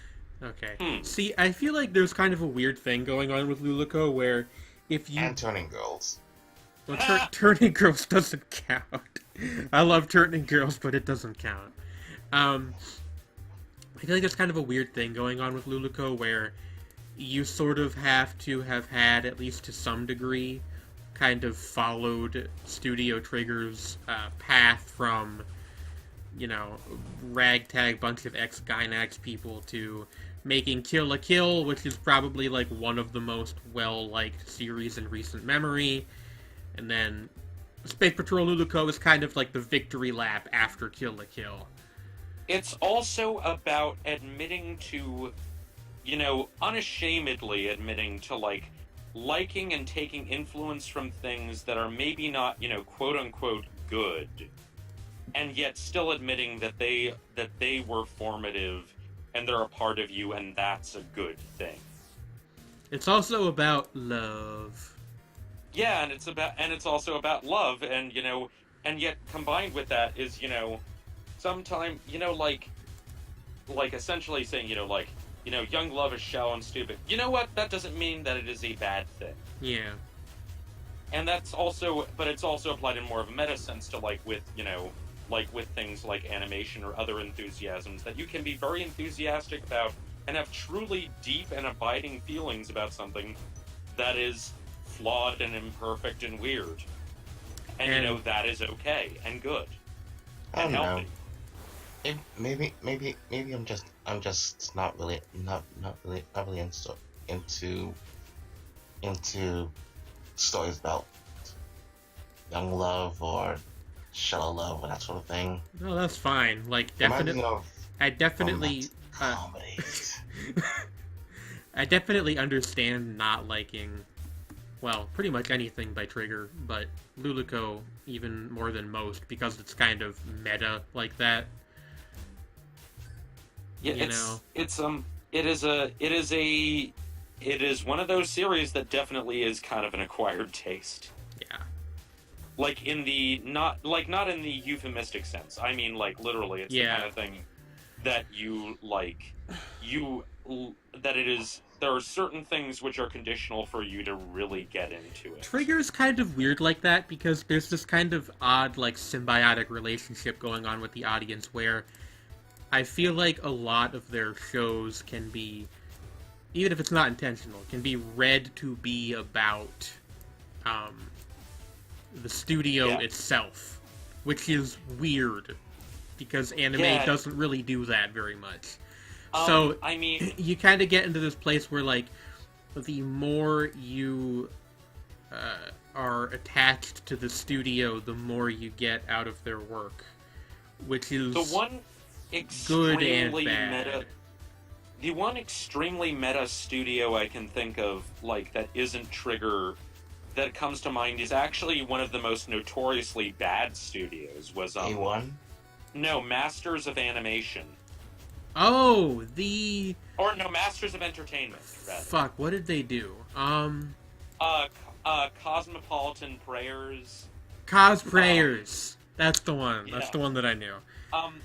Okay. See, I feel like there's kind of a weird thing going on with Luluco where if you... And Turning Girls. Well, Turning Girls doesn't count. I love Turning Girls, but it doesn't count. I feel like there's kind of a weird thing going on with Luluco where you sort of have to have had, at least to some degree, kind of followed Studio Trigger's path from, you know, ragtag bunch of ex-Gynax people to making Kill la Kill, which is probably like one of the most well-liked series in recent memory. And then Space Patrol Luluco is kind of like the victory lap after Kill la Kill. It's also about admitting to, unashamedly admitting to, like, liking and taking influence from things that are maybe not, quote-unquote good, and yet still admitting that they were formative and they're a part of you, and that's a good thing. It's also about love. Yeah, and it's also about love, and yet combined with that is, sometimes, like essentially saying, young love is shallow and stupid. You know what? That doesn't mean that it is a bad thing. Yeah. And that's also, but it's also applied in more of a meta sense to, like, with things like animation or other enthusiasms that you can be very enthusiastic about and have truly deep and abiding feelings about something that is flawed and imperfect and weird. And that is okay and good I and don't healthy. know. Maybe I'm just not really into stories about young love or shallow love or that sort of thing. No, that's fine. Like, Reminds me definitely, of I definitely, comedies. I definitely understand not liking, well, pretty much anything by Trigger, but Luluco even more than most because it's kind of meta like that. Yeah, it is one of those series that definitely is kind of an acquired taste. Yeah. Like not in the euphemistic sense. I mean, like, literally, it's the kind of thing that there are certain things which are conditional for you to really get into it. Trigger's kind of weird like that because there's this kind of odd, like, symbiotic relationship going on with the audience where I feel like a lot of their shows can be, even if it's not intentional, can be read to be about the studio itself, which is weird because anime doesn't really do that very much. So, I mean, you kind of get into this place where, like, the more you are attached to the studio, the more you get out of their work, which is the one good and extremely bad. meta. The one extremely meta studio I can think of, like, that isn't Trigger, that comes to mind is actually one of the most notoriously bad studios. Was A1? No, Masters of Animation. Oh, Or no, Masters of Entertainment, rather. fuck, what did they do? Cosmopolitan Prayers. Cosplayers. That's the one. That's Yeah. the one that I knew.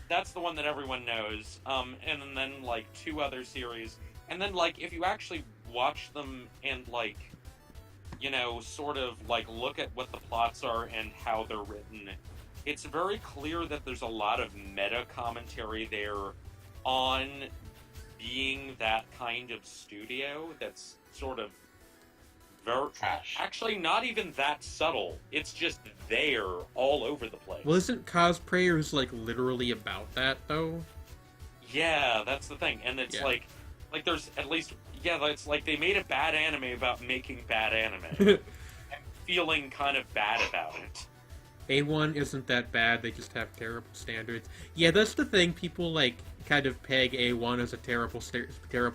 That's the one that everyone knows. And then like 2 other series, and then like if you actually watch them and like, sort of like look at what the plots are and how they're written, it's very clear that there's a lot of meta commentary there on being that kind of studio that's sort of very Trash. actually not even that subtle. It's just there all over the place. Well, isn't Cosplayers like literally about that though? Yeah, that's the thing. And it's Yeah. like there's at least, it's like they made a bad anime about making bad anime. I'm feeling kind of bad about it. A1 isn't that bad, they just have terrible standards. Yeah, that's the thing, people like kind of peg A1 as a terrible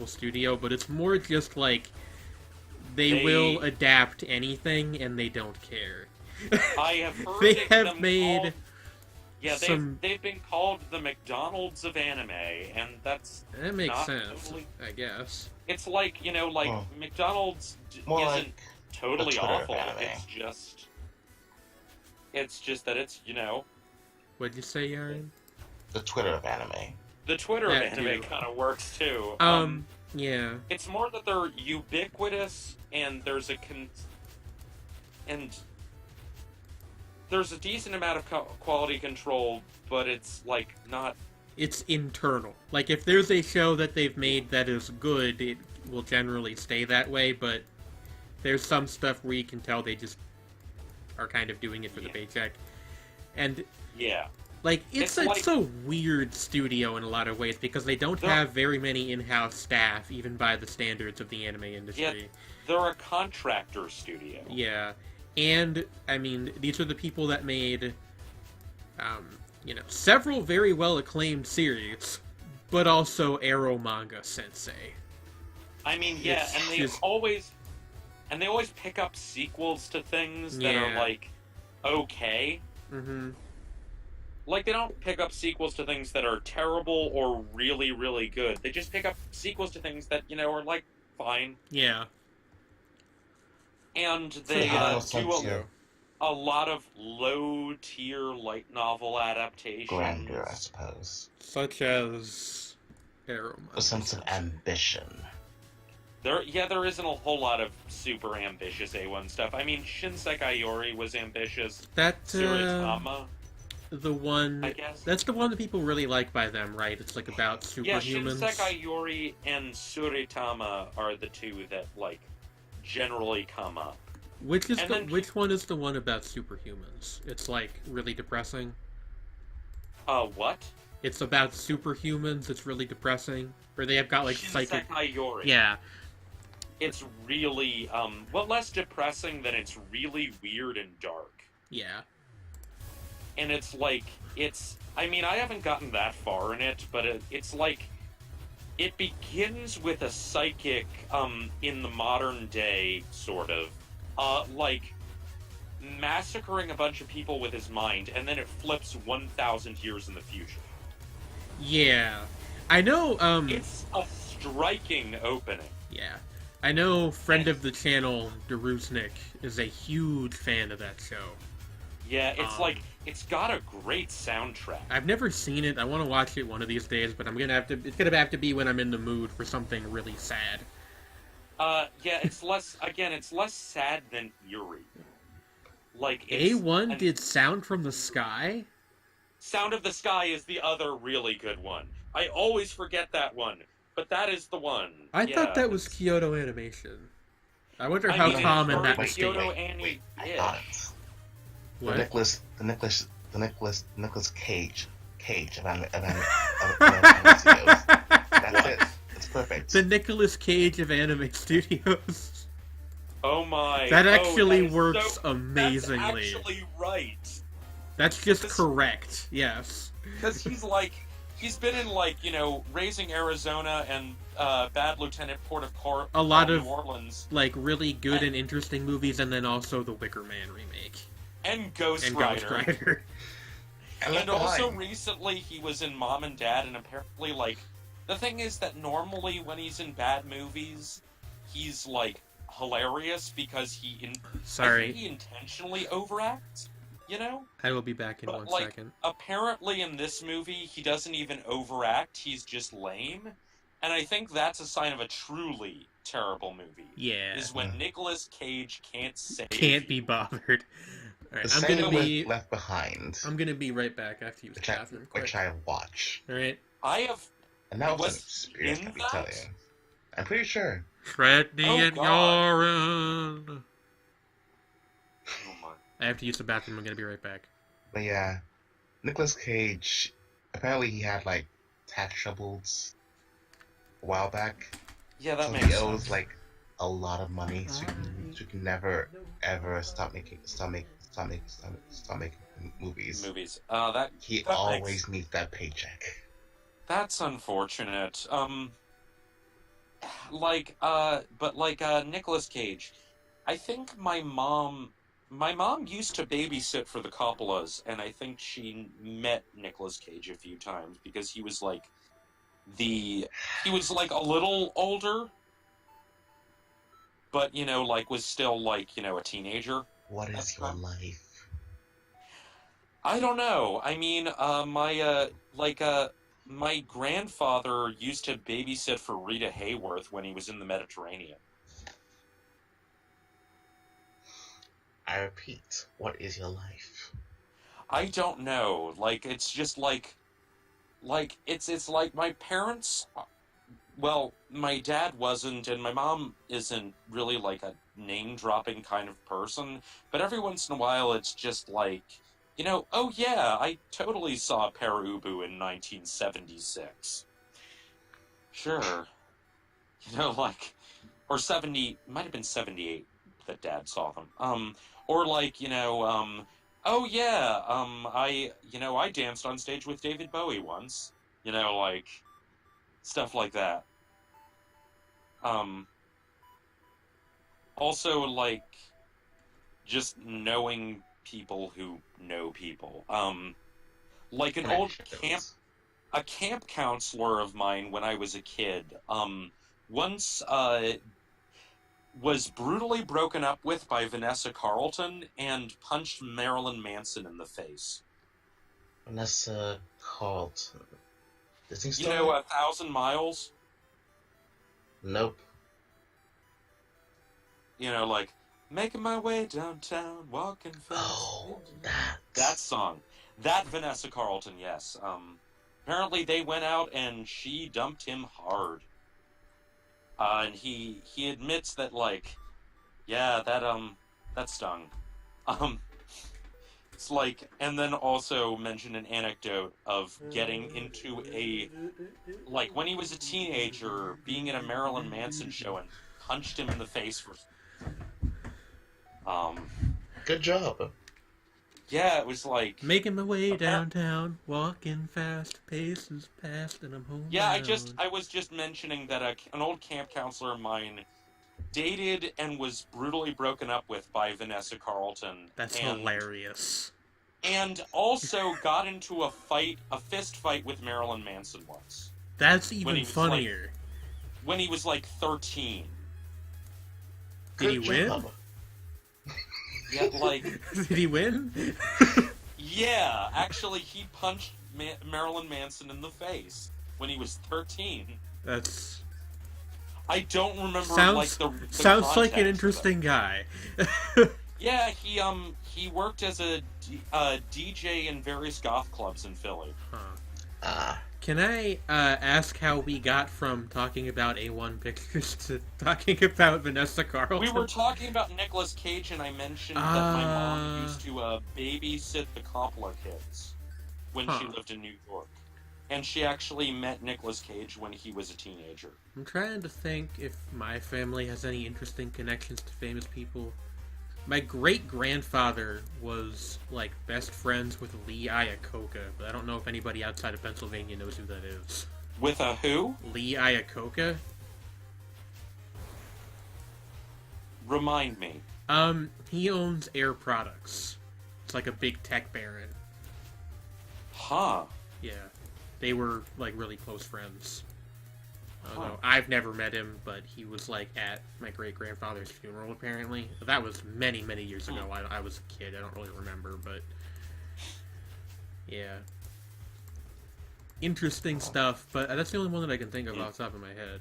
studio, but it's more just like they will adapt anything and they don't care. I have heard They it have them made called, yeah, some... they've been called the McDonald's of anime, and that's That makes not sense, totally... I guess. It's like, McDonald's More isn't like totally the Twitter of awful. anime. It's just that it's, What'd you say, Yaren? the Twitter of anime. the Twitter of That anime too. kind of works too. Yeah. It's more that they're ubiquitous, and there's a decent amount of quality control, but it's like not. It's internal. Like, if there's a show that they've made that is good, it will generally stay that way, but there's some stuff where you can tell they just are kind of doing it for the paycheck. And, Yeah. like, it's like- a weird studio in a lot of ways, because they don't They're- have very many in-house staff, even by the standards of the anime industry. They're a contractor studio. Yeah. And, I mean, these are the people that made, several very well-acclaimed series, but also Arrow Manga Sensei. I mean, yeah, It's and they just- always pick up sequels to things that are Yeah. like okay. Mm-hmm. Like, they don't pick up sequels to things that are terrible or really, really good. They just pick up sequels to things that, are, like, fine. Yeah. And they Arrow do Sensei. a lot of low-tier light novel adaptations. Grandeur, I suppose. Such as Arrow Manga A sense of Sensei. ambition. There isn't a whole lot of super ambitious A1 stuff. I mean, Shinsekai Yori was ambitious. That, Suritama, the one... I guess. That's the one that people really like by them, right? It's, like, about Yeah, superhumans. Shinsekai Yori and Suritama are the two that, like, generally come up. Which is and the then- which one is the one about superhumans? It's, like, really depressing. What? It's about superhumans, it's really depressing. Or they have got, like, psychic... Shinsekai Yori. Yeah. It's really, less depressing than it's really weird and dark. Yeah. And it's like, I mean, I haven't gotten that far in it, but it's like, it begins with a psychic, in the modern day, sort of, like, massacring a bunch of people with his mind, and then it flips 1,000 years in the future. Yeah. I know, It's a striking opening. Yeah. I know friend of the channel, Daruznik, is a huge fan of that show. Yeah, it's Um, like, it's got a great soundtrack. I've never seen it. I want to watch it one of these days, but it's gonna have to be when I'm in the mood for something really sad. Yeah, it's less sad than eerie. Like, it's... A1 and did Sound from the Sky? Sound of the Sky is the other really good one. I always forget that one, but that is the one. I Yeah, thought that was it's- Kyoto Animation. I wonder I how mean, it's common very that must be. Kyoto Wait, I Annie-ish. got it. What? The Nicholas Cage of anime studios. That's it. It's perfect. The Nicolas Cage of anime studios. Oh my! That oh, actually is works so, amazingly. That's actually right. That's just This- correct. Yes. Because he's been in Raising Arizona and Bad Lieutenant Port of Cor- A lot New of- Orleans Like really good and interesting movies, and then also the Wicker Man remake and Ghost and Rider. Ghost Rider. And Left And also Behind. recently he was in Mom and Dad, and apparently the thing is that normally when he's in bad movies, he's hilarious because I think Sorry. he intentionally overacts. you know? I will be back in But, one like, second. apparently in this movie, he doesn't even overact, he's just lame. And I think that's a sign of a truly terrible movie. Yeah. Is when Nicolas Cage can't save Can't be you. bothered. Alright, The I'm same gonna with be Left Behind, right back after you use the bathroom quick. which I watch, Alright. I have... and that was an Was experience. in Let me tell that? you. I'm pretty sure. Freddy Oh, and God. Yoren. Oh my... I have to use the bathroom. I'm gonna be right back. But yeah, Nicolas Cage. Apparently, he had like tax troubles a while back, Yeah, that so makes he sense. owes like a lot of money. So he can never ever stop making movies. Movies. He that always needs that paycheck. That's unfortunate. Nicolas Cage. I think my mom used to babysit for the Coppolas, and I think she met Nicolas Cage a few times because he was like a little older, but was still like, a teenager. What is That's your fine. life? I don't know. I mean, my grandfather used to babysit for Rita Hayworth when he was in the Mediterranean. I repeat, what is your life? I don't know. Like, it's just like it's like my parents. Well, my dad wasn't, and my mom isn't really like a name-dropping kind of person. But every once in a while, it's just like, oh yeah, I totally saw Perubu in 1976. Sure. Or 70, might have been 78 that Dad saw them. Or oh yeah, I danced on stage with David Bowie once. Stuff like that. Also, just knowing people who know people. Like an old camp counselor of mine when I was a kid, once, was brutally broken up with by Vanessa Carlton and punched Marilyn Manson in the face. Vanessa Carlton. Disney You story? know, 1,000 Miles? Nope. Making my way downtown, walking fast. Oh, That song. That Vanessa Carlton, yes. Apparently they went out and she dumped him hard. And he admits that, yeah, that stung. It's and then also mentioned an anecdote of getting into when he was a teenager, being in a Marilyn Manson show and punched him in the face for... Good job. Yeah, it was Making my way downtown, walking fast, paces past, and I'm home. Yeah, I was just mentioning that an old camp counselor of mine dated and was brutally broken up with by Vanessa Carlton. That's hilarious. And also got into a fist fight with Marilyn Manson once. That's even funnier. When he was 13. Did he win? Yeah, Did he win? Yeah, actually, he punched Marilyn Manson in the face when he was 13. That's... I don't remember, the sounds like an context, interesting guy. Yeah, he worked as a DJ in various goth clubs in Philly. Huh. Can I ask how we got from talking about A1 Pictures to talking about Vanessa Carlton? We were talking about Nicolas Cage, and I mentioned that my mom used to babysit the Coppola kids when she lived in New York. And she actually met Nicolas Cage when he was a teenager. I'm trying to think if my family has any interesting connections to famous people. My great-grandfather was, best friends with Lee Iacocca, but I don't know if anybody outside of Pennsylvania knows who that is. With a who? Lee Iacocca? Remind me. He owns Air Products. It's like a big tech baron. Huh. Yeah. They were, really close friends. I've never met him, but he was, at my great-grandfather's funeral, apparently. That was many, many years ago. I was a kid. I don't really remember, but Yeah. Interesting stuff, but that's the only one that I can think of off the top of my head.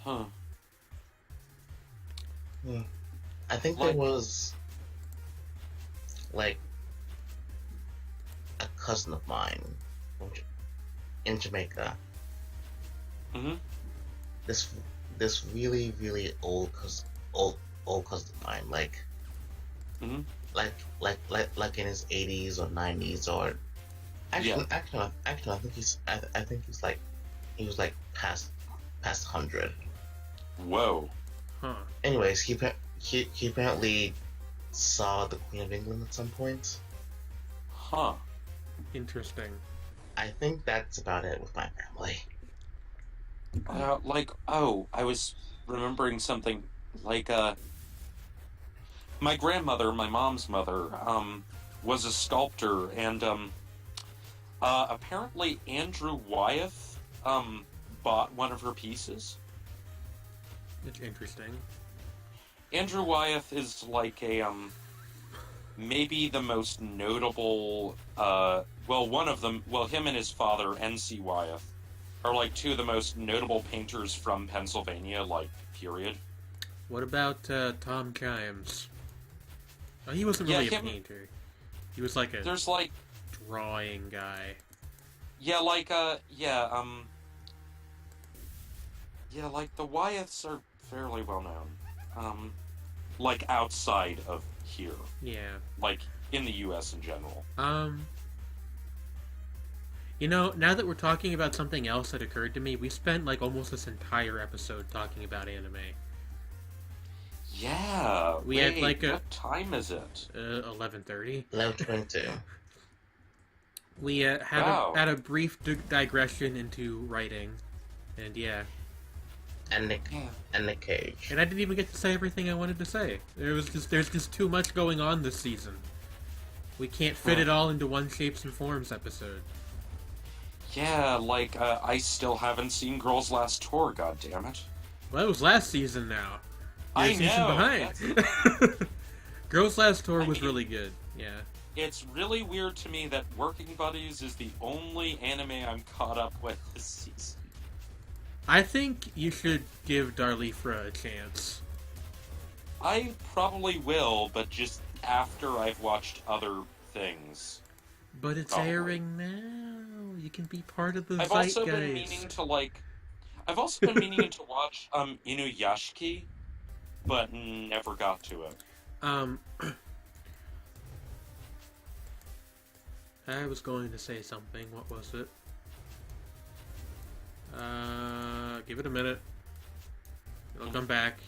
Huh. I think Like- there was like a cousin of mine in Jamaica. Mm-hmm. This really old cousin of mine, like Mm-hmm. like in his 80s or 90s, or actually I think he was like past 100. Whoa. Huh. Anyways, he apparently saw the Queen of England at some point. Huh. Interesting. I think that's about it with my family. I was remembering something. Like, my grandmother, my mom's mother, was a sculptor, and, apparently Andrew Wyeth, bought one of her pieces. It's interesting. Andrew Wyeth is like maybe the most notable, one of them, him and his father, N.C. Wyeth, are like two of the most notable painters from Pennsylvania, like, period. What about Tom Chimes? Oh, he wasn't Yeah, really a him- painter. He was like a There's like, drawing guy. yeah, like, like the Wyeths are fairly well known. Like outside of here, Yeah. like in the U.S. in general. You know, now that we're talking about something else that occurred to me, we spent like almost this entire episode talking about anime. Yeah. We had, like, what time is it? 11:30. 11:22. We Wow. had a brief digression into writing, and yeah, And Nick Cage. and I didn't even get to say everything I wanted to say. There's just too much going on this season. We can't fit it all into one Shapes and Forms episode. Yeah, like I still haven't seen Girls Last Tour. God damn it! Well, that was last season now. You're I a season know. behind. Girls Last Tour was really good. Yeah. It's really weird to me that Working Buddies is the only anime I'm caught up with this season. I think you should give Darlifra a chance. I probably will, but just after I've watched other things. But it's Probably. airing now. You can be part of the I've zeitgeist. also been meaning to watch Inuyashiki, but never got to it. I was going to say something. What was it? Give it a minute. It'll come back.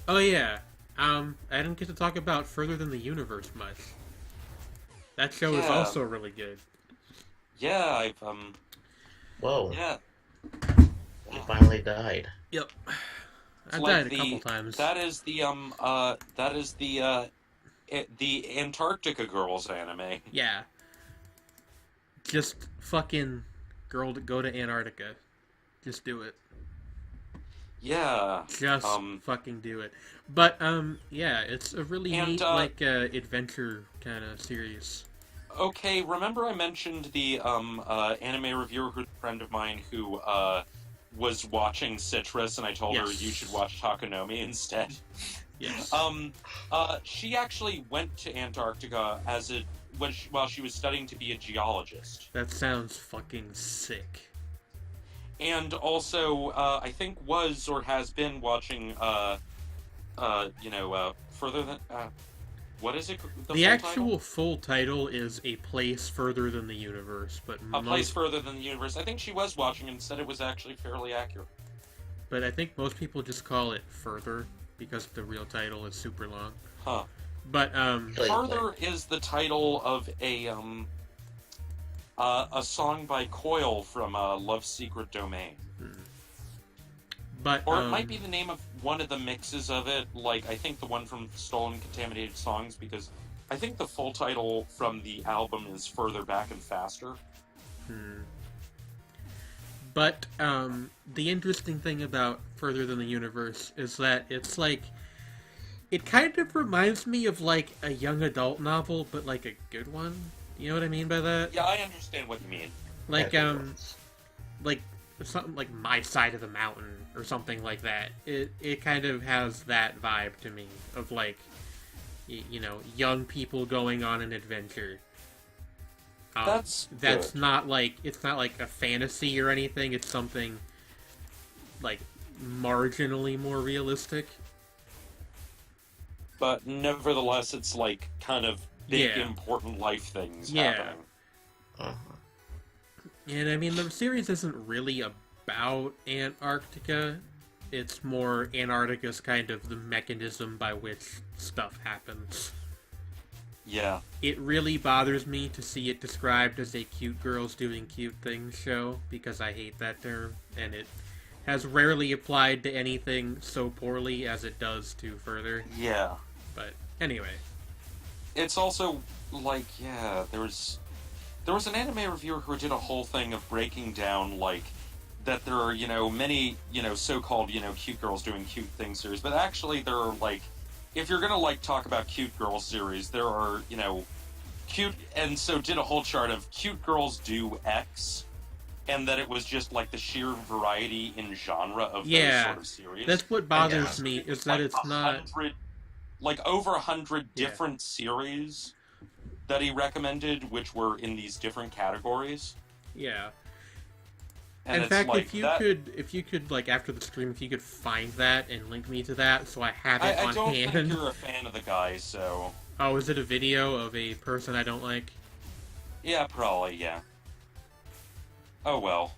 Oh yeah. I didn't get to talk about Further Than the Universe much. That show is Yeah. also really good. Yeah, I've Whoa, yeah. he finally died. Yep. It's I've like died a couple times. That is the the Antarctica Girls anime. Yeah. Just fucking go to Antarctica. Just do it. Yeah. Just fucking do it. But yeah, it's a really And, neat adventure kind of series. Okay, remember I mentioned the anime reviewer who's a friend of mine who was watching Citrus, and I told her Yes. you should watch Takonomi instead. Yes. She actually went to Antarctica while she was studying to be a geologist. That sounds fucking sick. And also, I think was or has been watching, Further Than, what is it? The full actual title? full title is A Place Further Than the Universe, but A Place Further Than the Universe. I think she was watching and said it was actually fairly accurate. but I think most people just call it Further because the real title is super long. Huh. But Further is the title of a song by Coil from Love's Secret Domain. but Or it might be the name of one of the mixes of it, like I think the one from Stolen Contaminated Songs, because I think the full title from the album is Further Back and Faster. But the interesting thing about Further Than the Universe is that it's like it kind of reminds me of like a young adult novel, but like a good one. You know what I mean by that? Yeah, I understand what you mean. Like like something like My Side of the Mountain or something like that. It kind of has that vibe to me of like you know, young people going on an adventure. That's good. not like it's not like a fantasy or anything. It's something like marginally more realistic. But nevertheless, it's like kind of big, Yeah. important life things Yeah. happening. Uh-huh. And I mean, the series isn't really about Antarctica. It's more Antarctica's kind of the mechanism by which stuff happens. Yeah. It really bothers me to see it described as a cute girls doing cute things show, because I hate that term, and it has rarely applied to anything so poorly as it does to Further. Yeah. But anyway. It's also like, yeah, there was an anime reviewer who did a whole thing of breaking down like that there are, you know, many, you know, so-called, you know, cute girls doing cute things series, but actually there are like, if you're gonna like talk about cute girls series, there are, you know, cute, and so did a whole chart of cute girls do X, and that it was just like the sheer variety in genre of those sort of series. That's what bothers me, is that like it's not... like over 100 Yeah. different series that he recommended, which were in these different categories. Yeah. And In it's fact, like if you could, like, after the stream, if you could find that and link me to that, so I have it I on don't hand. think you're a fan of the guy, so Oh, is it a video of a person I don't like? yeah, probably, yeah. Oh well.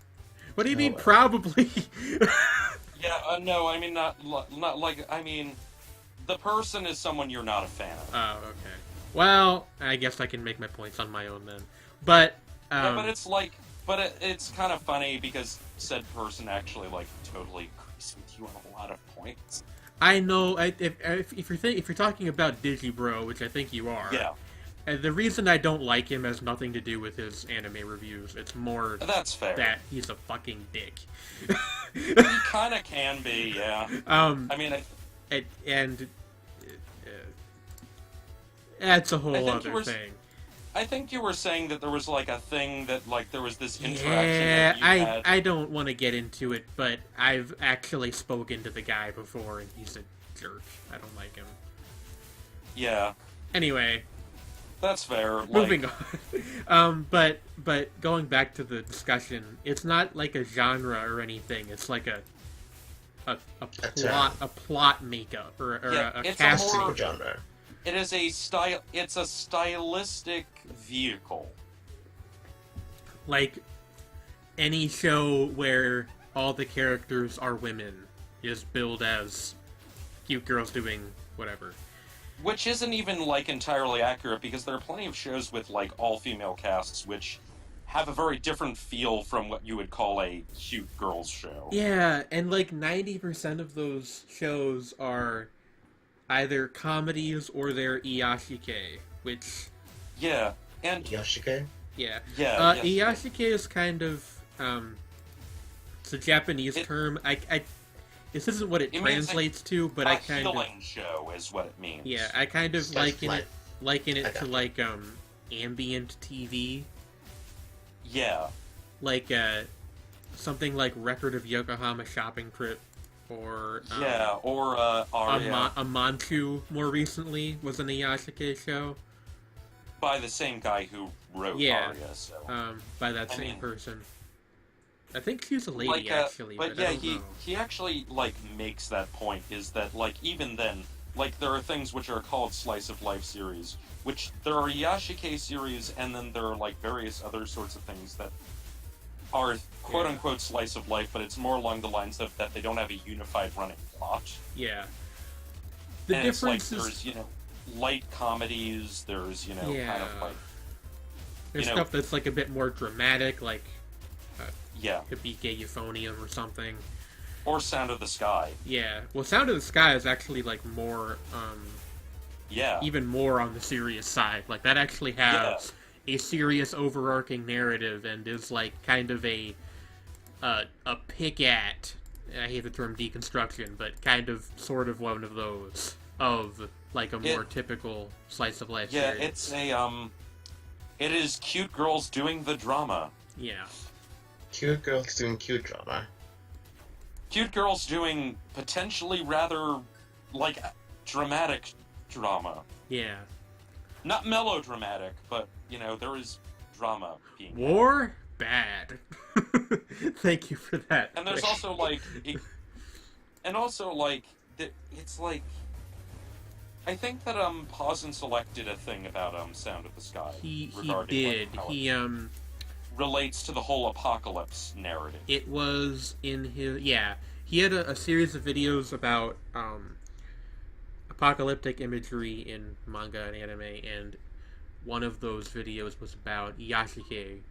What do you Oh, mean, well. probably? Yeah, no, I mean not like I mean, the person is someone you're not a fan of. Oh, okay. Well, I guess I can make my points on my own then. But, Yeah, but it's like, it's kind of funny because said person actually like totally agrees with you on a lot of points. I know if you're talking about Digibro, which I think you are. Yeah, The reason I don't like him has nothing to do with his anime reviews. It's more that's fair. that he's a fucking dick. He kind of can be, yeah. I mean, and that's a whole think other you were- thing. I think you were saying that there was like a thing that like there was this interaction Yeah, that you had. I don't want to get into it, but I've actually spoken to the guy before, and he's a jerk. I don't like him. Yeah, Anyway, that's fair. Like, moving on. But going back to the discussion, it's not like a genre or anything. It's like a plot makeup or Yeah, a it's a casting. horror- Genre. It is a style. It's a stylistic vehicle. Like any show where all the characters are women is billed as cute girls doing whatever. Which isn't even like entirely accurate because there are plenty of shows with like all female casts which have a very different feel from what you would call a cute girls show. Yeah, and like 90% of those shows are either comedies or they're iyashike, which Yeah, and Yoshike? yeah. yeah, yes. Iyashike is kind of it's a Japanese It- term. I this isn't what it It means, translates to, but a I kind of healing show is what it means. yeah, I kind of Slice of liken I it got to it. like ambient TV, Yeah. like something like Record of Yokohama Shopping Trip, or Yeah, or Aria a Manchu more recently was an Iyashike show by the same guy who wrote Yeah. Aria, so by that I same mean- person. I think she's a lady like, actually, but I yeah, don't know. he actually like makes that point is that like even then like there are things which are called slice of life series, which there are Yashike series, and then there are like various other sorts of things that are quote unquote slice of life, but it's more along the lines of that they don't have a unified running plot. Yeah. The And it's like difference is there's, you know, light comedies, there's, you know, kind Yeah. of like there's you know- stuff that's like a bit more dramatic, like yeah. could be Gay Euphonium or something. Or Sound of the Sky. Yeah. Well, Sound of the Sky is actually like more, Yeah. even more on the serious side. Like that actually has a serious overarching narrative and is like kind of a pick at. I hate the term deconstruction, but kind of sort of one of those. of like a more typical slice of life Yeah, series. it's a it is cute girls doing the drama. Yeah. Cute girls doing cute drama. Cute girls doing potentially rather, like, dramatic drama. Yeah. Not melodramatic, but, you know, there is drama being had. War? Bad. Thank you for that. And there's also, like... it's like... I think that, Pause and Select did a thing about, Sound of the Sky. He regarding, did. Like, how He, it relates to the whole apocalypse narrative. It was in his... Yeah. He had a series of videos about, apocalyptic imagery in manga and anime, and one of those videos was about Yashike,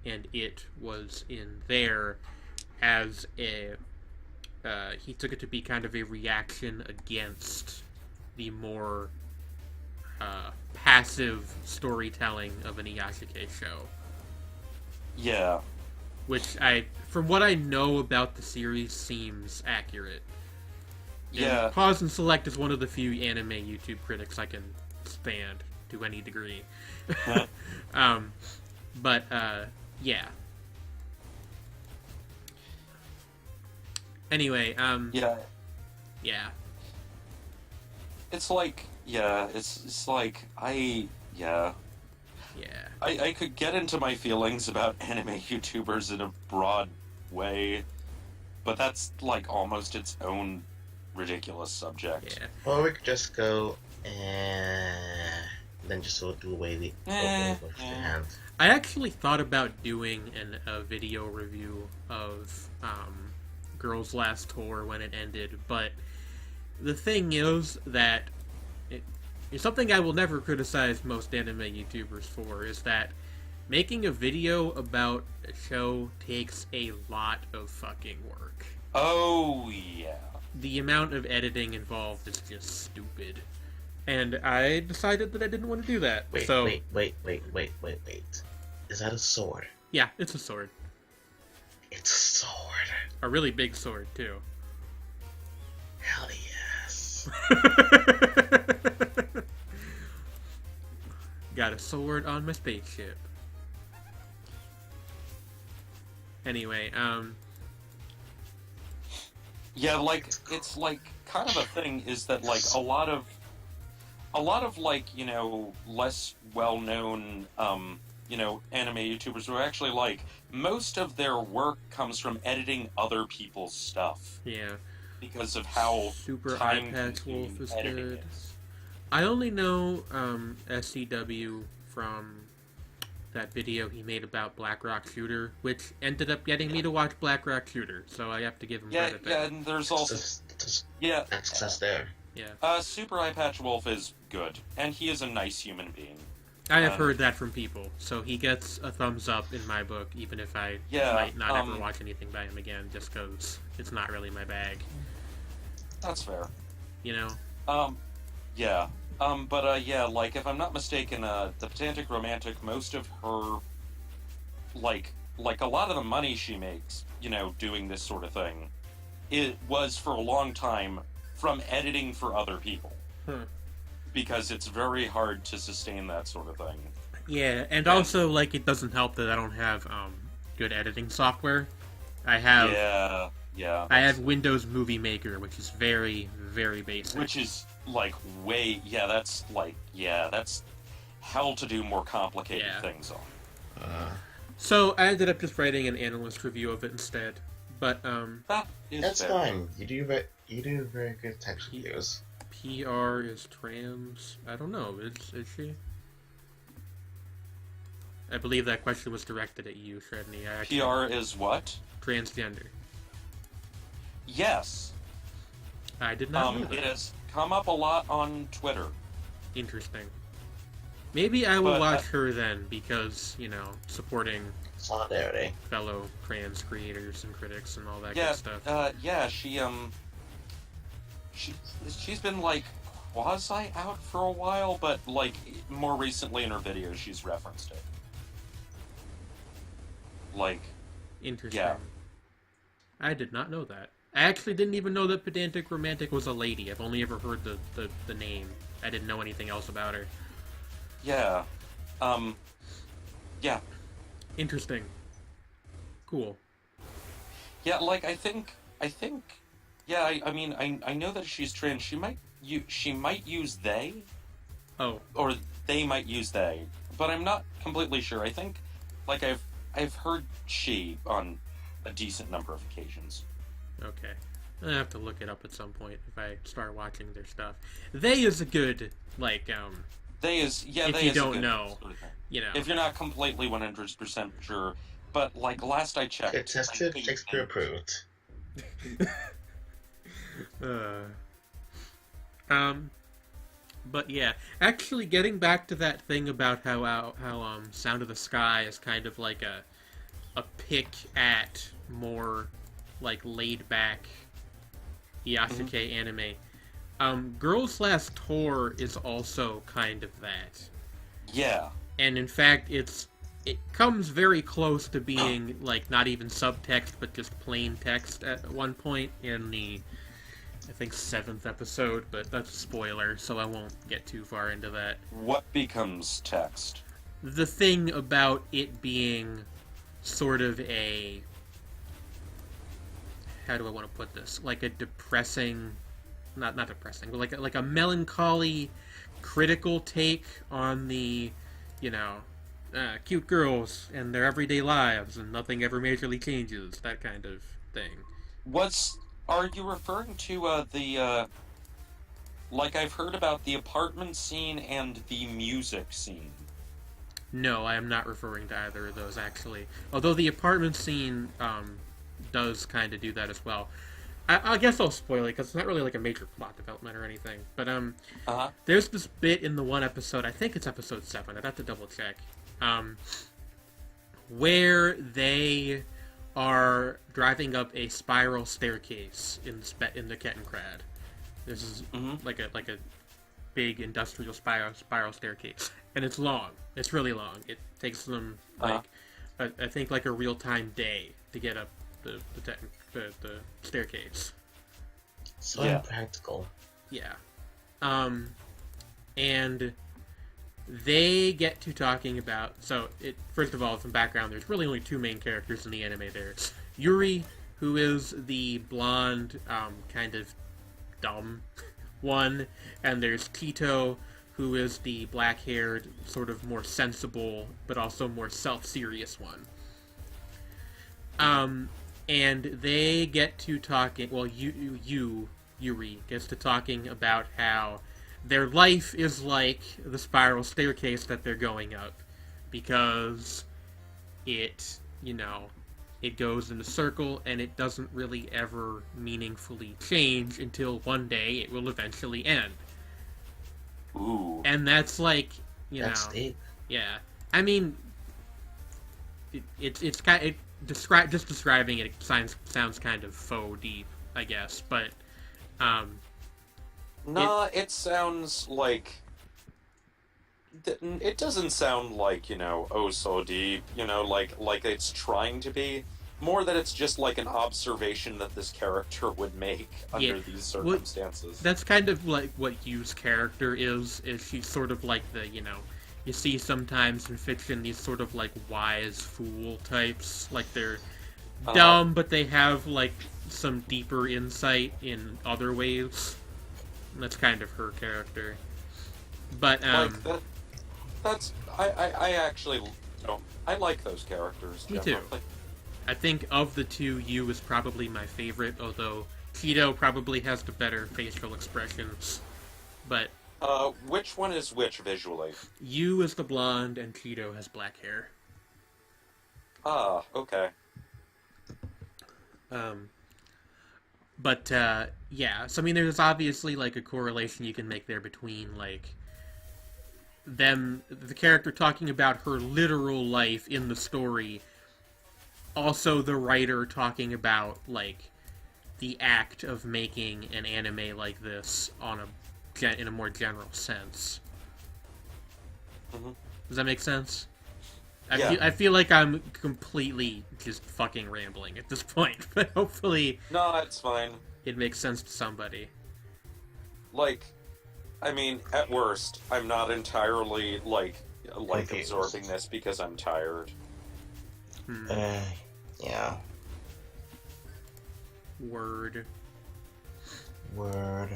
and it was in there as a... he took it to be kind of a reaction against the more passive storytelling of an Iyashike show. Yeah. Which, from what I know about the series, seems accurate. Yeah. And Pause and Select is one of the few anime YouTube critics I can stand to any degree. But, yeah. Anyway, Yeah. yeah. It's like, it's like, Yeah. I could get into my feelings about anime YouTubers in a broad way, but that's, like, almost its own ridiculous subject. Yeah. Or we could just go and then just sort of do away with the hands. I actually thought about doing a video review of Girls' Last Tour when it ended, but the thing is that it's something I will never criticize most anime YouTubers for, is that making a video about a show takes a lot of fucking work. Oh, yeah. The amount of editing involved is just stupid. And I decided that I didn't want to do that. Wait. Is that a sword? Yeah, it's a sword. It's a sword. A really big sword, too. Hell yes. Got a sword on my spaceship. Anyway, Yeah, like, it's, like, kind of a thing is that, like, a lot of, like, you know, less well-known, you know, anime YouTubers who are actually, like, most of their work comes from editing other people's stuff. yeah. Because of how Super time Eyepatch Wolf is editing good. is. I only know SCW from that video he made about Black Rock Shooter, which ended up getting me to watch Black Rock Shooter, so I have to give him Yeah, credit yeah, there. and there's also... Just Yeah, access there. Yeah. Super Eyepatch Wolf is good, and he is a nice human being. I have heard that from people, so he gets a thumbs up in my book, even if I might not ever watch anything by him again, just because it's not really my bag. That's fair. You know? Yeah. Yeah, like, if I'm not mistaken, the Pedantic Romantic, most of her, like, a lot of the money she makes, you know, doing this sort of thing, it was, for a long time, from editing for other people. Because it's very hard to sustain that sort of thing. Yeah, and also, like, it doesn't help that I don't have, good editing software. I have... Yeah. I have Windows Movie Maker, which is very, very basic. Which is, like, that's hell to do more complicated things on. So, I ended up just writing an analyst review of it instead. But, That's fair. fine. You do very good attention views. PR is trans... I don't know, is she? I believe that question was directed at you, Shredney. PR is what? Transgender. Yes. I did not know that. It has come up a lot on Twitter. Interesting. Maybe I will But, watch her then, because, you know, supporting Solidarity. fellow trans creators and critics and all that good stuff. She's been, like, quasi out for a while, but, like, more recently in her videos she's referenced it. Like, Interesting. yeah. I did not know that. I actually didn't even know that Pedantic Romantic was a lady. I've only ever heard the name. I didn't know anything else about her. Yeah. Yeah. Interesting. Cool. Yeah, like I think yeah, I mean I know that she's trans. She might use they, Oh, or they might use they, but I'm not completely sure. I think like I've heard she on a decent number of occasions. okay. I have to look it up at some point if I start watching their stuff. They is a good, like, They is yeah, if they you is a don't good know, sort of thing. you know. If you're not completely 100% sure, but like last I checked, It tested, Shakespeare approved. Uh, um, but yeah, actually, getting back to that thing about how Sound of the Sky is kind of like a pick at more like laid back Isekai anime. Girls Last Tour is also kind of that, yeah. and in fact, it comes very close to being like not even subtext, but just plain text at one point in the, I think, 7th episode, but that's a spoiler, so I won't get too far into that. What becomes text? The thing about it being sort of a, how do I want to put this? Like a depressing, not depressing, but like a melancholy, critical take on the, you know, cute girls and their everyday lives and nothing ever majorly changes, that kind of thing. Are you referring to the like I've heard about the apartment scene and the music scene? No, I am not referring to either of those, actually. Although the apartment scene does kind of do that as well. I guess I'll spoil it, because it's not really like a major plot development or anything. But there's this bit in the one episode, I think it's episode 7, I'd have to double check, where they are driving up a spiral staircase in the Kettenkrad. This is like a big industrial spiral staircase, and it's long. It's really long. It takes them like I think like a real-time day to get up the staircase. So Yeah. impractical. Yeah. And they get to talking about, first of all, some background, there's really only 2 main characters in the anime there. Yuri, who is the blonde, kind of dumb one, and there's Tito, who is the black-haired, sort of more sensible, but also more self-serious one. And they get to talking, well, Yuri gets to talking about how their life is like the spiral staircase that they're going up, because it, it goes in a circle and it doesn't really ever meaningfully change until one day it will eventually end. Ooh. And that's like, That's deep. yeah. I mean, it's kind of, just describing it sounds kind of faux deep, I guess, but Nah, it sounds like it doesn't sound like, oh so deep, like it's trying to be. More that it's just like an observation that this character would make under these circumstances. That's kind of like what Yu's character is she's sort of like the, you see sometimes in fiction these sort of like wise fool types, like they're dumb, but they have like some deeper insight in other ways. And that's kind of her character. But like that's I actually don't. I like those characters. Me generally. too. I think of the 2, Yu is probably my favorite, although Tito probably has the better facial expressions. But which one is which visually? Yu is the blonde and Tito has black hair. Ah, okay. But yeah, so I mean, there's obviously like a correlation you can make there between like the character talking about her literal life in the story, also the writer talking about like the act of making an anime like this in a more general sense. Mm-hmm. Does that make sense? I feel like I'm completely just fucking rambling at this point, but hopefully No, it's fine. it makes sense to somebody. Like, I mean, at worst, I'm not entirely like Confused. absorbing this because I'm tired. Yeah. Word. Word.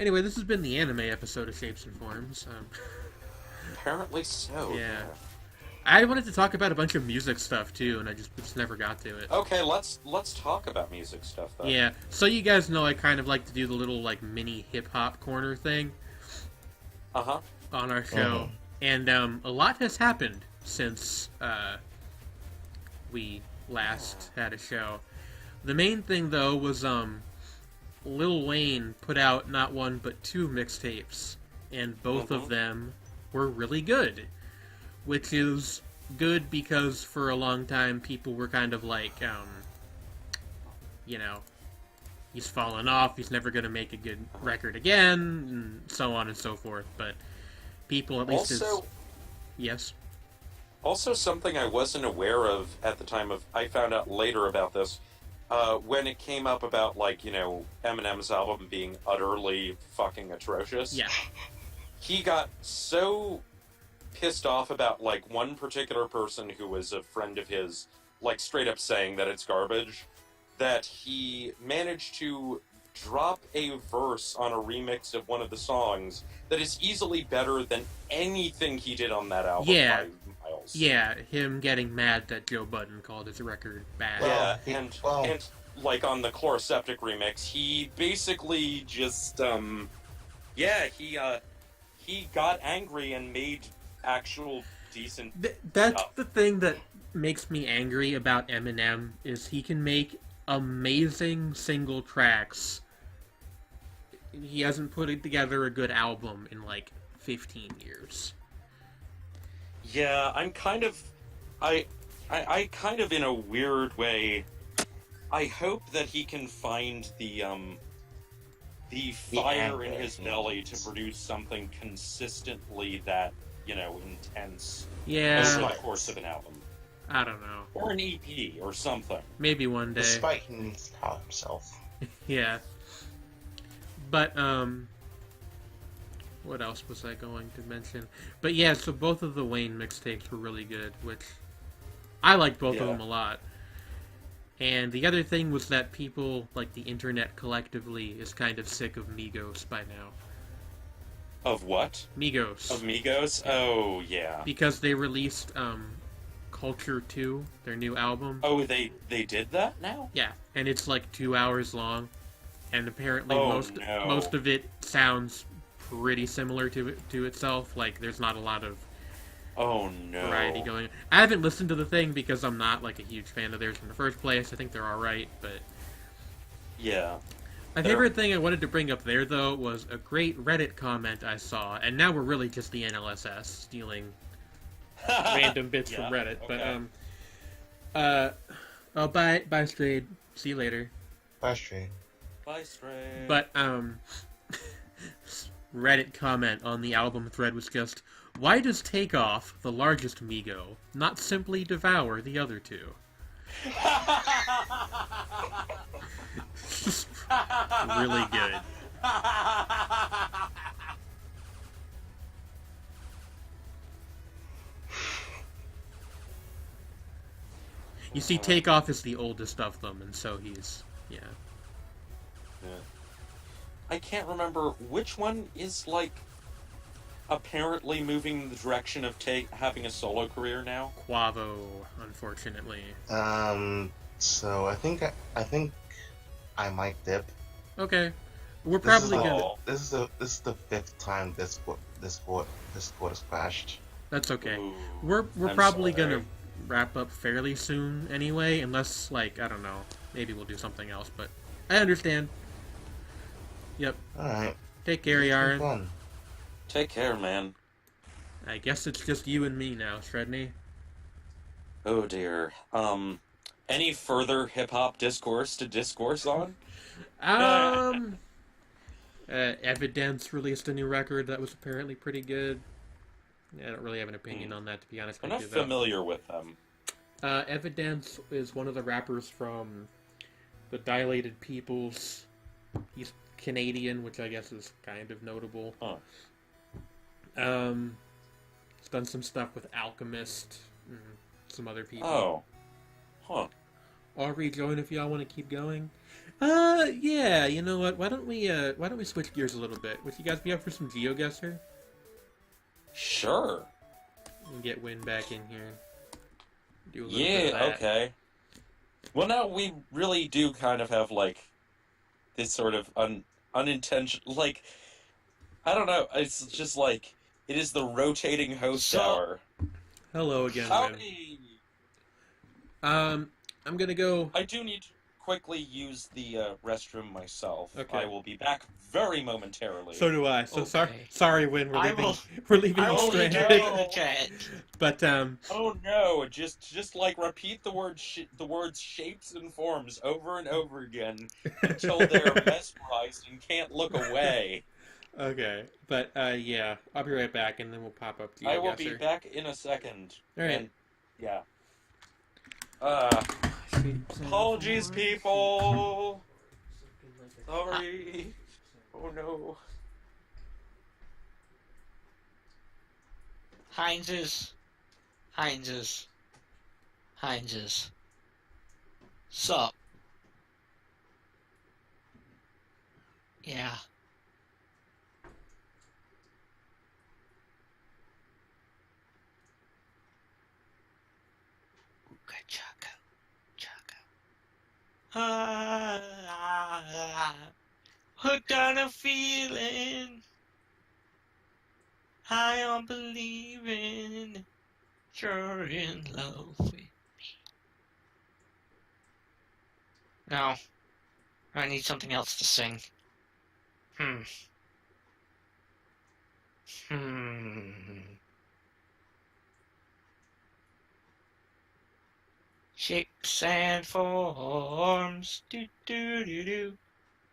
Anyway, this has been the anime episode of Shapes and Forms. Apparently so. Yeah. I wanted to talk about a bunch of music stuff too, and I just never got to it. Okay, let's talk about music stuff though. Yeah, so you guys know I kind of like to do the little like mini hip hop corner thing Uh-huh. on our show, and a lot has happened since we last had a show. The main thing though was Lil Wayne put out not one but 2 mixtapes, and both of them were really good, which is good because for a long time people were kind of like, you know, he's fallen off, he's never going to make a good record again, and so on and so forth. But people, at least Also, yes. Also, something I wasn't aware of at the time of, I found out later about this, when it came up about, like, you know, Eminem's album being utterly fucking atrocious. Yeah. He got so pissed off about, like, one particular person who was a friend of his, like, straight up saying that it's garbage, that he managed to drop a verse on a remix of one of the songs that is easily better than anything he did on that album Yeah. by miles. Yeah, him getting mad that Joe Budden called his record bad. Yeah, and like on the Chloroseptic remix, he basically just he got angry and made actual decent That's stuff. the thing that makes me angry about Eminem is he can make amazing single tracks. He hasn't put together a good album in like 15 years. Yeah, I'm kind of I kind of in a weird way I hope that he can find the fire in his belly to produce something consistently that, you know, intense over Yeah, the course of an album. I don't know. Or an EP or something. Maybe one day. Despite he needs to help himself. Yeah. But, what else was I going to mention? But yeah, so both of the Wayne mixtapes were really good, which I like both of them a lot. And the other thing was that people, like the internet collectively, is kind of sick of Migos by now. Of what? Migos. Of Migos? Oh, yeah. Because they released, Culture 2, their new album. Oh, they did that now? Yeah, and it's like 2 hours long, and apparently Oh, most no. of it sounds pretty similar to itself. Like there's not a lot of Oh, no. variety going on. I haven't listened to the thing because I'm not like a huge fan of theirs in the first place. I think they're alright, but Yeah. my favorite thing I wanted to bring up there though was a great Reddit comment I saw, and now we're really just the NLSS stealing random bits Yeah, from Reddit. okay. But oh, bye Strayed. See you later. Frustrating. Bye, Stray. But Reddit comment on the album thread was just, why does Takeoff, the largest Migo, not simply devour the other two? Just really good. You see, Takeoff is the oldest of them, and so he's, yeah. Yeah. I can't remember which one is, like, apparently moving in the direction of having a solo career now. Quavo, unfortunately. So I think I might dip. Okay. We're probably this is gonna... This is the 5th time Discord has crashed. That's okay. Ooh, We're I'm probably sorry. gonna wrap up fairly soon anyway, unless, like, I don't know, maybe we'll do something else, but I understand. Yep. Alright. Take care, It's been Yaren. fun. Take care, man. I guess it's just you and me now, Shredney. Oh dear. Any further hip-hop discourse to discourse on? Evidence released a new record that was apparently pretty good. I don't really have an opinion on that, to be honest I'm with not you, though. familiar with them. Evidence is one of the rappers from the Dilated Peoples. He's Canadian, which I guess is kind of notable. Huh. He's done some stuff with Alchemist and some other people. Oh. Huh. I'll rejoin if y'all want to keep going. Yeah, you know what? Why don't we switch gears a little bit? Would you guys be up for some GeoGuessr? Sure. And get Win back in here. Do a little bit Yeah, of that. okay. Well, now we really do kind of have, like, this sort of unintentional, like, I don't know, it's just like, it is the rotating host So- hour. Hello again, Win. Howdy! I'm gonna go. I do need to quickly use the restroom myself. Okay. I will be back very momentarily. So do I. So Okay. sorry, Win. We're I leaving. will- We're leaving I you will leave stranded. it in the chat. But Oh no! Just like repeat the words shapes and forms over and over again until they're mesmerized and can't look away. Okay. But yeah, I'll be right back, and then we'll pop up GeoGuessr. I will be back in a second. All right. And, yeah. Apologies, people. Sorry. Oh no. Heinz's. Sup? Yeah. Ooga chaka, chaka. Hooked on a feeling. High on believing. You're in love with me. No. I need something else to sing. Shapes and forms, do do do do.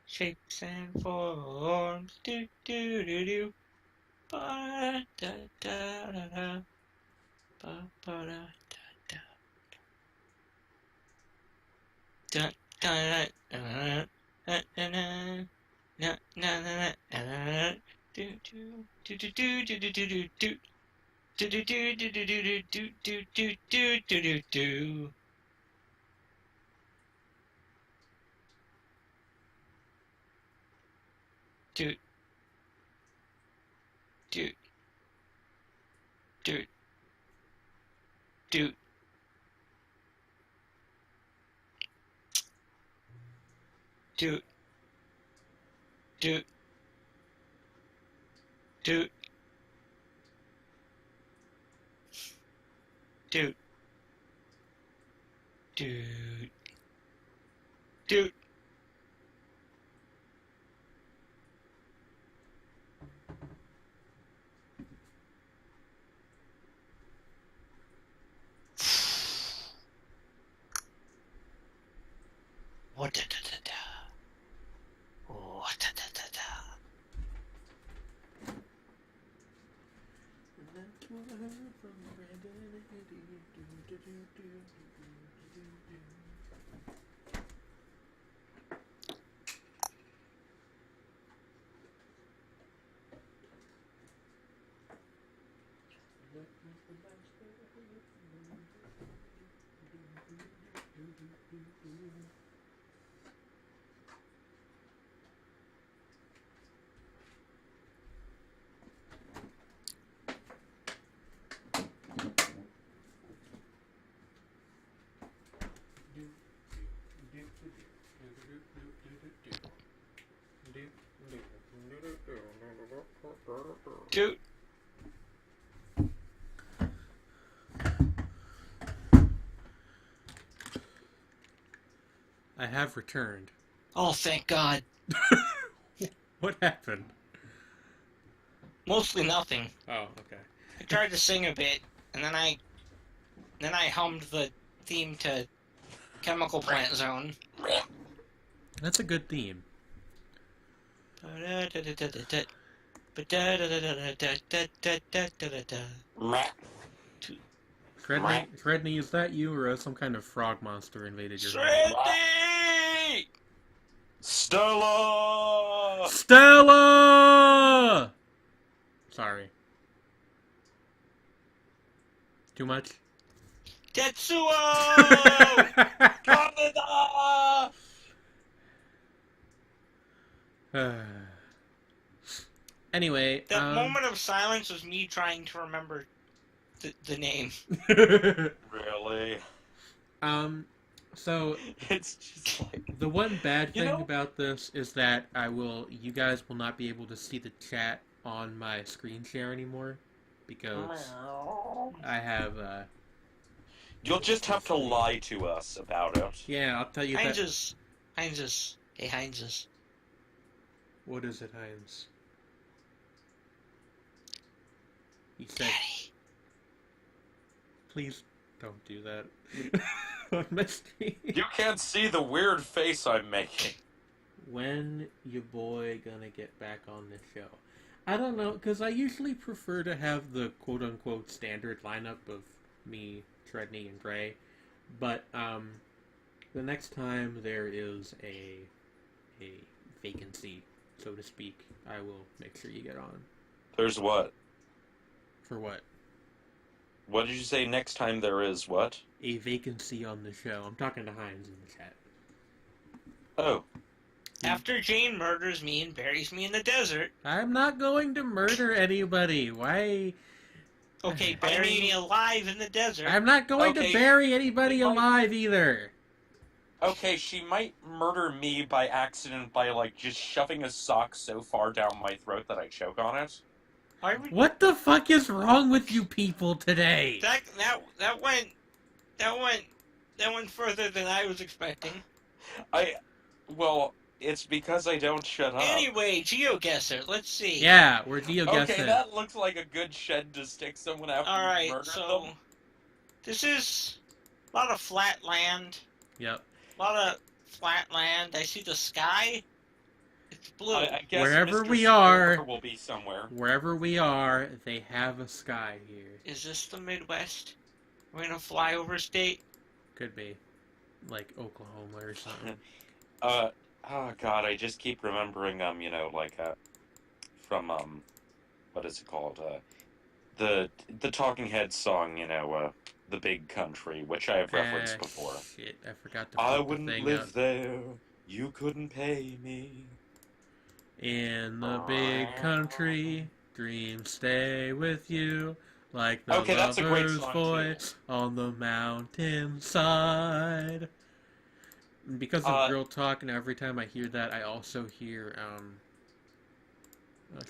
Shapes and forms, do do do do. Ba da da da da. Ba ba da da da. Da da da da da da. Na na na na. Do do do do do do do do do. Do do do do do do do do do do do do do. Do do do do do do do do do do. What da da da da? What da da da da? Dude. I have returned. Oh, thank God. What happened? Mostly nothing. Oh, okay. I tried to sing a bit, and then I hummed the theme to Chemical Plant Zone. That's a good theme. Shredney, is that you, or has some kind of frog monster invaded your home? Shreddy! Stella! Stella! Sorry. Too much? Tetsuo! Kaneda! Anyway, That moment of silence was me trying to remember the name. Really? So It's just like... the one bad You thing know- about this is that you guys will not be able to see the chat on my screen share anymore, because I have, You'll just have to lie to us about it. yeah, I'll tell you that. Heinz's. Hey, Heinz's. What is it, Heinz? He said, Daddy. please don't do that on my stream. You can't see the weird face I'm making. When your boy gonna get back on the show? I don't know, because I usually prefer to have the quote-unquote standard lineup of me, Shredney, and Gray. But, the next time there is a vacancy, so to speak, I will make sure you get on. There's what? For what? What did you say next time there is what? A vacancy on the show. I'm talking to Heinz in the chat. Oh. After Jane murders me and buries me in the desert. I'm not going to murder anybody. Why? Okay, bury me alive in the desert. I'm not going Okay, to bury anybody you might- alive either. Okay, she might murder me by accident by, like, just shoving a sock so far down my throat that I choke on it. Why would What the fuck is wrong with you people today? that went further than I was expecting. Well, it's because I don't shut up. Anyway, GeoGuessr, let's see. Yeah, we're geoguessing. Okay, that looks like a good shed to stick someone after you Alright, murder so them. this is a lot of flat land. Yep. A lot of flat land. I see the sky. It's blue. I guess Wherever Mr. we are- Square will be somewhere. Wherever we are, they have a sky here. Is this the Midwest? We're in a flyover state? Could be. Like Oklahoma or something. Oh god, I just keep remembering, from, what is it called? The Talking Heads song, The Big Country, which I have referenced before. Shit, I forgot to I put the wouldn't thing live up. there, you couldn't pay me. In the big country, dreams stay with you, like the Okay, that's a great lover's song, voice on the mountainside. And because of Girl Talk, and every time I hear that, I also hear, oh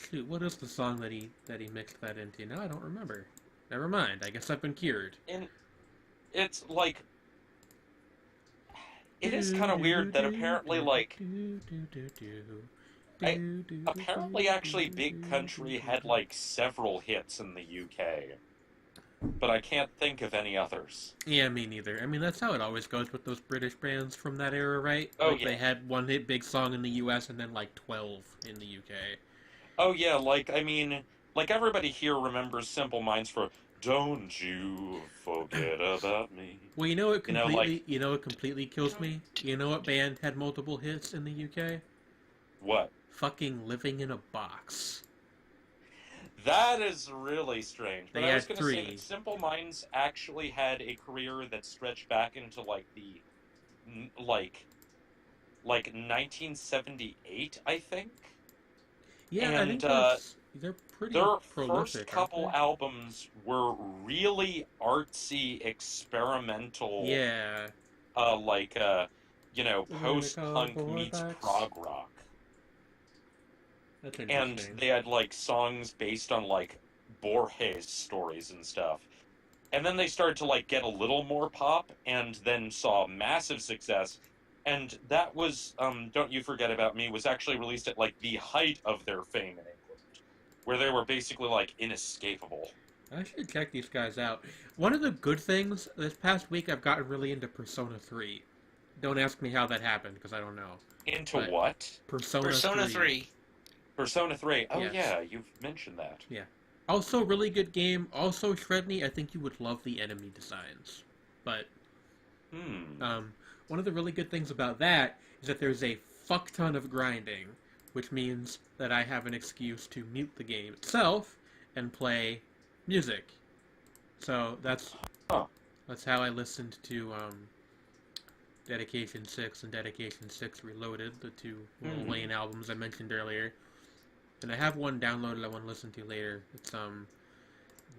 shoot, what is the song that he mixed that into? No, I don't remember. Never mind, I guess I've been cured. And it's like... It is kind of weird that apparently, like... Apparently, actually, Big Country had, like, several hits in the UK. But I can't think of any others. Yeah, me neither. I mean, that's how it always goes with those British bands from that era, right? Oh, Like, yeah. They had one hit big song in the US and then, like, 12 in the UK. Oh, yeah, everybody here remembers Simple Minds for Don't You Forget About Me. Well, you know what You know, completely, what completely kills me? You know what band had multiple hits in the UK? What? Fucking Living in a Box. That is really strange. But They I was had going to say three. that Simple Minds actually had a career that stretched back into, like, the... Like 1978, I think? Yeah, I And, think they're pretty Their prolific. first couple aren't albums were really artsy, experimental, they? Yeah. post-punk meets prog rock. That's And interesting. they had, like, songs based on, like, Borges stories and stuff. And then they started to, like, get a little more pop, and then saw massive success. And that was, Don't You Forget About Me, was actually released at, like, the height of their fame in England. Where they were basically, like, inescapable. I should check these guys out. One of the good things, this past week I've gotten really into Persona 3. Don't ask me how that happened, because I don't know. Into But- what? Persona 3. Persona 3. Persona 3. Oh, Yes. yeah, you've mentioned that. Yeah. Also, really good game. Also, Shredney, I think you would love the enemy designs. But one of the really good things about that is that there's a fuck ton of grinding, which means that I have an excuse to mute the game itself and play music. So Huh. that's how I listened to Dedication 6 and Dedication 6 Reloaded, the two Lil Wayne albums I mentioned earlier. And I have one downloaded I want to listen to later. It's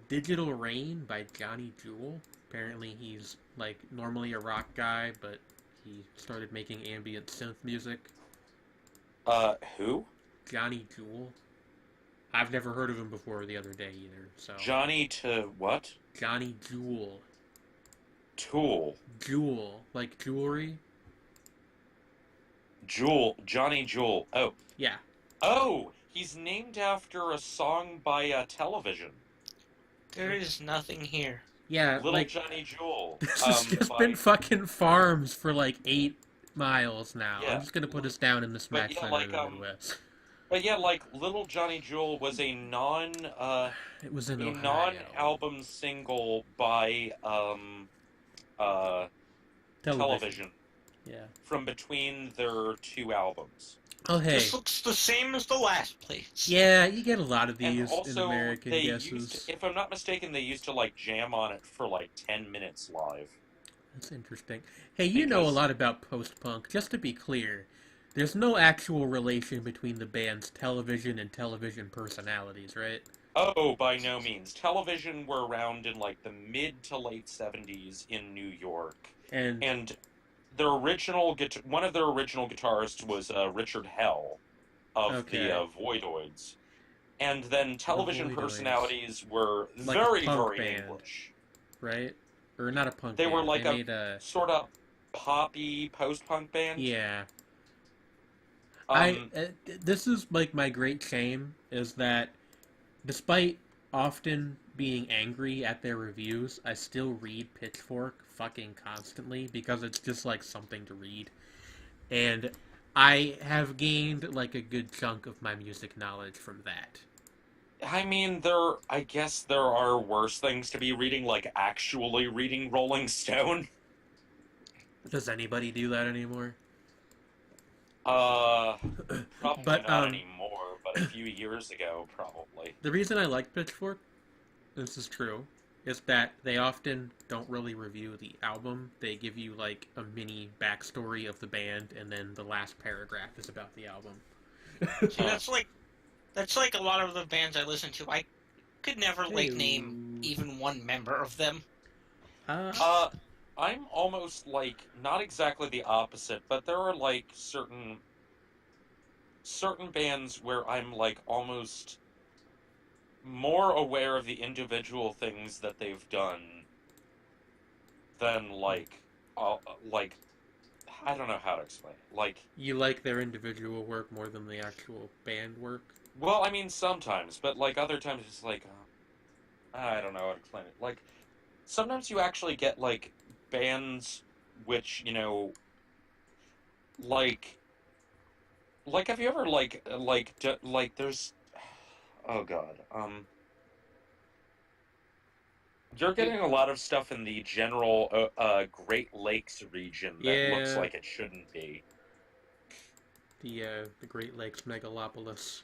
Digital Rain by Johnny Jewel. Apparently he's like normally a rock guy, but he started making ambient synth music. Who? Johnny Jewel. I've never heard of him before the other day either. So Johnny to what? Johnny Jewel. Tool. Jewel, like jewelry. Johnny Jewel. Oh. Yeah. Oh, he's named after a song by Television. There is nothing here. Yeah, Little like Johnny Jewel. this has just been fucking farms for like 8 miles now. Yeah. I'm just gonna put us down in the smack yeah, center like, of the Midwest. But yeah, like Little Johnny Jewel was a It was in a Ohio. non-album single by Television Yeah. from between their 2 albums. Oh hey. This looks the same as the last place. Yeah, you get a lot of And these in also, American they guesses. used, if I'm not mistaken, they used to like jam on it for like 10 minutes live. That's interesting. Hey, you know a Because- lot about post-punk. Just to be clear, there's no actual relation between the band's television and television personalities, right? Oh, by no means. Television were around in like the mid to late 70s in New York. And their original one of their original guitarists was Richard Hell of the Voidoids. And then television Voidoids. personalities were Like a very, punk very band. English. right? Or not a punk They band. were like they made a sort of poppy post-punk band. yeah. Um, This is like my great shame is that despite often being angry at their reviews, I still read Pitchfork fucking constantly because it's just like something to read. And I have gained like a good chunk of my music knowledge from that. I mean, I guess there are worse things to be reading, like actually reading Rolling Stone. Does anybody do that anymore? Probably But, not anymore, but a few years ago, probably. The reason I like Pitchfork, this is true, is that they often don't really review the album. They give you like a mini backstory of the band, and then the last paragraph is about the album. See, that's like a lot of the bands I listen to. I could never name even one member of them. I'm almost like not exactly the opposite, but there are like certain bands where I'm like almost more aware of the individual things that they've done than like I don't know how to explain it. Like, you like their individual work more than the actual band work? well, I mean sometimes, but like other times it's like I don't know how to explain it. Like sometimes you actually get like bands which, you know, like have you ever like there's oh god, you're getting a lot of stuff in the general Great Lakes region that looks like it shouldn't be. The Great Lakes megalopolis,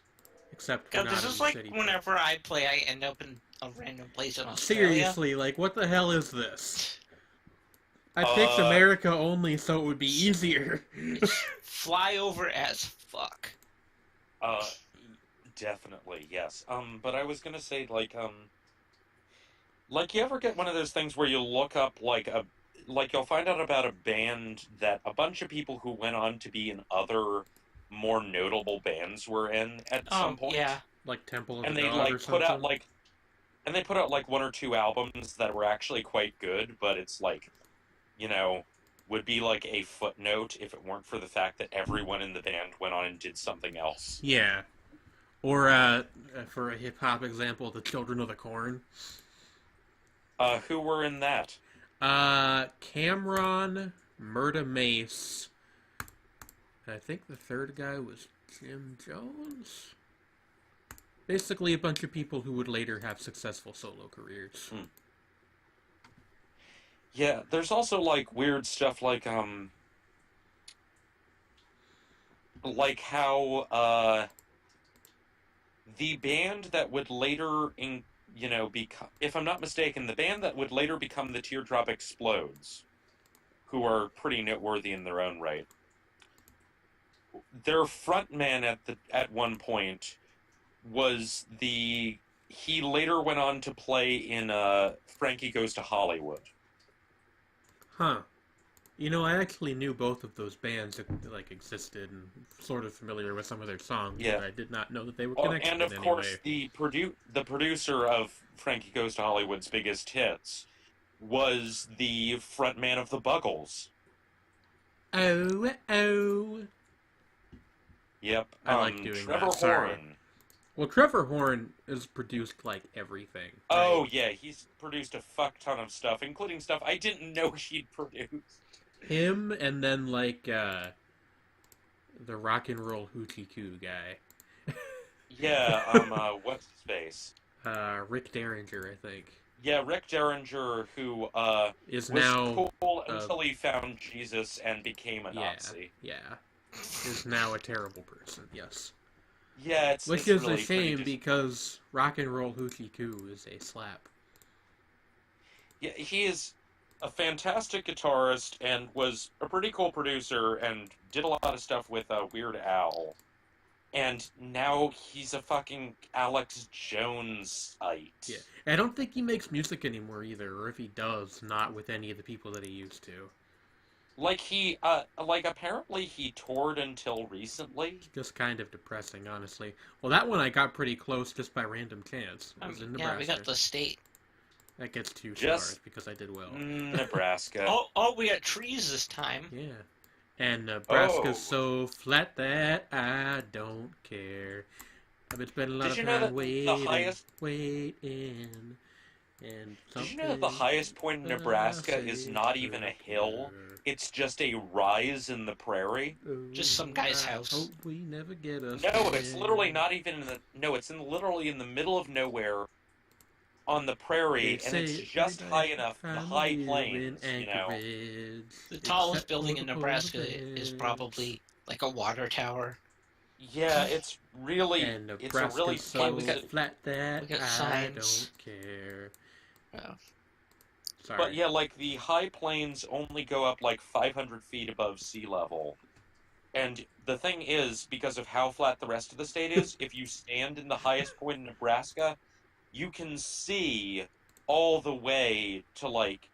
except God, for this not is in like city. whenever I play, I end up in a random place in Australia. Seriously, like what the hell is this? I picked America only so it would be easier. Fly over as fuck. Definitely, yes. But I was gonna say, like you ever get one of those things where you look up, you'll find out about a band that a bunch of people who went on to be in other more notable bands were in at some point? Yeah. Like Temple of And the they, God or put out, something? and they put out, 1 or 2 albums that were actually quite good, but it's, you know, would be, a footnote if it weren't for the fact that everyone in the band went on and did something else. Yeah. Or, for a hip-hop example, the Children of the Corn. Who were in that? Cameron, Murda Mace, and I think the third guy was Jim Jones? Basically, a bunch of people who would later have successful solo careers. Yeah, there's also like weird stuff like how the band that would later become, if I'm not mistaken, the band that would later become the Teardrop Explodes, who are pretty noteworthy in their own right. Their frontman at one point was he later went on to play in Frankie Goes to Hollywood. Huh. You know, I actually knew both of those bands that like existed and sort of familiar with some of their songs, Yeah. but I did not know that they were connected And of in any course, way. the producer of Frankie Goes to Hollywood's biggest hits was the frontman of the Buggles. Oh, oh. Yep. I like doing Trevor that, sorry. Horn. Well, Trevor Horn has produced, like, everything. Oh, right? yeah, he's produced a fuck ton of stuff, including stuff I didn't know he'd produced. Him, and then, like, the rock and roll hoochie coo guy. Yeah, what's his face? Rick Derringer, I think. Yeah, Rick Derringer, who, Is was now cool until he found Jesus and became a Nazi. Yeah. Is now a terrible person, yes. Yeah, Which it's is really a shame pretty because rock and roll hoochie coo is a slap. Yeah, he is a fantastic guitarist and was a pretty cool producer and did a lot of stuff with Weird Al. And now he's a fucking Alex Jones-ite. Yeah. I don't think he makes music anymore either, or if he does, not with any of the people that he used to. Like apparently he toured until recently. It's just kind of depressing, honestly. Well, that one I got pretty close just by random chance. It was in Nebraska. Yeah, we got the state. That gets 2 Just- stars because I did well. Nebraska. Oh, we got trees this time. Yeah. And Nebraska's Oh. so flat that I don't care. I've been spending a lot Did of you know time that the waiting, highest- waiting. And Did you know that the highest point in Nebraska is not even a hill? It's just a rise in the prairie. Just some guy's house. Hope we never get us No, it's there. literally not even in the. No, it's literally in the middle of nowhere, on the prairie, They and it's say just every high day enough, the I'm high here plains, in you know. Anchorage, The tallest except building for in the Nebraska polar is bears. probably like a water tower. Yeah, it's really, And it's a Nebraska's really so we got- flat that we got I signs. don't care. Oh. Sorry. But yeah, like the high plains only go up like 500 feet above sea level. And the thing is, because of how flat the rest of the state is, if you stand in the highest point in Nebraska, you can see all the way to like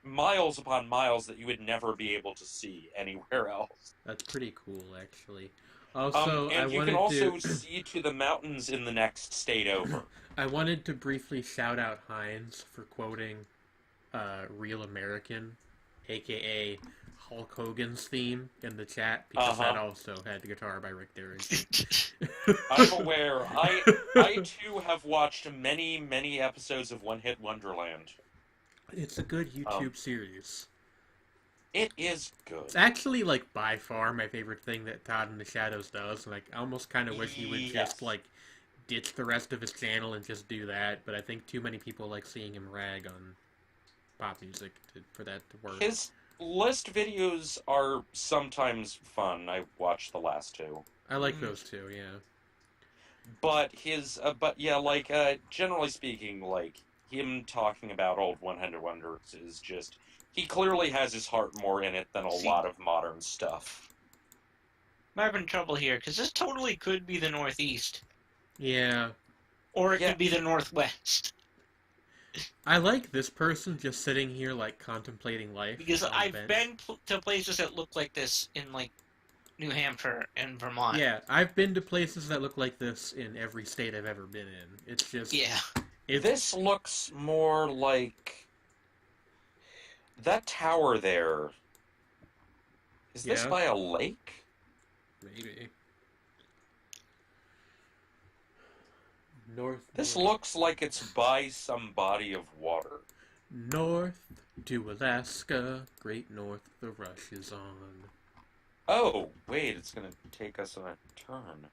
miles upon miles that you would never be able to see anywhere else. That's pretty cool, actually. Also, And I you wanted can also to see to the mountains in the next state over. I wanted to briefly shout out Hines for quoting Real American, aka Hulk Hogan's theme in the chat, because that also had the guitar by Rick Derringer. I'm aware. I too have watched many, many episodes of One Hit Wonderland. It's a good YouTube series. It is good. It's actually, like, by far my favorite thing that Todd in the Shadows does. Like, I almost kind of wish he would just, like, ditch the rest of his channel and just do that, but I think too many people like seeing him rag on pop music for that to work. His list videos are sometimes fun. I watched the last two. I like those two, yeah. But generally speaking, like, him talking about old 100 Wonders is just... He clearly has his heart more in it than a lot of modern stuff. I'm having trouble here, because this totally could be the Northeast. Yeah. Or it could be the Northwest. I like this person just sitting here, like, contemplating life. Because on the I've bench. been to places that look like this in, like, New Hampshire and Vermont. Yeah, I've been to places that look like this in every state I've ever been in. It's just... Yeah. This looks more like... That tower there... Is this by a lake? Maybe. This looks like it's by some body of water. North to Alaska, great north the rush is on. Oh, wait, it's gonna take us on a turn.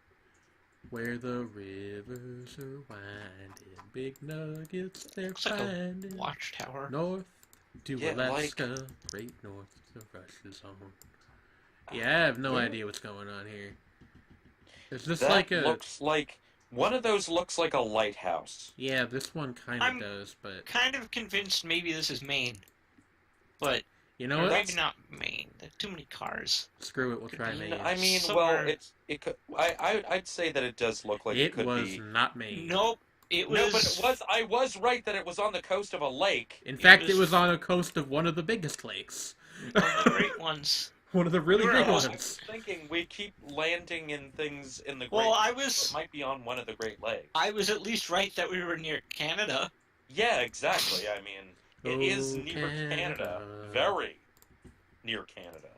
Where the rivers are winding, big nuggets they're Looks like finding. a watchtower. North to Yeah, Alaska, great north, the rush is on. Yeah, I have no idea what's going on here. Is this that like a... looks like one of those looks like a lighthouse. Yeah, this one kind I'm of does, but... Kind of convinced maybe this is Maine. But You know or what? maybe not Maine. There are too many cars. Screw it, we'll try Maine. I mean, Somewhere- well, it could. I'd say that it does look like it could was be. not Maine. Nope. It was. No, but it was. I was right that it was on the coast of a lake. In fact, it was- was on a coast of one of the biggest lakes. One of the great ones. One of the really You were big I almost- was ones. thinking we keep landing in things in the Great Well, I Lakes, so was. it might be on one of the Great Lakes. I was at least right that we were near Canada. Yeah, exactly. I mean, it is Oh, near Canada. Canada. Very near Canada.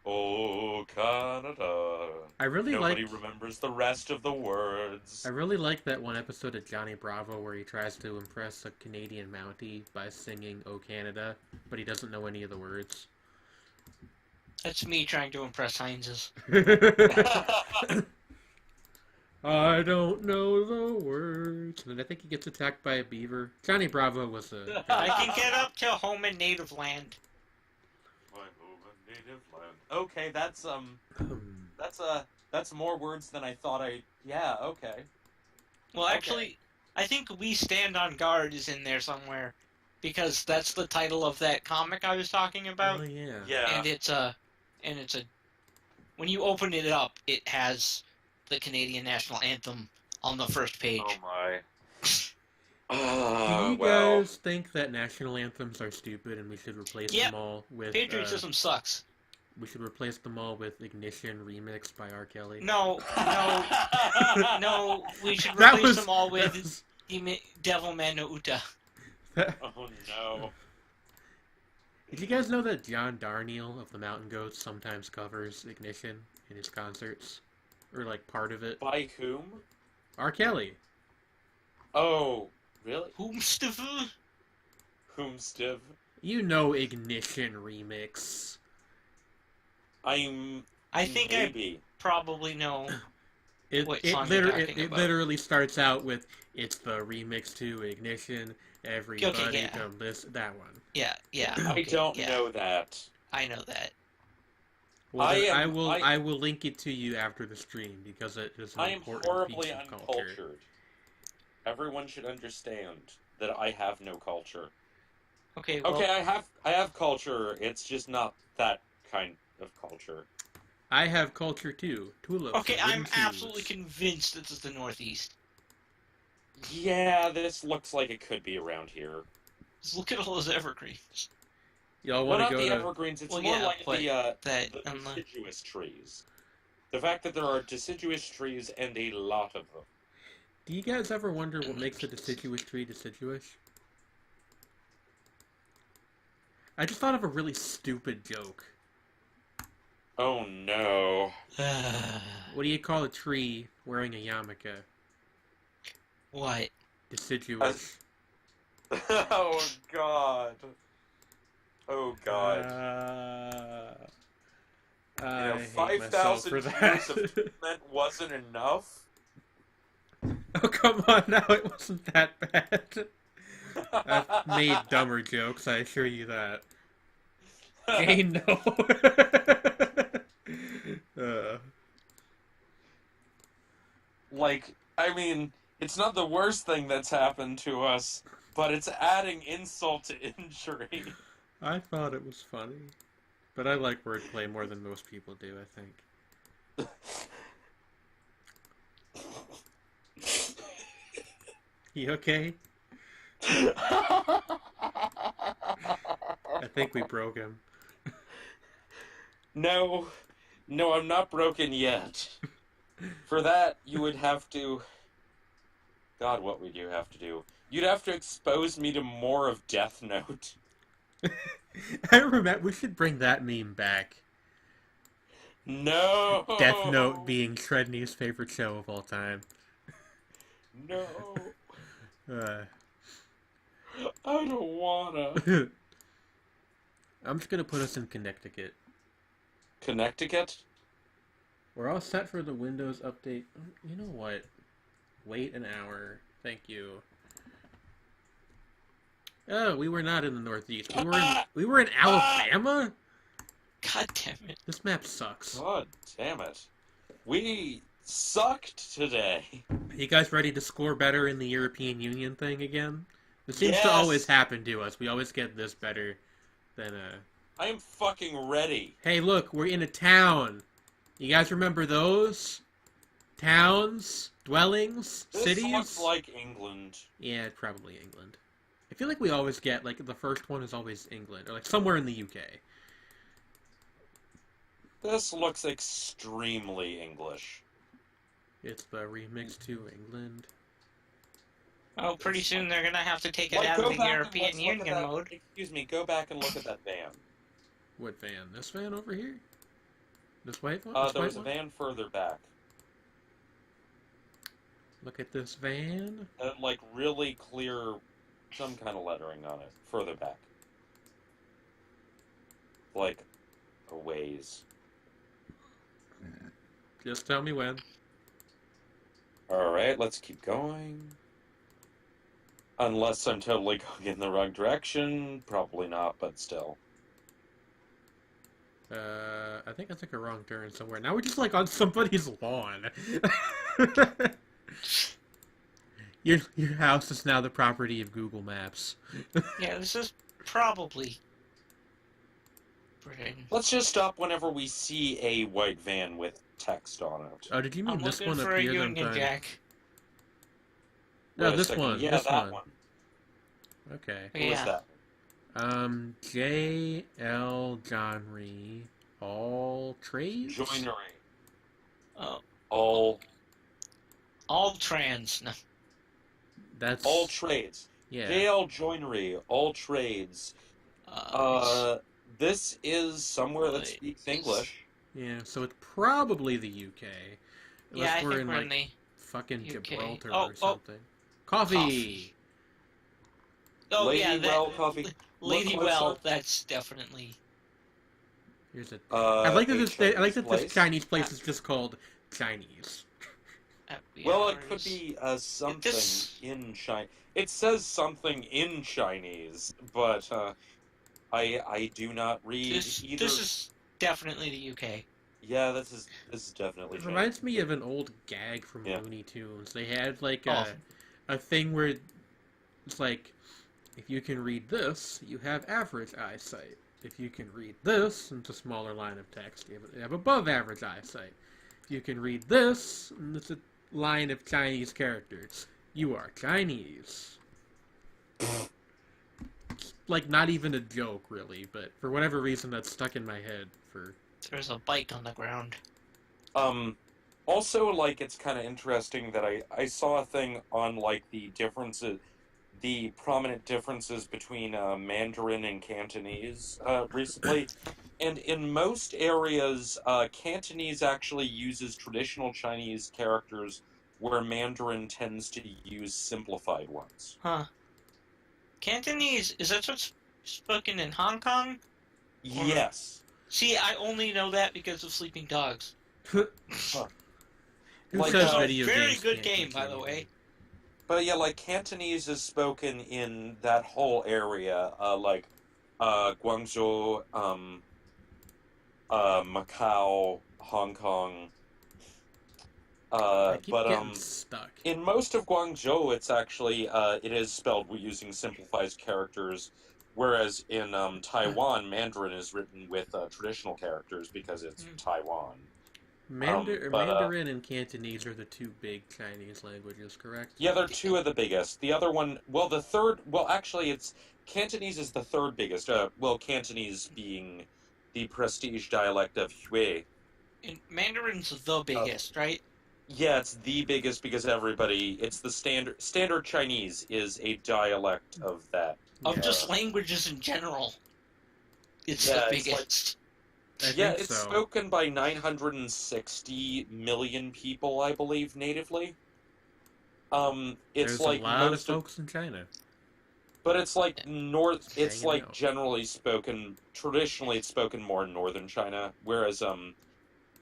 Oh, Canada. I really Nobody like... remembers the rest of the words. I really like that one episode of Johnny Bravo where he tries to impress a Canadian Mountie by singing "Oh Canada," but he doesn't know any of the words. That's me trying to impress Heinz's. I don't know the words. And I think he gets attacked by a beaver. Johnny Bravo was a... I can get up to home and native land. My home and native land. Okay, that's more words than I thought I. Yeah, okay. Well, Okay. actually, I think We Stand on Guard is in there somewhere. Because that's the title of that comic I was talking about. Oh, yeah. Yeah. And it's a... When you open it up, it has the Canadian National Anthem on the first page. Oh my. Do you Well. guys think that national anthems are stupid and we should replace Yep. them all with... Patriotism sucks. we should replace them all with Ignition remixed by R. Kelly? No, no, we should That replace was- them all that with was- Devil Man no Uta. Oh no. Did you guys know that John Darnielle of the Mountain Goats sometimes covers Ignition in his concerts? Or, like, part of it? By whom? R. Kelly. Oh, really? Whomstivu? Whom, Stiv? You know Ignition remix. I'm. I think maybe. I probably know. It, What it, song you're liter- talking it about? literally starts out with, "It's the remix to Ignition. Everybody yeah. come listen." That one. Yeah, yeah. I okay, don't yeah, know that. I know that. Well, I then am- I will link it to you after the stream because it is an I am important horribly piece of culture. uncultured. Everyone should understand that I have no culture. Okay, well, Okay, I have culture. It's just not that kind of culture. I have culture too. Tulips. okay, and I'm wooden shoes. absolutely convinced this is the Northeast. Yeah, this looks like it could be around here. Just look at all those evergreens. Y'all Well, want not to go the to? evergreens. It's Well, more yeah, like but the That deciduous trees. The fact that there are deciduous trees and a lot of them. Do you guys ever wonder what makes a deciduous tree deciduous? I just thought of a really stupid joke. Oh no. What do you call a tree wearing a yarmulke? What? Deciduous. Oh god. Oh god. I hate 5,000 myself for years of that. treatment wasn't enough. Oh, come on now, it wasn't that bad. I've made dumber jokes, I assure you that. Hey, no. Like, I mean, it's not the worst thing that's happened to us, but it's adding insult to injury. I thought it was funny. But I like wordplay more than most people do, I think. You okay? I think we broke him. No, I'm not broken yet. For that, you would have to... God, what would you have to do? You'd have to expose me to more of Death Note. I remember, we should bring that meme back. No! Death Note being Shredney's favorite show of all time. No! Uh, I don't wanna. I'm just gonna put us in Connecticut. Connecticut? We're all set for the Windows update. You know what? Wait an hour. Thank you. Oh, we were not in the Northeast. We were in Alabama? God damn it. This map sucks. God damn it. We sucked today. You guys ready to score better in the European Union thing again? It seems to Yes! always happen to us. We always get this better than I am fucking ready. Hey, look, we're in a town. You guys remember those? Towns? Dwellings? This Cities? looks like England. Yeah, it's probably England. I feel like we always get, like, the first one is always England. Or, like, somewhere in the UK. This looks extremely English. It's the remix to England. Oh, pretty soon they're gonna have to take it Like, out go of the back and European let's look at Union that- mode. Excuse me, go back and look at that van. What van? This van over here? This white one? There This white was a one? van further back. Look at this van. Like, really clear, some kind of lettering on it. Further back. Like, a ways. Just tell me when. Alright, let's keep going. Unless I'm totally going in the wrong direction. Probably not, but still. I think I took a wrong turn somewhere. Now we're just, like, on somebody's lawn. Your house is now the property of Google Maps. Yeah, this is probably Britain. Let's just stop whenever we see a white van with text on it. Oh, did you mean I'm this looking one for a appears on Union time? Jack. No, Wait a this second. one. Yeah, this that one. Okay. What was that? J.L. Johnry. All trades? Joinery. Oh, All trans. No. That's... all trades. Yeah. JL Joinery, all trades. This is somewhere that speaks English. Yeah, so it's probably the UK. Unless Yeah, I we're think in, we're like, in the fucking UK. Gibraltar Oh, or something. Coffee! Coffee. Oh Lady yeah, Well coffee. Lady Look Well. closer. That's definitely. Here's a... I like that this place. Chinese place is just called Chinese. Well, it could be something This- in Chinese. It says something in Chinese, but I do not read either. This is definitely the UK. Yeah, this is definitely It Chinese. reminds me of an old gag from Yeah. Looney Tunes. They had, like, Oh. a thing where it's like, if you can read this, you have average eyesight. If you can read this, and it's a smaller line of text, you have above average eyesight. If you can read this, and it's a line of Chinese characters, you are Chinese. Like, not even a joke, really, but for whatever reason that's stuck in my head for... There's a bike on the ground. Also, like, it's kind of interesting that I saw a thing on, like, the prominent differences between Mandarin and Cantonese recently. And in most areas, Cantonese actually uses traditional Chinese characters, where Mandarin tends to use simplified ones. Huh. Cantonese, is that what's spoken in Hong Kong? Yes. See, I only know that because of Sleeping Dogs. Who Like, says uh, video very games good can't game, teach by you the way. anything? But yeah, like, Cantonese is spoken in that whole area, like, Guangzhou, Macau, Hong Kong. I keep But getting stuck. in most of Guangzhou, it's actually it is spelled using simplified characters, whereas in Taiwan, Mandarin is written with traditional characters because it's Taiwan. Mandarin and Cantonese are the two big Chinese languages, correct? Yeah, they're two of the biggest. The other one, well, the third, well, actually, it's Cantonese is the third biggest. Well, Cantonese being the prestige dialect of Hui. And Mandarin's the biggest, right? Yeah, it's the biggest because it's the standard Chinese is a dialect of that. Of Yeah. just languages in general. It's Yeah, the it's biggest. I Yeah, think it's so. spoken by 960 million people, I believe, natively. It's There's like a lot of most of, folks in China. but it's like it's Hanging like out. generally spoken. Traditionally, it's spoken more in northern China, whereas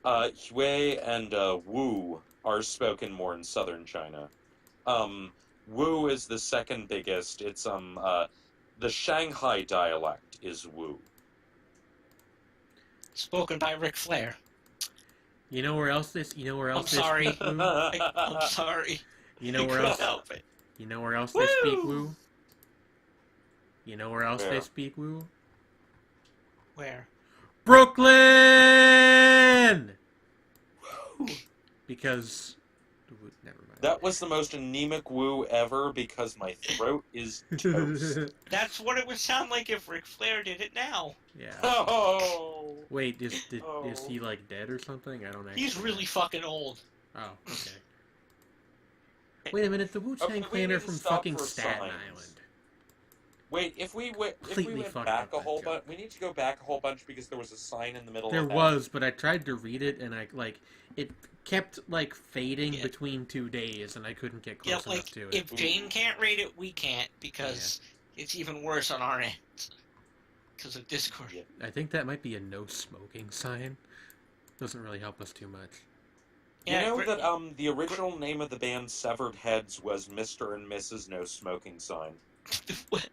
Hui and Wu are spoken more in southern China. Wu is the second biggest. It's the Shanghai dialect is Wu. Spoken by Ric Flair. You know where else this? You know where else I'm sorry. they speak Woo? I'm sorry. You know I where couldn't else? help it. You know where else they speak Woo! Woo? You know where else Where? they speak Woo? Where? Brooklyn. Because never mind. That was the most anemic Wu ever because my throat is toast. That's what it would sound like if Ric Flair did it now. Yeah. Oh. Wait, is Oh. he like dead or something? I don't actually. He's really fucking old. Oh, okay. Wait a minute, the Wu-Tang Okay, we Clan need are to from stop fucking for Staten signs. Island. Wait, if we went Completely fucked back up a that whole joke. bunch, we need to go back a whole bunch because there was a sign in the middle There of that. was, but I tried to read it and it kept like fading Yeah. between 2 days, and I couldn't get Yeah, close enough like, to it. if Jane can't rate it, we can't, because it's even worse on our end. Because of Discord. Yeah. I think that might be a no smoking sign. Doesn't really help us too much. You Yeah, know Gr- that the original name of the band Severed Heads was Mr. and Mrs. No Smoking Sign. What?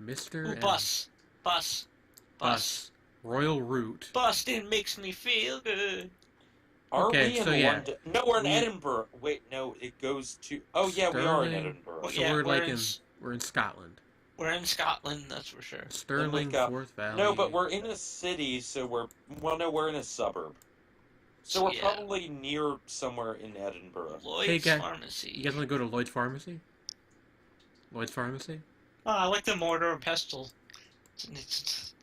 Mr. Ooh, and Bus. Bus. Royal Root. Bustin' makes me feel good. Are Okay, we in so yeah. London? No, we're in We- Edinburgh. Wait, no, it goes to. Oh yeah, we are in Sterling. Edinburgh. Well, So yeah, we're like we're in we're in Scotland. We're in Scotland, that's for sure. Stirling, got- Forth Valley. No, but we're in a city, so we're in a suburb. So we're Yeah. probably near somewhere in Edinburgh. Lloyd's Hey, guy- Pharmacy. You guys want to go to Lloyd's Pharmacy? Lloyd's Pharmacy? Oh, I like the mortar and pestle. It's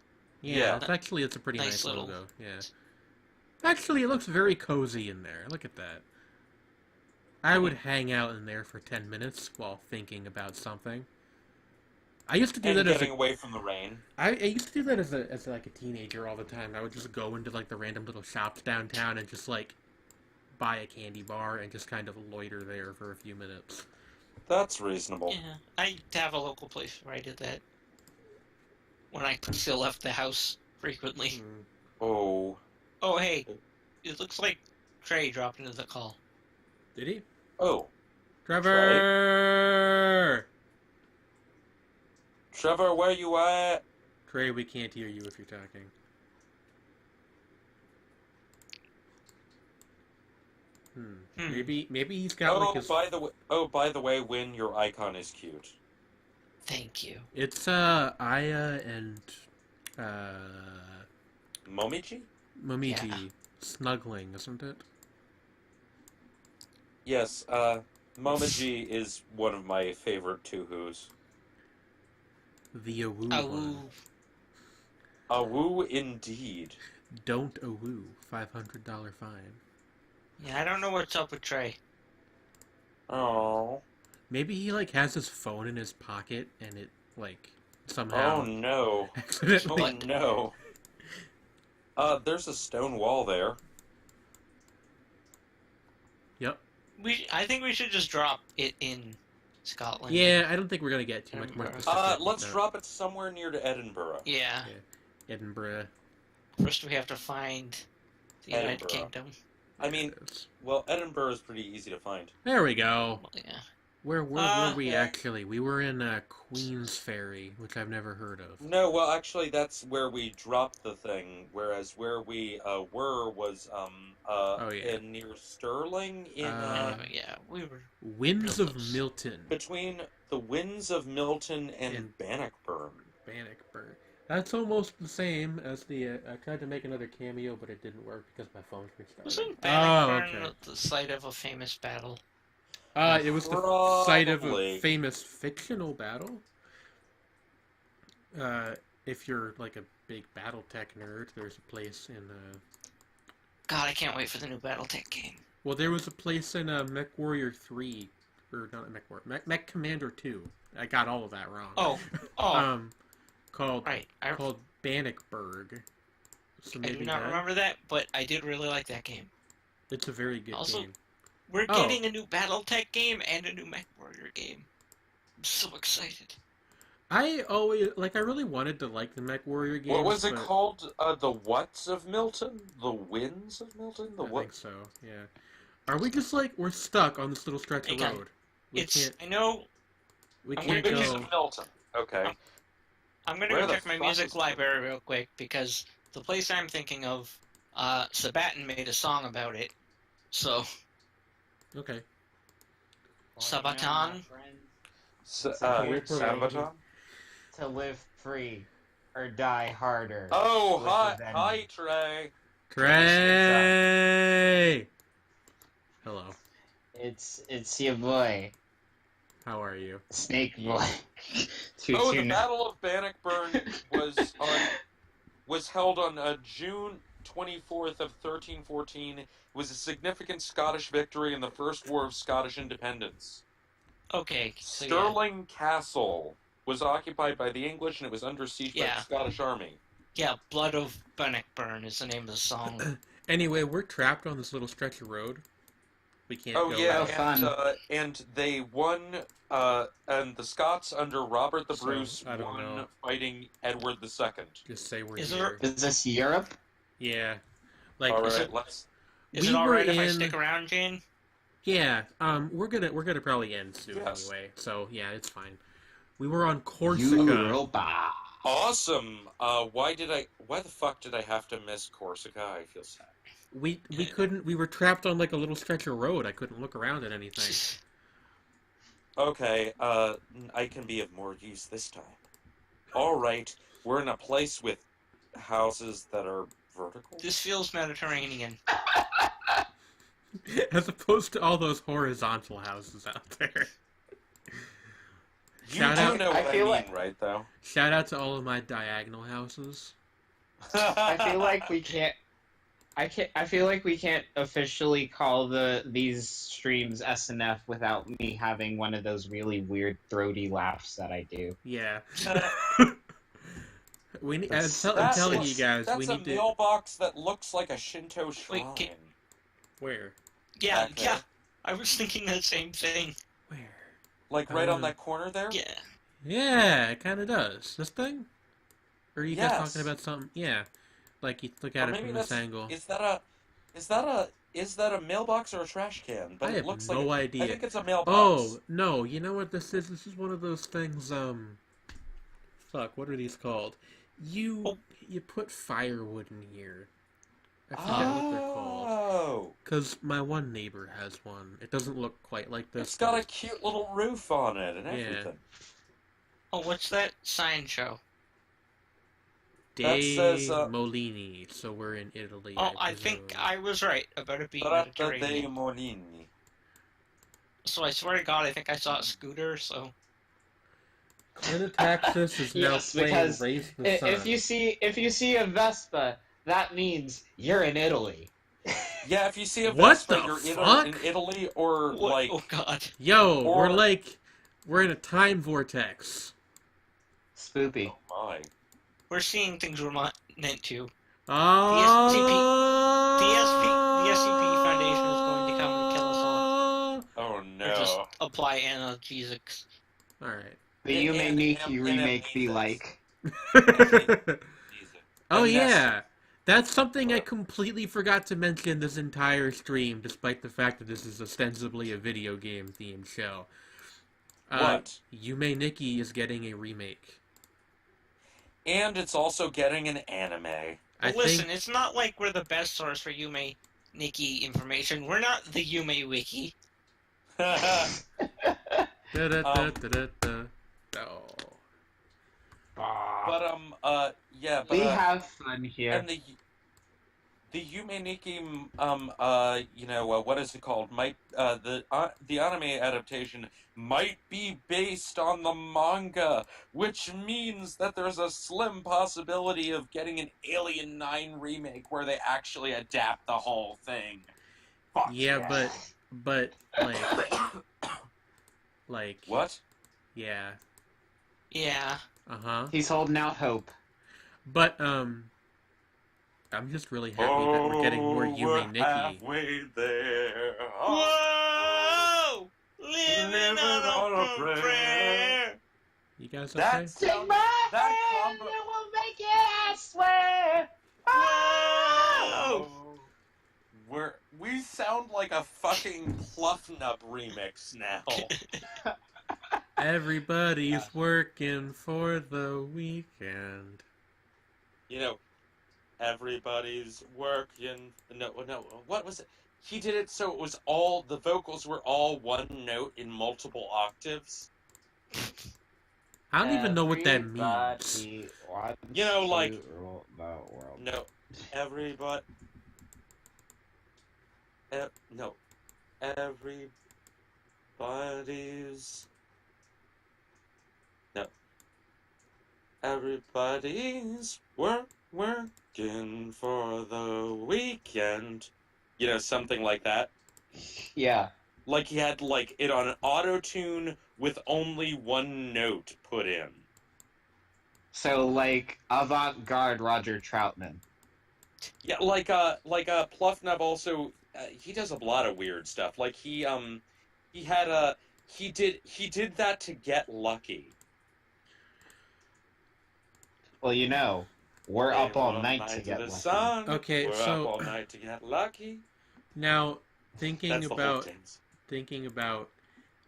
Yeah. It's a pretty Nice nice little- logo. Yeah. Actually, it looks very cozy in there. Look at that. I would hang out in there for 10 minutes while thinking about something. I used to do And that as getting a away from the rain. I used to do that as like a teenager all the time. I would just go into like the random little shops downtown and just like buy a candy bar and just kind of loiter there for a few minutes. That's reasonable. yeah, I have a local place where I did that. When I still left the house frequently. Mm. Oh. Oh, hey, it looks like Trey dropped into the call. Did he? Oh. Trevor! Trevor, where you at? Trey, we can't hear you if you're talking. Maybe he's got like his. By the way, Win, your icon is cute. Thank you. It's Aya and Momiji? Momiji Yeah. snuggling, isn't it? Yes, Momiji is one of my favorite Tuhus. The awoo Oh, one. A woo indeed. Don't awoo. $500 fine. yeah, I don't know what's up with Trey. Oh. Maybe he like has his phone in his pocket and it like Oh somehow no. accidentally. Oh no. There's a stone wall there. Yep. I think we should just drop it in Scotland. Yeah, I don't think we're gonna get too much more Edinburgh. specific. with Let's that. drop it somewhere near to Edinburgh. Yeah. Edinburgh. First we have to find the United Edinburgh. Kingdom. I mean, well, Edinburgh is pretty easy to find. There we go. Well, yeah. Where were we yeah. actually? We were in Queens Ferry, which I've never heard of. No, well, actually, that's where we dropped the thing. Whereas where we were was near Stirling in Yeah, we were. Winds Real of close. Milton. between the winds of Milton and Bannockburn. Bannockburn. That's almost the same as the. I tried to make another cameo, but it didn't work because my phone restarted. Wasn't Oh, Bannockburn okay. the site of a famous battle? It was the site of a Probably. famous fictional battle. If you're like a big BattleTech nerd, there's a place in. God, I can't wait for the new BattleTech game. Well, there was a place in MechWarrior 3, or not MechWarrior, Mech Commander 2. I got all of that wrong. Oh, Called right. called Bannockburg. So I maybe do not that- remember that, but I did really like that game. It's a very good Also- game. We're Oh. getting a new BattleTech game and a new MechWarrior game. I'm so excited. I always like. I really wanted to like the Mech Warrior games. What was it but called? The Whats of Milton? The Winds of Milton? The I what? think so. Yeah. Are we just like we're stuck on this little stretch of Hang on. road? We can't. I know. We I'm can't gonna Winds go- go. of Milton. Okay. I'm gonna Where go the check my fuck music is- library real quick because the place I'm thinking of, Sabaton made a song about it. So Okay. Sabaton? Sabaton? To live free or die harder. Oh, with hi, a vengeance. hi, Trey. Trey. Hello. It's your boy, How are you? Snake Boy. Oh, the Battle of Bannockburn was held on June 24th of 1314. It was a significant Scottish victory in the First War of Scottish Independence. okay, so Stirling Castle was occupied by the English and it was under siege by Yeah. the Scottish army. yeah, Blood of Bannockburn is the name of the song. Anyway, we're trapped on this little stretch of road. We can't Oh go. yeah, fun. and they won. And the Scots under Robert the So, Bruce I don't won know. fighting Edward II. Just say we're Is here. Is this Europe? Yeah. Like All is right, it- let's. Is We it were alright if I in- stick around, Jane? yeah. We're gonna probably end soon Yes. anyway. So yeah, it's fine. We were on Corsica. Europa. Awesome. Why the fuck did I have to miss Corsica? I feel sad. We couldn't. We were trapped on like a little stretch of road. I couldn't look around at anything. Okay, I can be of more use this time. Alright, we're in a place with houses that are vertical. This feels Mediterranean. As opposed to all those horizontal houses out there. You Shout do out- know I what I feel mean, like- right, though? Shout out to all of my diagonal houses. I feel like we can't. I feel like we can't officially call these streams SNF without me having one of those really weird throaty laughs that I do. Yeah. We need, That's- I'm telling you guys, That's we a need to. mailbox that looks like a Shinto shrine. Wait, Where? Yeah, Back there. yeah. I was thinking the same thing. Where? Like right on that corner there? Yeah. Yeah, it kind of does. This thing? Or are you guys Yes. talking about something? Yeah. Like you look Or at it maybe from this that's- angle. Is that a mailbox or a trash can? But I it have looks no like idea. I think it's a mailbox. Oh, no, you know what this is? This is one of those things, fuck, what are these called? You put firewood in here. I forget what they're called. Oh, Because my one neighbor has one. It doesn't look quite like this. it's got but a cute little roof on it and Yeah. everything. Oh, what's that sign show? De that says, Molini, so we're in Italy. Oh, I think presume. I was right about it being Tratta dei Mediterranean. Molini. So I swear to God, I think I saw a scooter. So Taxis is now Yes, playing because Race the Sun. If you see a Vespa, that means you're in Italy. Yeah, if you see a What Vespa, the you're fuck? in Italy or what? like Oh God. Yo, Or- we're in a time vortex. Spoopy. oh my. We're seeing things we're not meant to. Oh, the SCP Foundation is going to come and kill us all. Oh Or no. just apply analgesics. All right. The And- Yume and- Nikki and remake be amnesis. like. Oh And yeah, that's something I completely forgot to mention this entire stream, despite the fact that this is ostensibly a video game themed show. What? Yume Nikki is getting a remake. And it's also getting an anime. I But listen, think it's not like we're the best source for Yume Nikki information. We're not the Yume Wiki. Da-da-da-da-da-da. Oh. But yeah, but We have fun here. and the Yume Nikki what is it called? Might the anime adaptation might be based on the manga, which means that there's a slim possibility of getting an Alien 9 remake where they actually adapt the whole thing. Fuck Yeah, but like what? yeah, Yeah. He's holding out hope. but I'm just really happy that we're getting more we're Yume Nikki. halfway there. Whoa! Living on a prayer. You guys That okay? sound, my that hand, combo. it will make it, I swear. Whoa! We sound like a fucking Pluffnup remix now. Everybody's working for the weekend. You know, everybody's working. No, what was it? He did it so it was all, the vocals were all one note in multiple octaves. I don't even know what that means. Everybody wants You know, like, to rule the world. no, everybody. No, everybody's. No, everybody's working for the weekend. You know, something like that. Yeah. Like he had like it on an auto tune with only one note put in. So, like, avant-garde Roger Troutman. Yeah, like Pluffnub also he does a lot of weird stuff. Like he had a he did that to Get Lucky. Well, you know, we're up all night to to get the lucky. sun. Okay, We're so- up all night to get lucky. Now, thinking That's the whole about dance.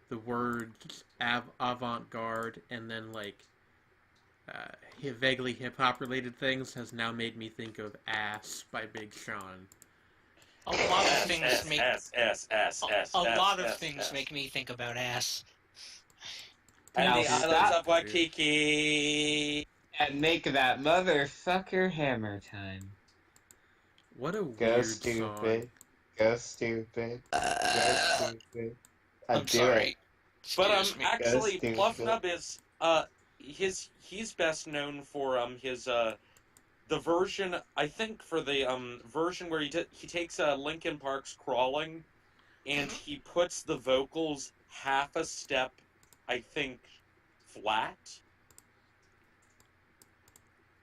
the words avant-garde and then like vaguely hip-hop related things has now made me think of Ass by Big Sean. A lot of things make a lot of S, things S. make me think about ass. And Now the islands stop of Waikiki. and make that motherfucker hammer time. What a Go weird stupid. song. Go stupid. Go stupid. I'm sorry. But Excuse me. actually, Stupid. Pluffnub is he's best known for his the version, I think, for the version where he takes Linkin Park's Crawling and he puts the vocals half a step, I think, flat,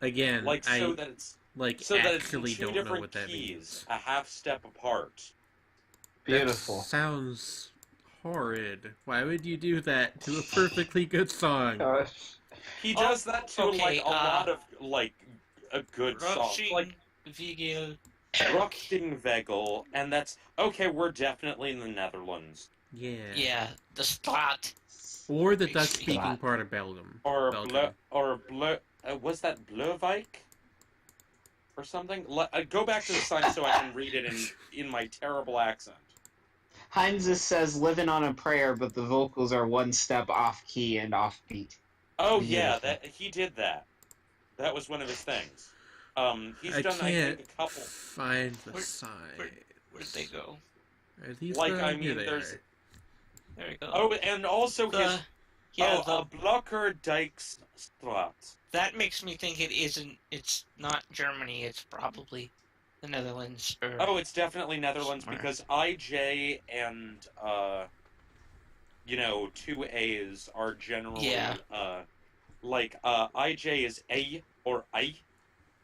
Again, like I so that it's actually in two don't know different what that keys, means. a half step apart. Beautiful. That sounds horrid. Why would you do that to a perfectly good song? Gosh. He does that to okay, like a lot of like a good song, like Vigil. Ruchtingvegel, and that's okay. We're definitely in the Netherlands, Yeah. Yeah, the spot. Or the Makes Dutch-speaking me- part of Belgium. or Belgium. was that Bleuvijk or something? Go back to the sign so I can read it in my terrible accent. Heinz says living on a prayer, but the vocals are one step off key and off beat. Oh yeah, Beautiful. that he did that. That was one of his things. He's I done, I can't think, a couple. find the Where- sign. Where'd they go? Are these Like, the... I Here mean, they there's- are. There we go. Oh, and also his The Blokker Dijkstraat. that makes me think it isn't. It's not Germany. It's probably the Netherlands. Or Oh, it's definitely Netherlands Somewhere. because IJ and two A's are generally Yeah. IJ is A or I.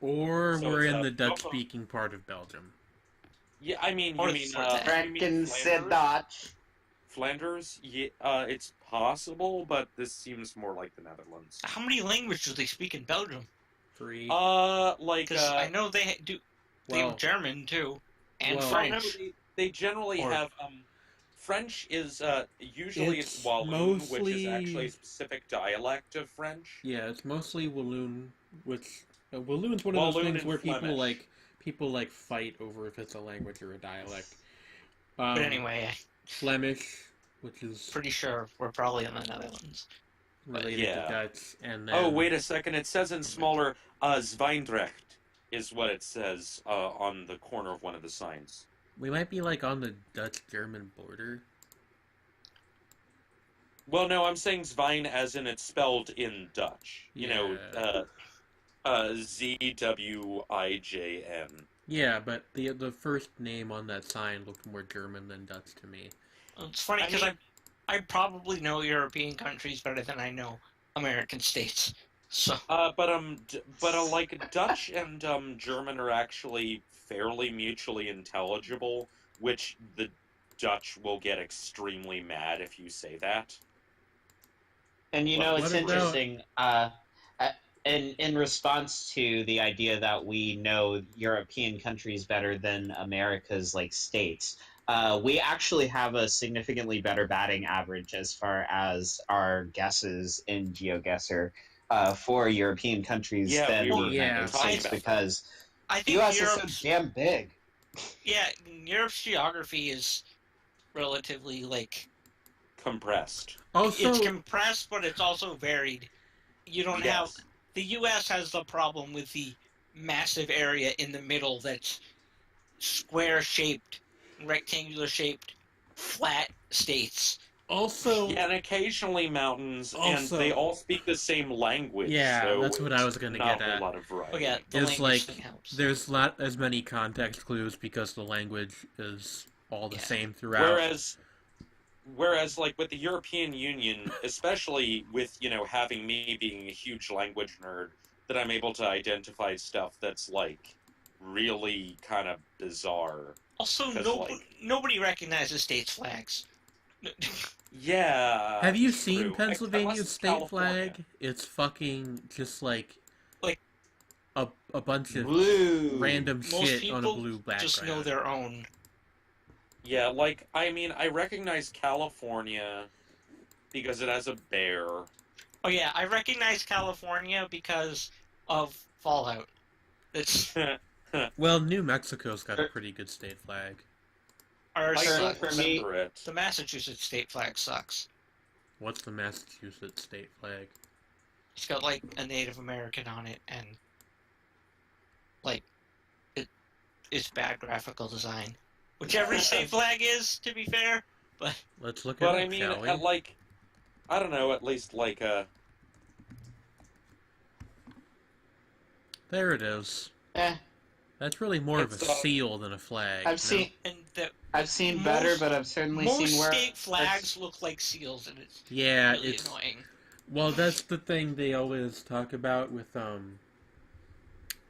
Or So we're it's in a- the Dutch-speaking part of Belgium. Yeah, I mean, Or you mean that. Flanders? Dutch. Flanders? Yeah, it's possible, but this seems more like the Netherlands. how many languages do they speak in Belgium? 3. Because I know they do. They well, have German too, and well- Well, no, French. they generally Or- have French is usually it's It's Walloon, which mostly- is actually a specific dialect of French. yeah, it's mostly Walloon, which... Walloon's one of those Walloon things and where Flemish. people fight over if it's a language or a dialect. But anyway, Flemish, which is pretty sure we're probably in the Netherlands. related yeah. to Dutch, and then... Oh, wait a second. It says in smaller, Zwijndrecht is what it says on the corner of one of the signs. We might be, like, on the Dutch-German border. Well, no, I'm saying Zwijn as in it's spelled in Dutch. You know, Zwijn. Yeah, but the first name on that sign looked more German than Dutch to me. It's funny I because mean- I probably know European countries better than I know American states. So Like Dutch and German are actually fairly mutually intelligible, which the Dutch will get extremely mad if you say that. And you What- know, what it's about- interesting. In response to the idea that we know European countries better than America's like states, we actually have a significantly better batting average as far as our guesses in GeoGuessr for European countries Yeah, than we the were United talking States about that. because I the think U.S. is Europe's so damn big. yeah, Europe's geography is relatively like Compressed. it's Also, compressed, but it's also varied. You don't have Yes. the U.S. has the problem with the massive area in the middle that's square shaped, rectangular shaped, flat states. also, Yeah, and occasionally mountains, and Also- they all speak the same language. Yeah, so that's what I was gonna not get a at. lot of variety. Oh yeah, the It's language like thing helps. there's not as many context clues because the language is all the Yeah. same throughout. Whereas, like with the European Union, especially with having me being a huge language nerd, that I'm able to identify stuff that's like really kind of bizarre. Also, 'Cause, nobody recognizes states' flags. Yeah. Have you true. seen Unless Pennsylvania's it's state California. flag? It's fucking just like Like- a bunch of Blue. random Most shit on a people blue background. just know their own. Yeah, like I mean, I recognize California because it has a bear. Oh yeah, I recognize California because of Fallout. It's Well, New Mexico's got a pretty good state flag. our I Sure, don't for me- remember it. the Massachusetts state flag sucks. What's the Massachusetts state flag? It's got like a Native American on it, and like it's bad graphical design, which every state flag is, to be fair. But Let's look But at I it, mean, shall we? at like, I don't know, at least like There it is. Eh, That's really more of a It's, seal than a flag. I've seen and the I've seen better, most- but I've certainly most seen worse. state flags look like seals, and it's Yeah, really it's annoying. well. That's the thing they always talk about with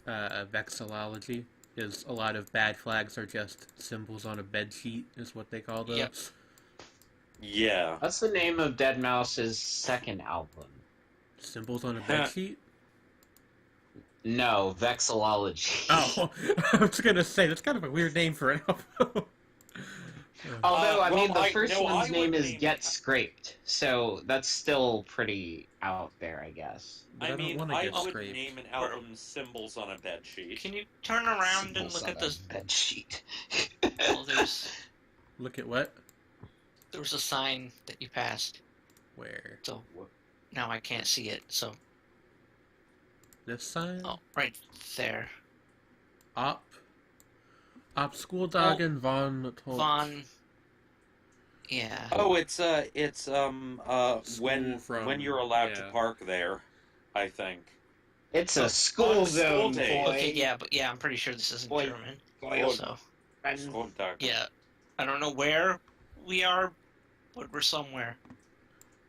vexillology. Is a lot of bad flags are just symbols on a bed sheet, is what they call those. Yep. yeah. What's the name of Dead Mouse's second album? Symbols on a bed sheet. No, Vexillology. Oh, I was gonna say that's kind of a weird name for an album. Although, I mean, well, the first one's I name would is name Get it- Scraped, so that's still pretty out there, I guess. But I I don't mean, wanna I get would scraped. name an album "Symbols on a Bed Sheet." Can you turn around and Symbols look on at a this? bed sheet. Well, Look at what? there was a sign that you passed, Where? so now I can't see it. So This sign? oh, right there, Op Schooldagen von Von. Yeah. Oh, it's when from- you're allowed yeah. to park there, I think. It's a On school school zone, day. boy. Okay, yeah, but yeah, I'm pretty sure this isn't Boy. German. Boy. So Schooltag. yeah, I don't know where we are, but we're somewhere.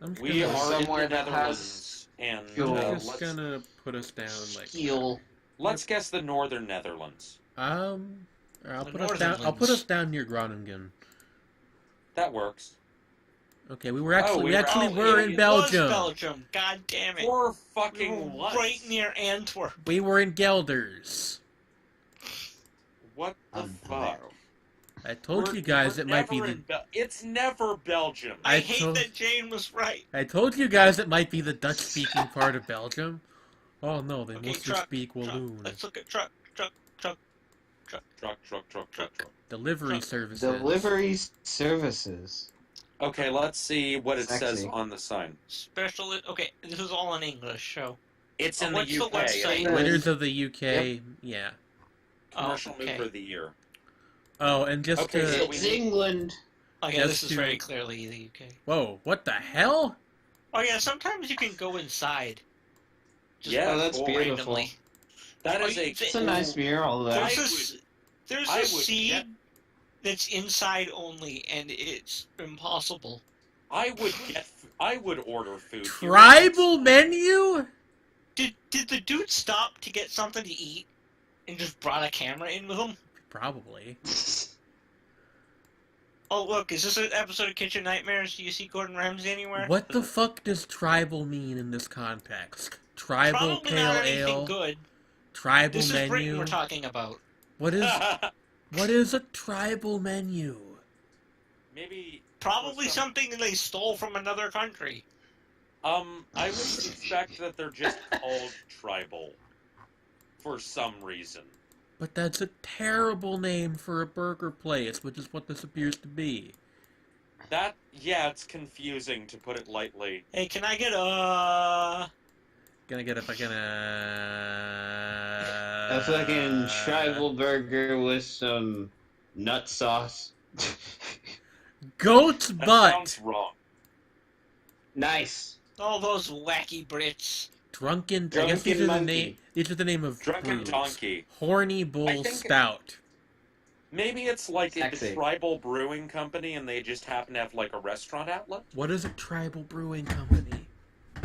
I'm just We gonna, are in somewhere the that Netherlands, and fuel. I'm let's, just gonna put us down like Heel. let's guess the Northern Netherlands. I'll The put us down. I'll put Northernlands. us down near Groningen. That works. Okay, we were actually we we were- actually Oh, were it in Belgium. Was Belgium. God damn it. For We fucking were what? right near Antwerp. We were in Gelders. What the Unbelievable. fuck? I told We're- you guys we're it might be never the. in it's never Belgium. I I hate told- that Jane was right. I told you guys it might be the Dutch-speaking part of Belgium. Oh no, they Okay, mostly truck, speak Walloon. Let's look at truck. Truck. Delivery truck. services. Delivery services. Okay, let's see what it says Sexy. on the sign. Special. Okay, this is all in English, so. It's in What's the the UK. website? Winners of the UK. Yeah. Commercial Oh, okay. move of the year. Oh, and just Okay, to. so It's England. Oh yeah, Yes, this is to- very clearly the UK. Whoa! What the hell? Oh yeah, sometimes you can go inside. Just Yeah, Oh, that's cool. beautiful. randomly. That Oh, is a. It's a nice mural, though. I There's I a would seed get- that's inside only, and it's impossible. I would order food. here. Tribal menu? Did the dude stop to get something to eat, and just brought a camera in with him? Probably. Oh, look, is this an episode of Kitchen Nightmares? Do you see Gordon Ramsay anywhere? What the fuck does tribal mean in this context? Tribal Probably pale not anything ale? good. Tribal This is Britain menu? we're talking about. What is a tribal menu? Maybe Probably for some- something they stole from another country. I would suspect that they're just called tribal for some reason. But that's a terrible name for a burger place, which is what this appears to be. It's confusing to put it lightly. Hey, can I get Gonna get a fucking A fucking tribal burger with some nut sauce. goat's That butt. sounds wrong. Nice. all those wacky Brits? Drunken. I guess these Drunken are the monkey. name. These are the name of Drunken brews. donkey. Horny bull I think- stout. Maybe it's like a Sexy. tribal brewing company and they just happen to have like a restaurant outlet? What is a tribal brewing company?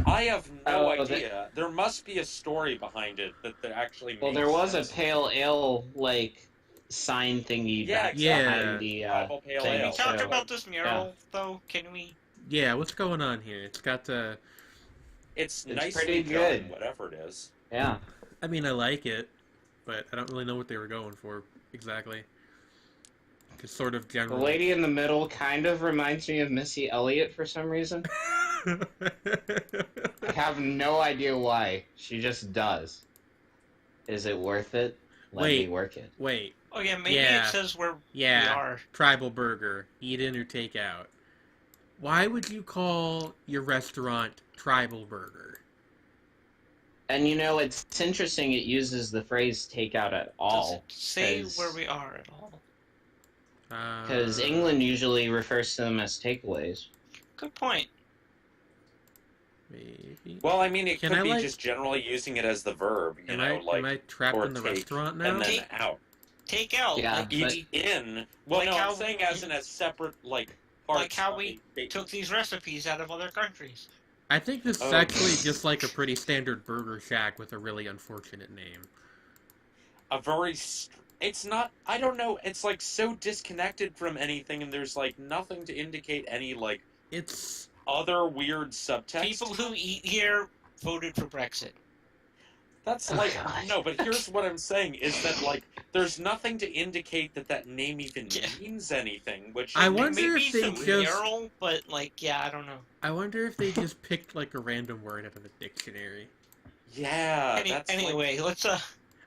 I have no Oh, idea. There must be a story behind it that actually Well, makes there was a sense. pale ale like sign thingy Yeah, back yeah. behind the Tribal pale thing. Can we ale. talk So- about this mural, though? Can we? Yeah, what's going on here? It's got It's It's nicely pretty done, good. whatever it is. Yeah. I mean, I like it, but I don't really know what they were going for exactly. It's sort of The general. lady in the middle kind of reminds me of Missy Elliott for some reason. I have no idea why. She just does. Is it worth it? Let me Wait. work it. Wait, Oh yeah, maybe Yeah. it says where we yeah, are. tribal burger, eat in or take out. Why would you call your restaurant Tribal Burger? And you know, it's interesting it uses the phrase takeout at Does all. it say 'cause- where we are at all? Because England usually refers to them as takeaways. Good point. Maybe. Well, I mean, it Can could I, be like- just generally using it as the verb, you Am know, am I trapped or in the take, restaurant now? and then Take- out. Take out. Yeah, like, but- Eat in. Well, Like no, how- I'm saying as in a separate, like, parts. Like how of we a- took these recipes out of other countries. I think this is Oh. actually just like a pretty standard burger shack with a really unfortunate name. a very. It's not. I don't know. It's like so disconnected from anything, and there's like nothing to indicate any like It's other weird subtext. People who eat here voted for Brexit. That's Oh, like God. no, but here's what I'm saying is that like there's nothing to indicate that name even Yeah. means anything. Which I makes- wonder Maybe if they some just- mural, but like, yeah, I don't know. I wonder if they just picked like a random word out of a dictionary. Yeah, that's like, Anyway, let's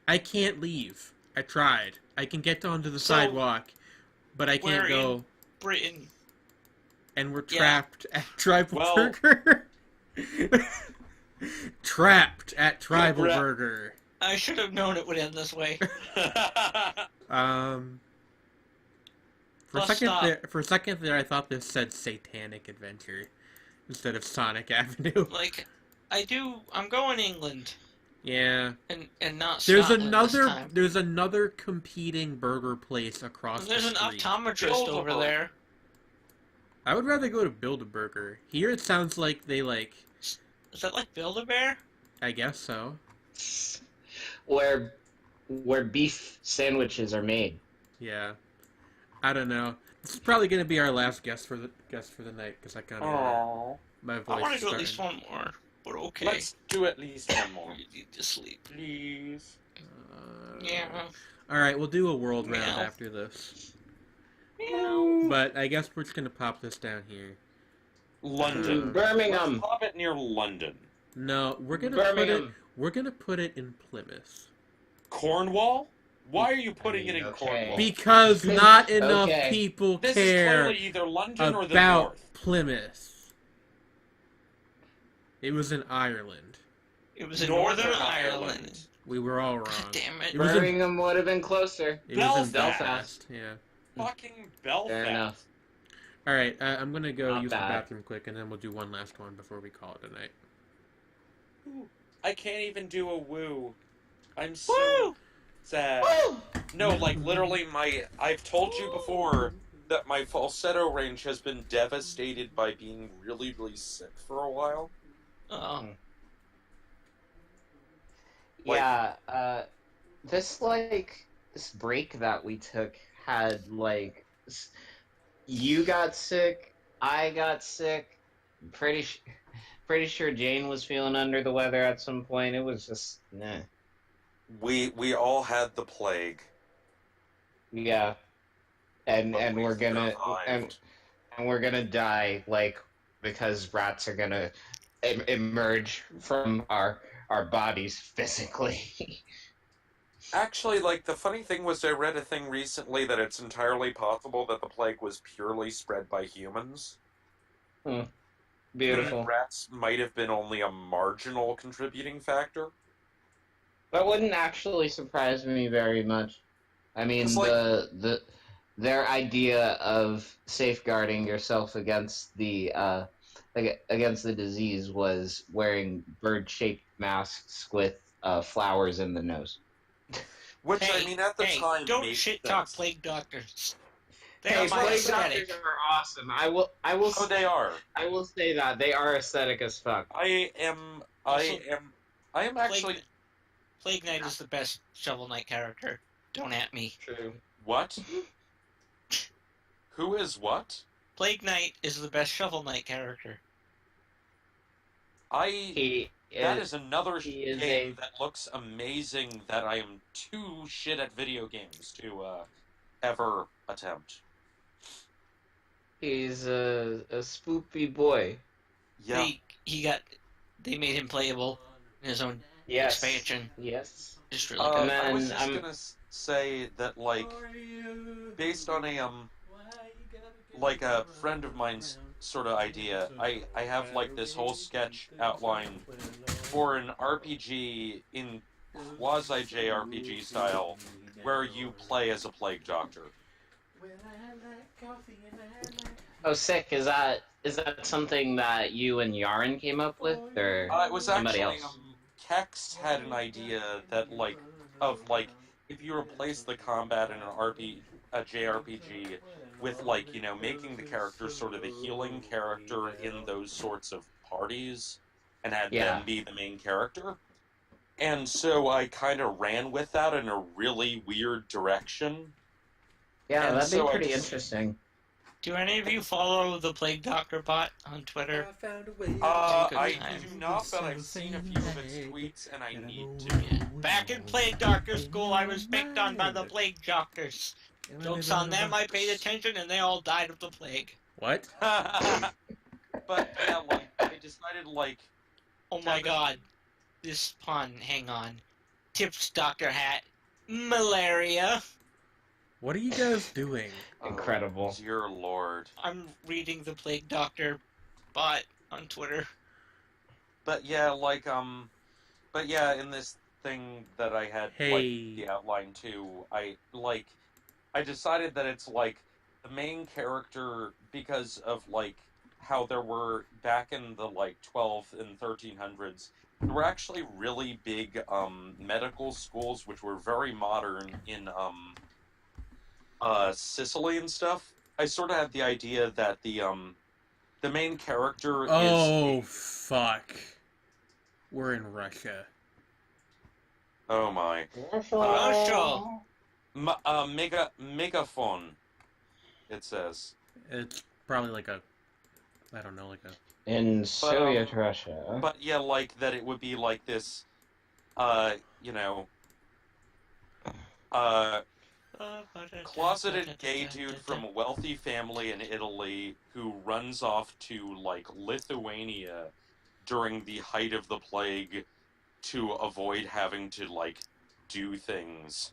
I can't leave. I tried. I can get onto the So, sidewalk, but I can't we're go. Britain. And we're Yeah. trapped at Tribal Well- Burger. Trapped at Tribal We're at- Burger. I should have known it would end this way. For a Bus second stop. there, I thought this said Satanic Adventure instead of Sonic Avenue. Like, I'm going England Yeah. and not There's Scotland this another. time. There's another competing burger place across And there's the an street. optometrist over Build-A-Burger. there. I would rather go to Build-A-Burger. Here it sounds like they like. Is that like Build-A-Bear? I guess so. Where beef sandwiches are made. Yeah. I don't know. This is probably gonna be our last guest for the night because I kind of Aw. my voice. I want to is do at least starting. one more, but okay. Let's do at least one more, You need to sleep. please. Yeah. All right, we'll do a world round Meow. after this. Meow. But I guess we're just gonna pop this down here. London. Birmingham. Let's pop it near London. No, we're gonna put it. Birmingham. We're gonna put it in Plymouth Cornwall? Why are you putting mean, it in okay. Cornwall? because not enough Okay. people This is care clearly either London or the about North. Plymouth. It was in Ireland. It was in Northern Northern Ireland. Ireland. We were all wrong. God damn it. It was in- Birmingham would have been closer. It was in Belfast. Belfast. Yeah. Fucking Belfast. Fair enough. All right, I'm gonna go Not use bad. the bathroom quick, and then we'll do one last one before we call it a night. I can't even do a woo. I'm so Woo! sad. No, like literally I've told you before that my falsetto range has been devastated by being really, really sick for a while. Oh. Like- Yeah, this break that we took had You got sick. I got sick. Pretty sure Jane was feeling under the weather at some point. It was just, nah. We all had the plague, Yeah, but and we we're gonna survived. and we're gonna die like because rats are gonna emerge from our bodies physically. Actually, like, the funny thing was I read a thing recently that it's entirely possible that the plague was purely spread by humans, Hmm, and that beautiful. rats might have been only a marginal contributing factor. That wouldn't actually surprise me very much. I Because, mean, like, their idea of safeguarding yourself against against the disease was wearing bird-shaped masks with flowers in the nose. which I Hey, mean at the hey, time don't made shit talk sense. plague doctors. They are Hey, That's my what I'm plague saying. doctors aesthetic. are awesome. Oh, they are. I will say that they are aesthetic as fuck. I am. Also, I am actually. Plague Knight is the best Shovel Knight character. Don't at me. True. What? Who is what? Plague Knight is the best Shovel Knight character. I. He That is is another he is game a that looks amazing that I am too shit at video games to ever attempt. he's a spoopy boy. Yeah. They made him playable in his own Yes. expansion. Yes. Just really good. I was then just gonna say that, like, based on a friend of mine's sort of idea, I have like this whole sketch outlined for an RPG in quasi JRPG style where you play as a plague doctor. Oh, sick! Is that something that you and Yaren came up with, or It was somebody actually else? Kex had an idea that if you replace the combat in a JRPG with making the character sort of the healing character in those sorts of parties and had Yeah. them be the main character. And so I kind of ran with that in a really weird direction. Yeah, And that'd so be I pretty just- interesting. Do any of you follow the Plague Doctor bot on Twitter? I time. do not, but I've seen a few of its tweets, and I need to. Yeah. Back in Plague Doctor school, I was picked on by the Plague Doctors. Jokes on them, I paid attention, and they all died of the plague. What? But yeah, like I decided Oh my god. This pun, hang on. Tips Dr. Hat. Malaria. What are you guys doing? Incredible. Oh, dear Lord. I'm reading the Plague Doctor bot on Twitter. But yeah, in this thing that I had Hey. the outline too, I decided that it's like the main character because of how there were back in the 12 and 1300s. There were actually really big medical schools which were very modern in Sicily and stuff. I sort of had the idea that the main character Oh, is fuck. We're in Russia. oh my Russia. megaphone. It says. It's probably like a, I don't know, like a... In Soviet Russia. But yeah, that it would be like this, you know, closeted gay dude from a wealthy family in Italy who runs off to Lithuania during the height of the plague to avoid having to do things.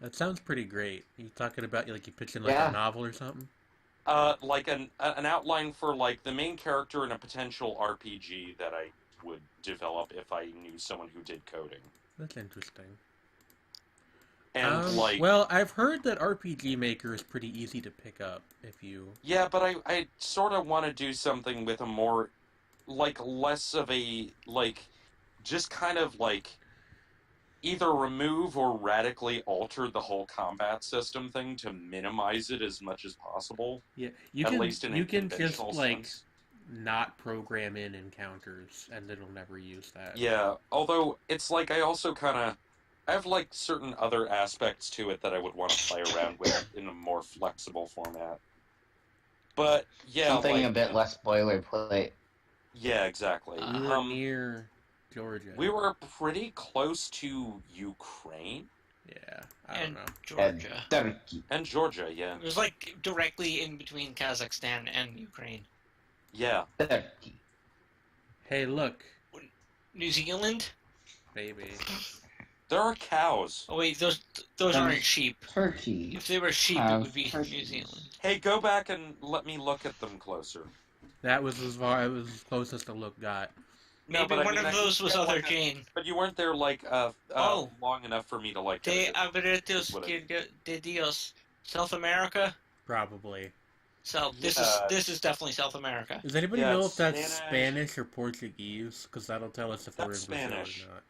That sounds pretty great. You talking about you pitching Yeah. a novel or something? An outline for the main character in a potential RPG that I would develop if I knew someone who did coding. That's interesting. And well, I've heard that RPG Maker is pretty easy to pick up if you... yeah, but I sort of want to do something with a more less of a just kind of either remove or radically alter the whole combat system thing to minimize it as much as possible. Yeah, you At can least in a you can just conventional sense. not program in encounters and it'll never use that. Yeah, although it's I also kind of I have certain other aspects to it that I would want to play around with in a more flexible format. But yeah, Something like, a bit less boilerplate. yeah, exactly. We were near Georgia. We were pretty close to Ukraine Yeah, I don't And know. Georgia. Turkey. and Georgia. Yeah, It was like directly in between Kazakhstan and Ukraine. yeah. Turkey. Hey, look, New Zealand? baby. There are cows. Oh wait, those aren't sheep. Turkey. If they were sheep, it would be New Turkeys. Zealand. Hey, go back and let me look at them closer. That was as far. It was as close as the look got. No, Maybe but I one mean, of I those think was you had, other like, Jane. But you weren't there like Oh. long enough for me to like. De get a- Aberitos what it- de Dios. South America? Probably. So this Yeah. is definitely South America. Does anybody Yeah, know it's if that's Spanish. Spanish or Portuguese? Because that'll tell us if we're in That's Brazil Spanish. or not.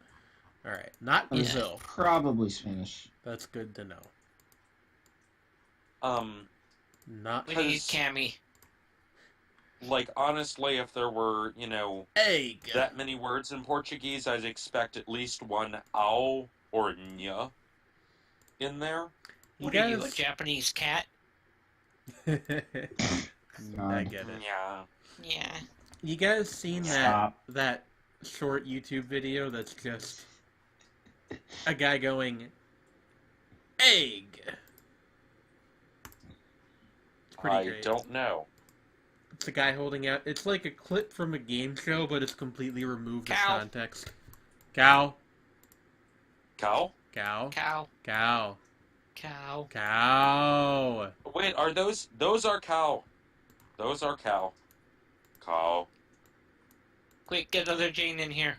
All right, not Yeah. Brazil. Probably Spanish. That's good to know. Not We need Because- Cammy. Like honestly, if there were egg. that many words in Portuguese, I'd expect at least one "ao" or "nha" in there. You What are you, a guys- Japanese cat? I get it. Yeah. Yeah. You guys seen Stop. that short YouTube video that's just a guy going egg? It's pretty I great. don't know. It's a guy holding out. It's like a clip from a game show, but it's completely removed of Cow. context. Cow. Cow? Cow. Cow. Cow. Cow. Cow. Wait, are those are cow? Those are cow. Cow. Quick, get another Jane in here.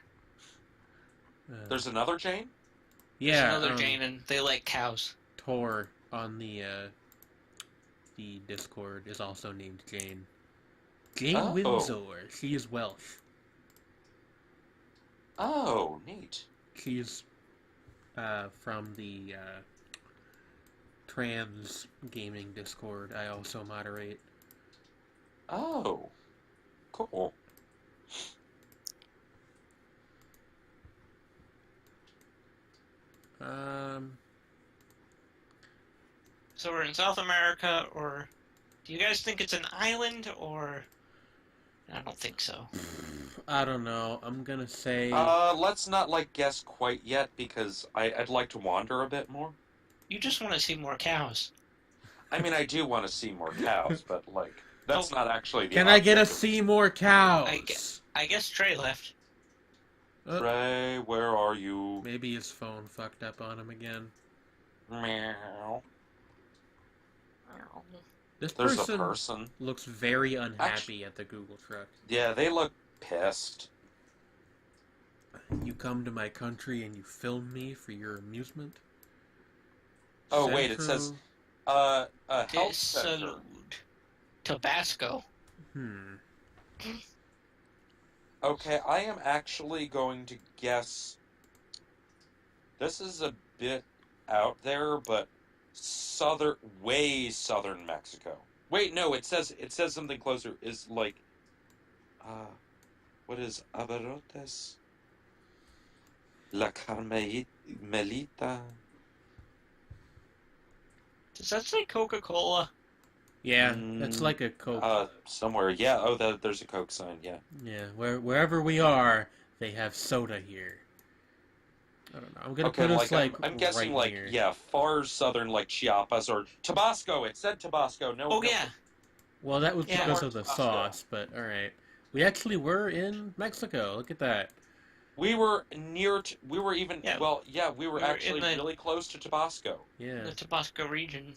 There's another Jane? There's yeah, another Jane, and they like cows. Tor on the Discord is also named Jane. Jane Oh. Windsor. She is Welsh. Oh, neat. She's from the trans gaming Discord. I also moderate. Oh. Cool. So we're in South America, or do you guys think it's an island, or I don't think so. I don't know. I'm gonna say Let's not guess quite yet because I'd like to wander a bit more. You just want to see more cows. I mean, I do want to see more cows, but that's not actually the. Can I get a object of- see more cows? I guess Trey left. Trey, where are you? Maybe his phone fucked up on him again. Meow. This There's person, a person. looks very unhappy at the Google truck. Yeah, they look pissed. You come to my country and you film me for your amusement? Oh wait, it says a health center. Salud. Tabasco. Okay, I am actually going to guess. This is a bit out there, but way southern Mexico. Wait, no, it says something closer. Is what is Abarrotes? La Carmelita. Does that say Coca-Cola? Yeah, that's like a Coke. Somewhere. Yeah. Oh, there's a Coke sign. Yeah. Yeah, wherever we are, they have soda here. I don't know. I'm gonna put us I'm guessing right here. yeah, far southern Chiapas or Tabasco. It said Tabasco. No. Oh no. yeah. Well, that was Yeah. because of the Tabasco. sauce, but all right. We actually were in Mexico. Look at that. We were near. We were even. Yeah. Well, yeah, we were We were actually in the- really close to Tabasco. Yeah. The Tabasco region.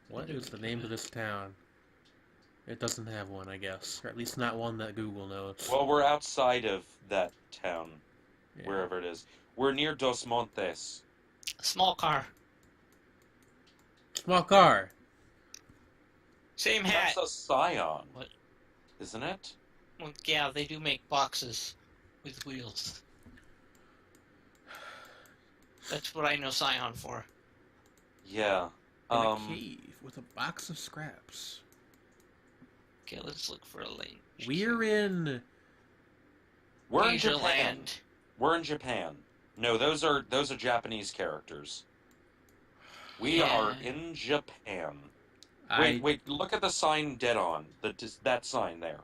What is the name of this town? It doesn't have one, I guess, or at least not one that Google knows. Well, we're outside of that town, Yeah. wherever it is. We're near Dos Montes. Small car. Small car. Same hat. That's a Scion. What? Isn't it? Well, yeah, they do make boxes with wheels. That's what I know Scion for. Yeah. In a cave with a box of scraps. Okay, let's look for a link. We're in. We're in Asia Japan. land. We're in Japan. No, those are Japanese characters. We Yeah. are in Japan. Wait, look at the sign dead on. That sign there.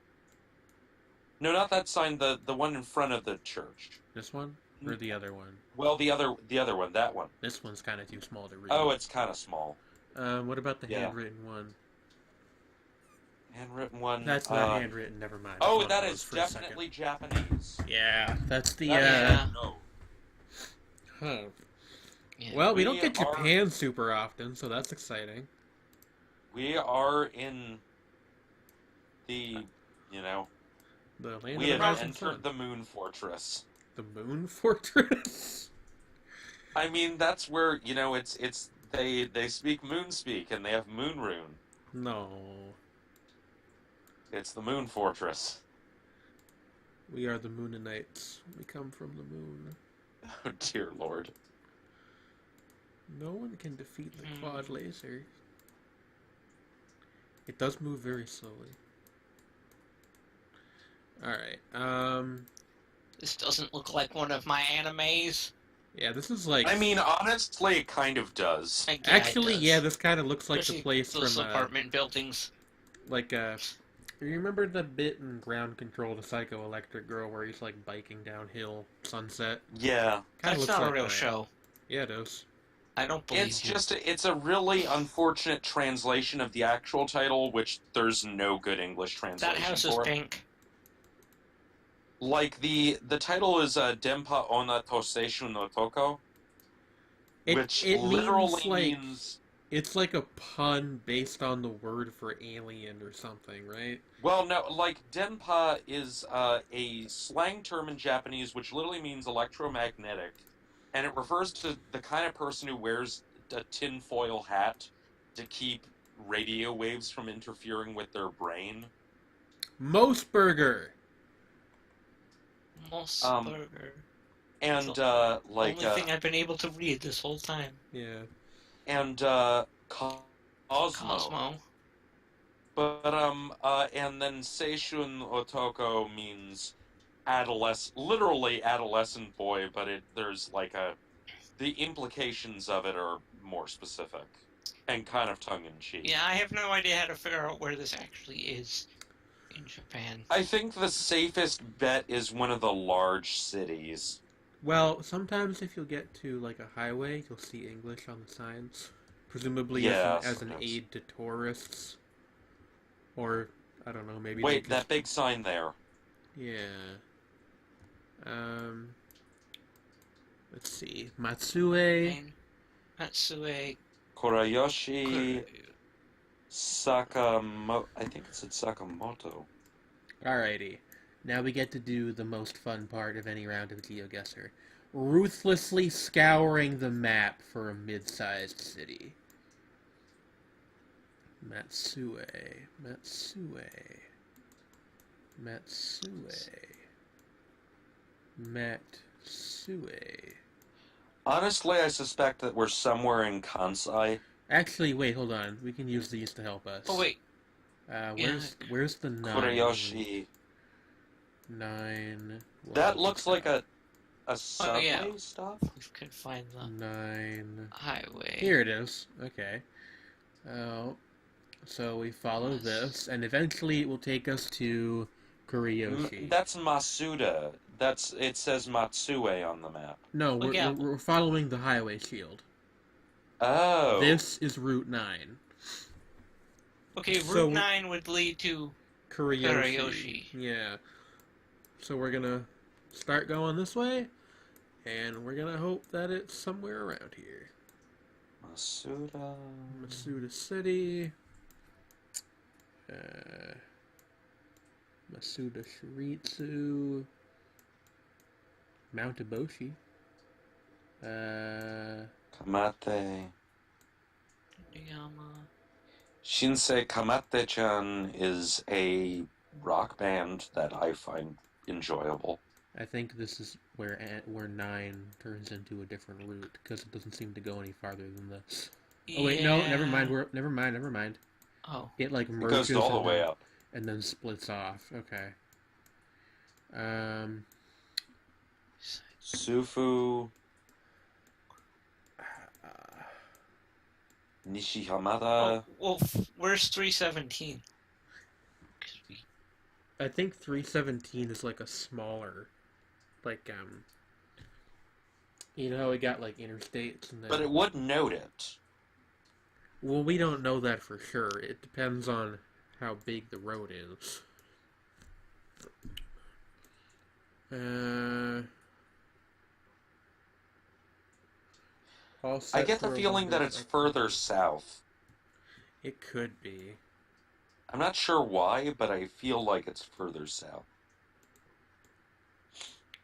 No, not that sign, the one in front of the church. This one? Or the other one? Well, the other one, that one. This one's kind of too small to read. Oh, it's kind of small. What about the Yeah. handwritten one? Handwritten one. That's not handwritten, never mind. Oh, That's that one is for a second. definitely Japanese. Yeah, that's the, No. Huh. Yeah. Well, we don't We get are- Japan super often, so that's exciting. We are in the, The land we of the have rising sun. entered the Moon Fortress. The Moon Fortress? I mean, that's where, they speak Moon speak, and they have Moon Rune. No. It's the Moon Fortress. We are the Moonanites. We come from the moon. Oh, dear Lord. No one can defeat the quad laser. It does move very slowly. Alright, This doesn't look like one of my animes. yeah, this is like... I mean, honestly, it kind of does. Actually, it does. yeah, this kind of looks like Especially the place those from, apartment buildings. like, you remember the bit in Ground Control, the Psycho Electric Girl, where he's, like, biking downhill, sunset? Yeah. Kinda That's looks not like a real that. show. Yeah, it is. I don't believe It's you. just, it's a really unfortunate translation of the actual title, which there's no good English translation That house is for. pink. Like, the title is Denpa Onna Toseishu no Toko, which it literally means, means... It's like a pun based on the word for alien or something, right? Well, no, like, Denpa is a slang term in Japanese which literally means electromagnetic, and it refers to the kind of person who wears a tinfoil hat to keep radio waves from interfering with their brain. Moseburger! Mossburger. And, Only thing I've been able to read this whole time. Yeah. and, Cosmo. Cosmo. But, and then Seishun Otoko means literally adolescent boy, but there's like the implications of it are more specific and kind of tongue-in-cheek. Yeah, I have no idea how to figure out where this actually is in Japan. I think the safest bet is one of the large cities. Well, sometimes if you'll get to, like, a highway, you'll see English on the signs. Presumably Yeah, as an sometimes. aid to tourists. Or, I don't know, maybe... Wait, they that just... big sign there. Yeah. Let's see. Matsue... Matsue. Korayoshi Sakamoto. I think it said Sakamoto. Alrighty. Now we get to do the most fun part of any round of GeoGuessr. Ruthlessly scouring the map for a mid-sized city. Matsue. Matsue. Matsue. Matsue. Honestly, I suspect that we're somewhere in Kansai. Actually, wait, hold on. We can use these to help us. Oh, wait. Where's the 9? Korayoshi. 9. That looks like a subway yeah. stop? We could find the 9. highway. Here it is. Okay. Oh, so we follow Yes. this, and eventually it will take us to Kuriyoshi. That's Masuda. It says Matsue on the map. No, Well, yeah. we're following the highway shield. Oh. This is Route 9. Okay, So- Route 9 would lead to Kuriyoshi. Kuriyoshi. Yeah. So we're gonna start going this way, and we're gonna hope that it's somewhere around here. Masuda. Masuda City. Masuda Shiritsu. Mount Eboshi. Kamate. Yama. Shinsei Kamate-chan is a rock band that I find enjoyable. I think this is where 9 turns into a different route, because it doesn't seem to go any farther than this. Oh wait, no, never mind. Never mind. Oh. It like It merges goes all the and way then- up. and then splits off. Okay. Sufu. Nishihamada. Well, where's 317? I think 317 is like a smaller, like you know how we got like interstates and then. But it would note it. Well, we don't know that for sure. It depends on how big the road is. All I set get the for a feeling that Windows it's further south. It could be. I'm not sure why, but I feel like it's further south.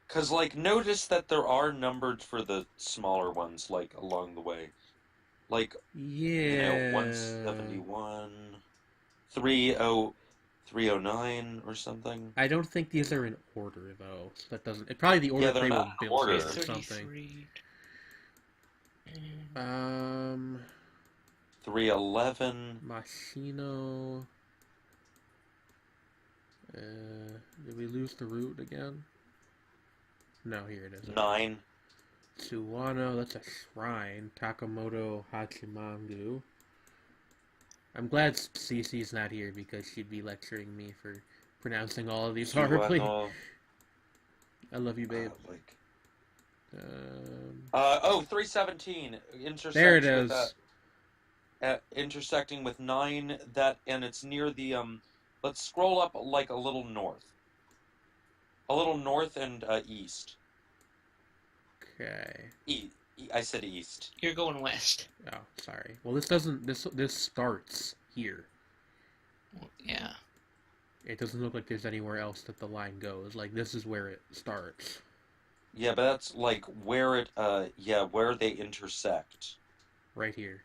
Because, like, notice that there are numbered for the smaller ones, like, along the way. Like, Yeah. 171, 309, or something. I don't think these are in order, though. That doesn't. It's probably the order they're they were not in built order. in or something. 311. Machino. Did we lose the route again? No, here it is. 9. Suwano, that's a shrine. Takamoto Hachimangu. I'm glad Cece's not here because she'd be lecturing me for pronouncing all of these horribly. Suwano, I love you, babe. 317. There it is. Intersecting with 9. And it's near the Let's scroll up like a little north. A little north and east. Okay. I said east. You're going west. Oh, sorry. Well, this doesn't. This starts here. Yeah. It doesn't look like there's anywhere else that the line goes. Like, this is where it starts. Yeah, but that's like where it. Where they intersect. Right here.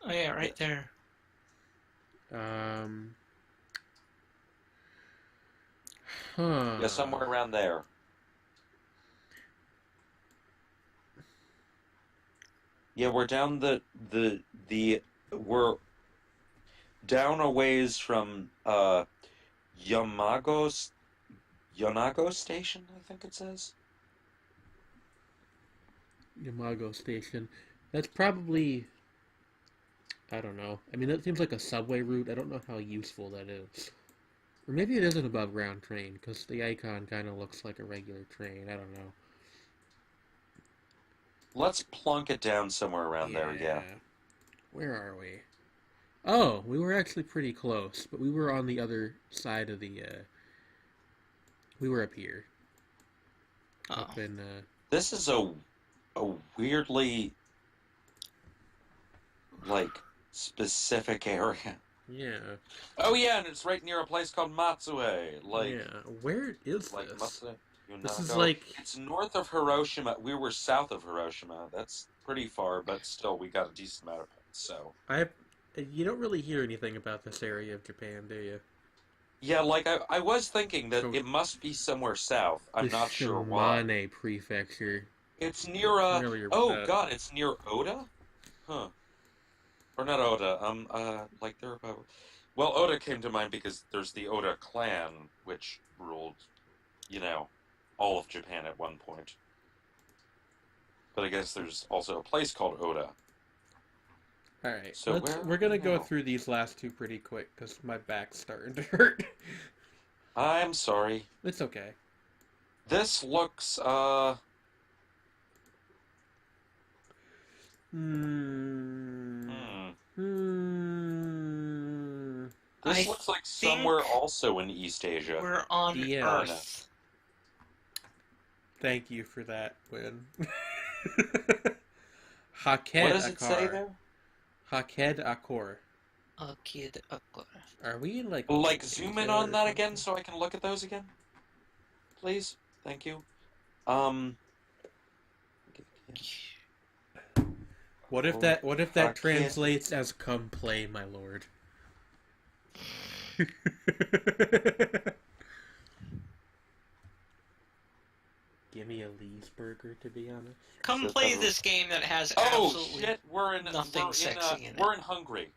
Oh yeah, right there. Huh. Yeah, somewhere around there. Yeah, we're down we're down a ways from Yamago Station, I think it says. Yamago Station. That's probably. I don't know. I mean, that seems like a subway route. I don't know how useful that is. Or maybe it is an above ground train, because the icon kind of looks like a regular train. I don't know. Let's plunk it down somewhere around there, yeah. Where are we? Oh, we were actually pretty close, but we were on the other side of the, we were up here. Oh. Up in, This is a weirdly, like, specific area. Yeah. Oh yeah, and it's right near a place called Matsue. Like, yeah. Where is like this? Matsue, This is Yunago. like... It's north of Hiroshima. We were south of Hiroshima. That's pretty far, but still, we got a decent amount of points, so... You don't really hear anything about this area of Japan, do you? Yeah, like, I was thinking that it must be somewhere south. I'm not sure why. Shimane Prefecture. It's near, God, it's near Oda? Huh. Or not Oda, like, they're about... Well, Oda came to mind because there's the Oda clan, which ruled, all of Japan at one point. But I guess there's also a place called Oda. Alright, So we're gonna go through these last two pretty quick, because my back's starting to hurt. I'm sorry. It's okay. This looks, This looks like somewhere also in East Asia. We're on Earth. Thank you for that, Win. Haked What does it say there? Haked Akor. Haked Akor. Are we in like... Like, zoom in on that again so I can look at those again? Please? Thank you. What if that translates as "come play, my lord"? Give me a Lee's burger, to be honest. Come play this game that has absolutely absolutely we're in nothing sexy in it. We're in Hungary.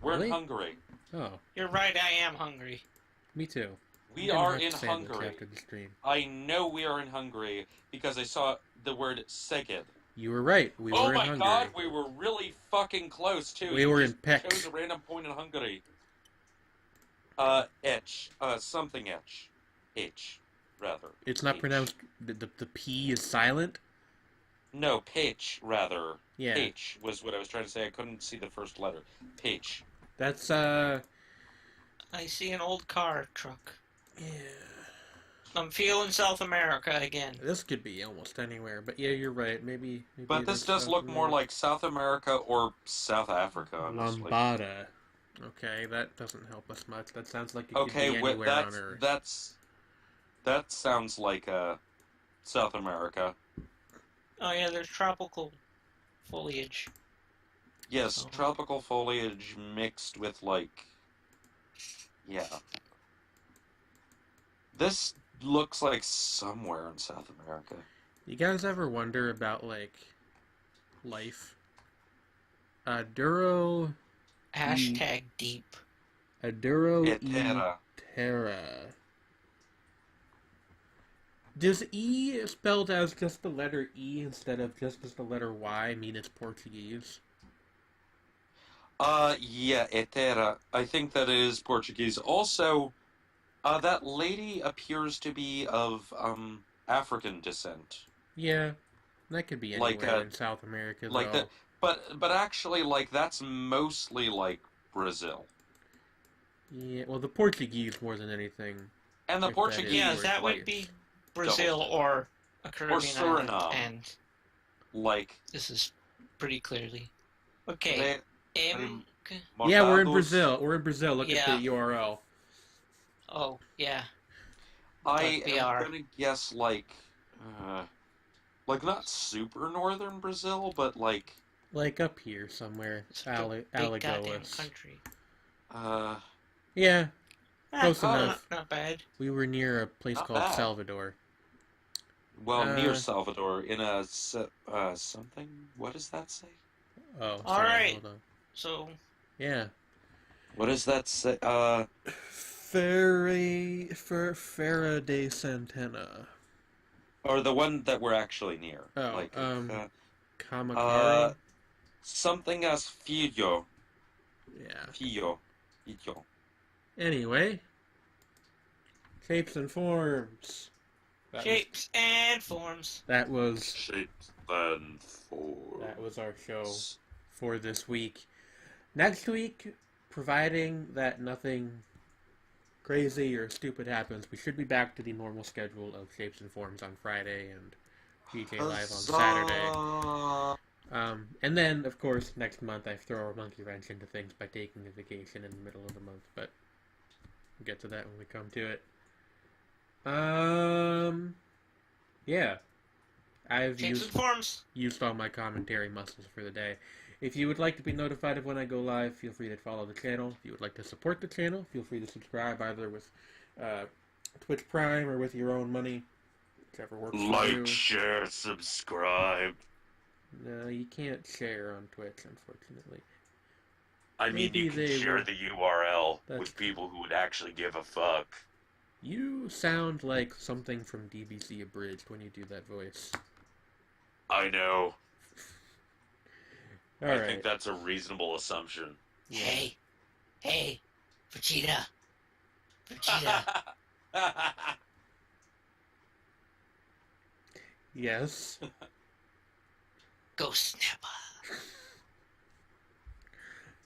We're Really? in Hungary. Oh, You're right, I am hungry. me too. We I'm gonna are have in sandwich Hungary. after the stream. I know we are in Hungary because I saw the word Szeged. You were right. We Oh were in my Hungary. god, we were really fucking close too. We You were just in Peck. chose a random point in Hungary. Etch. Something etch. H, rather. It's not H. pronounced. The P is silent. No, Page, rather. Yeah. Page was what I was trying to say. I couldn't see the first letter. Page. That's I see an old car truck. Yeah. I'm feeling South America again. This could be almost anywhere, but yeah, you're right. Maybe But this does South look more America. like South America or South Africa, honestly. Lambada. Okay, that doesn't help us much. That sounds like it could Okay, be anywhere on Earth. that sounds like South America. Oh yeah, there's tropical foliage. Yes, Oh. tropical foliage mixed with yeah. This looks like somewhere in South America. You guys ever wonder about life? Aduro Deep. Aduro Etera. Terra. Does E spelled as just the letter E instead of just as the letter Y mean it's Portuguese? Yeah, Etera. I think that is Portuguese. Also, that lady appears to be of, African descent. Yeah, that could be Like, anywhere in South America, like though. that. But actually, that's mostly, Brazil. Yeah, well, the Portuguese more than anything. And the If that is Portuguese... Yeah, where that it's would like- be Brazil Double. or a Caribbean island, Suriname. and Like, this is pretty clearly. Okay. they... Yeah, we're in Mortados. Brazil. We're in Brazil. Look Yeah. at the URL. Oh yeah. I we am are. gonna guess, not super northern Brazil, but, Like up here somewhere. It's a big goddamn Alagoas. country. Yeah, Close Oh, enough. not bad. we were near a place Not called bad. Salvador. near Uh, Salvador, in a, something? What does that say? Oh, All sorry, right. hold on. So Yeah. What does that say? Faraday Santana. Or the one that we're actually near. Oh, Uh, Kamakari. something as Filho. Yeah. Filho. Anyway. Shapes and forms. shapes and forms. That was Shapes and forms. that was our show for this week. Next week, providing that nothing crazy or stupid happens, we should be back to the normal schedule of Shapes and Forms on Friday and GJ Live on Saturday. And then, of course, next month I throw a monkey wrench into things by taking a vacation in the middle of the month, but we'll get to that when we come to it. Yeah. I've Shapes and used forms. all my commentary muscles for the day. If you would like to be notified of when I go live, feel free to follow the channel. If you would like to support the channel, feel free to subscribe either with Twitch Prime or with your own money, whichever works for you. Share, subscribe. No, you can't share on Twitch, unfortunately. I mean, Maybe you can they share will- the URL That's- with people who would actually give a fuck. You sound like something from DBC Abridged when you do that voice. I know. I Alright. think that's a reasonable assumption. Yeah. Hey, Vegeta. Yes. Go Snapper.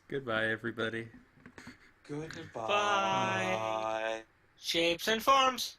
Goodbye, everybody. Goodbye. Bye. Shapes and forms.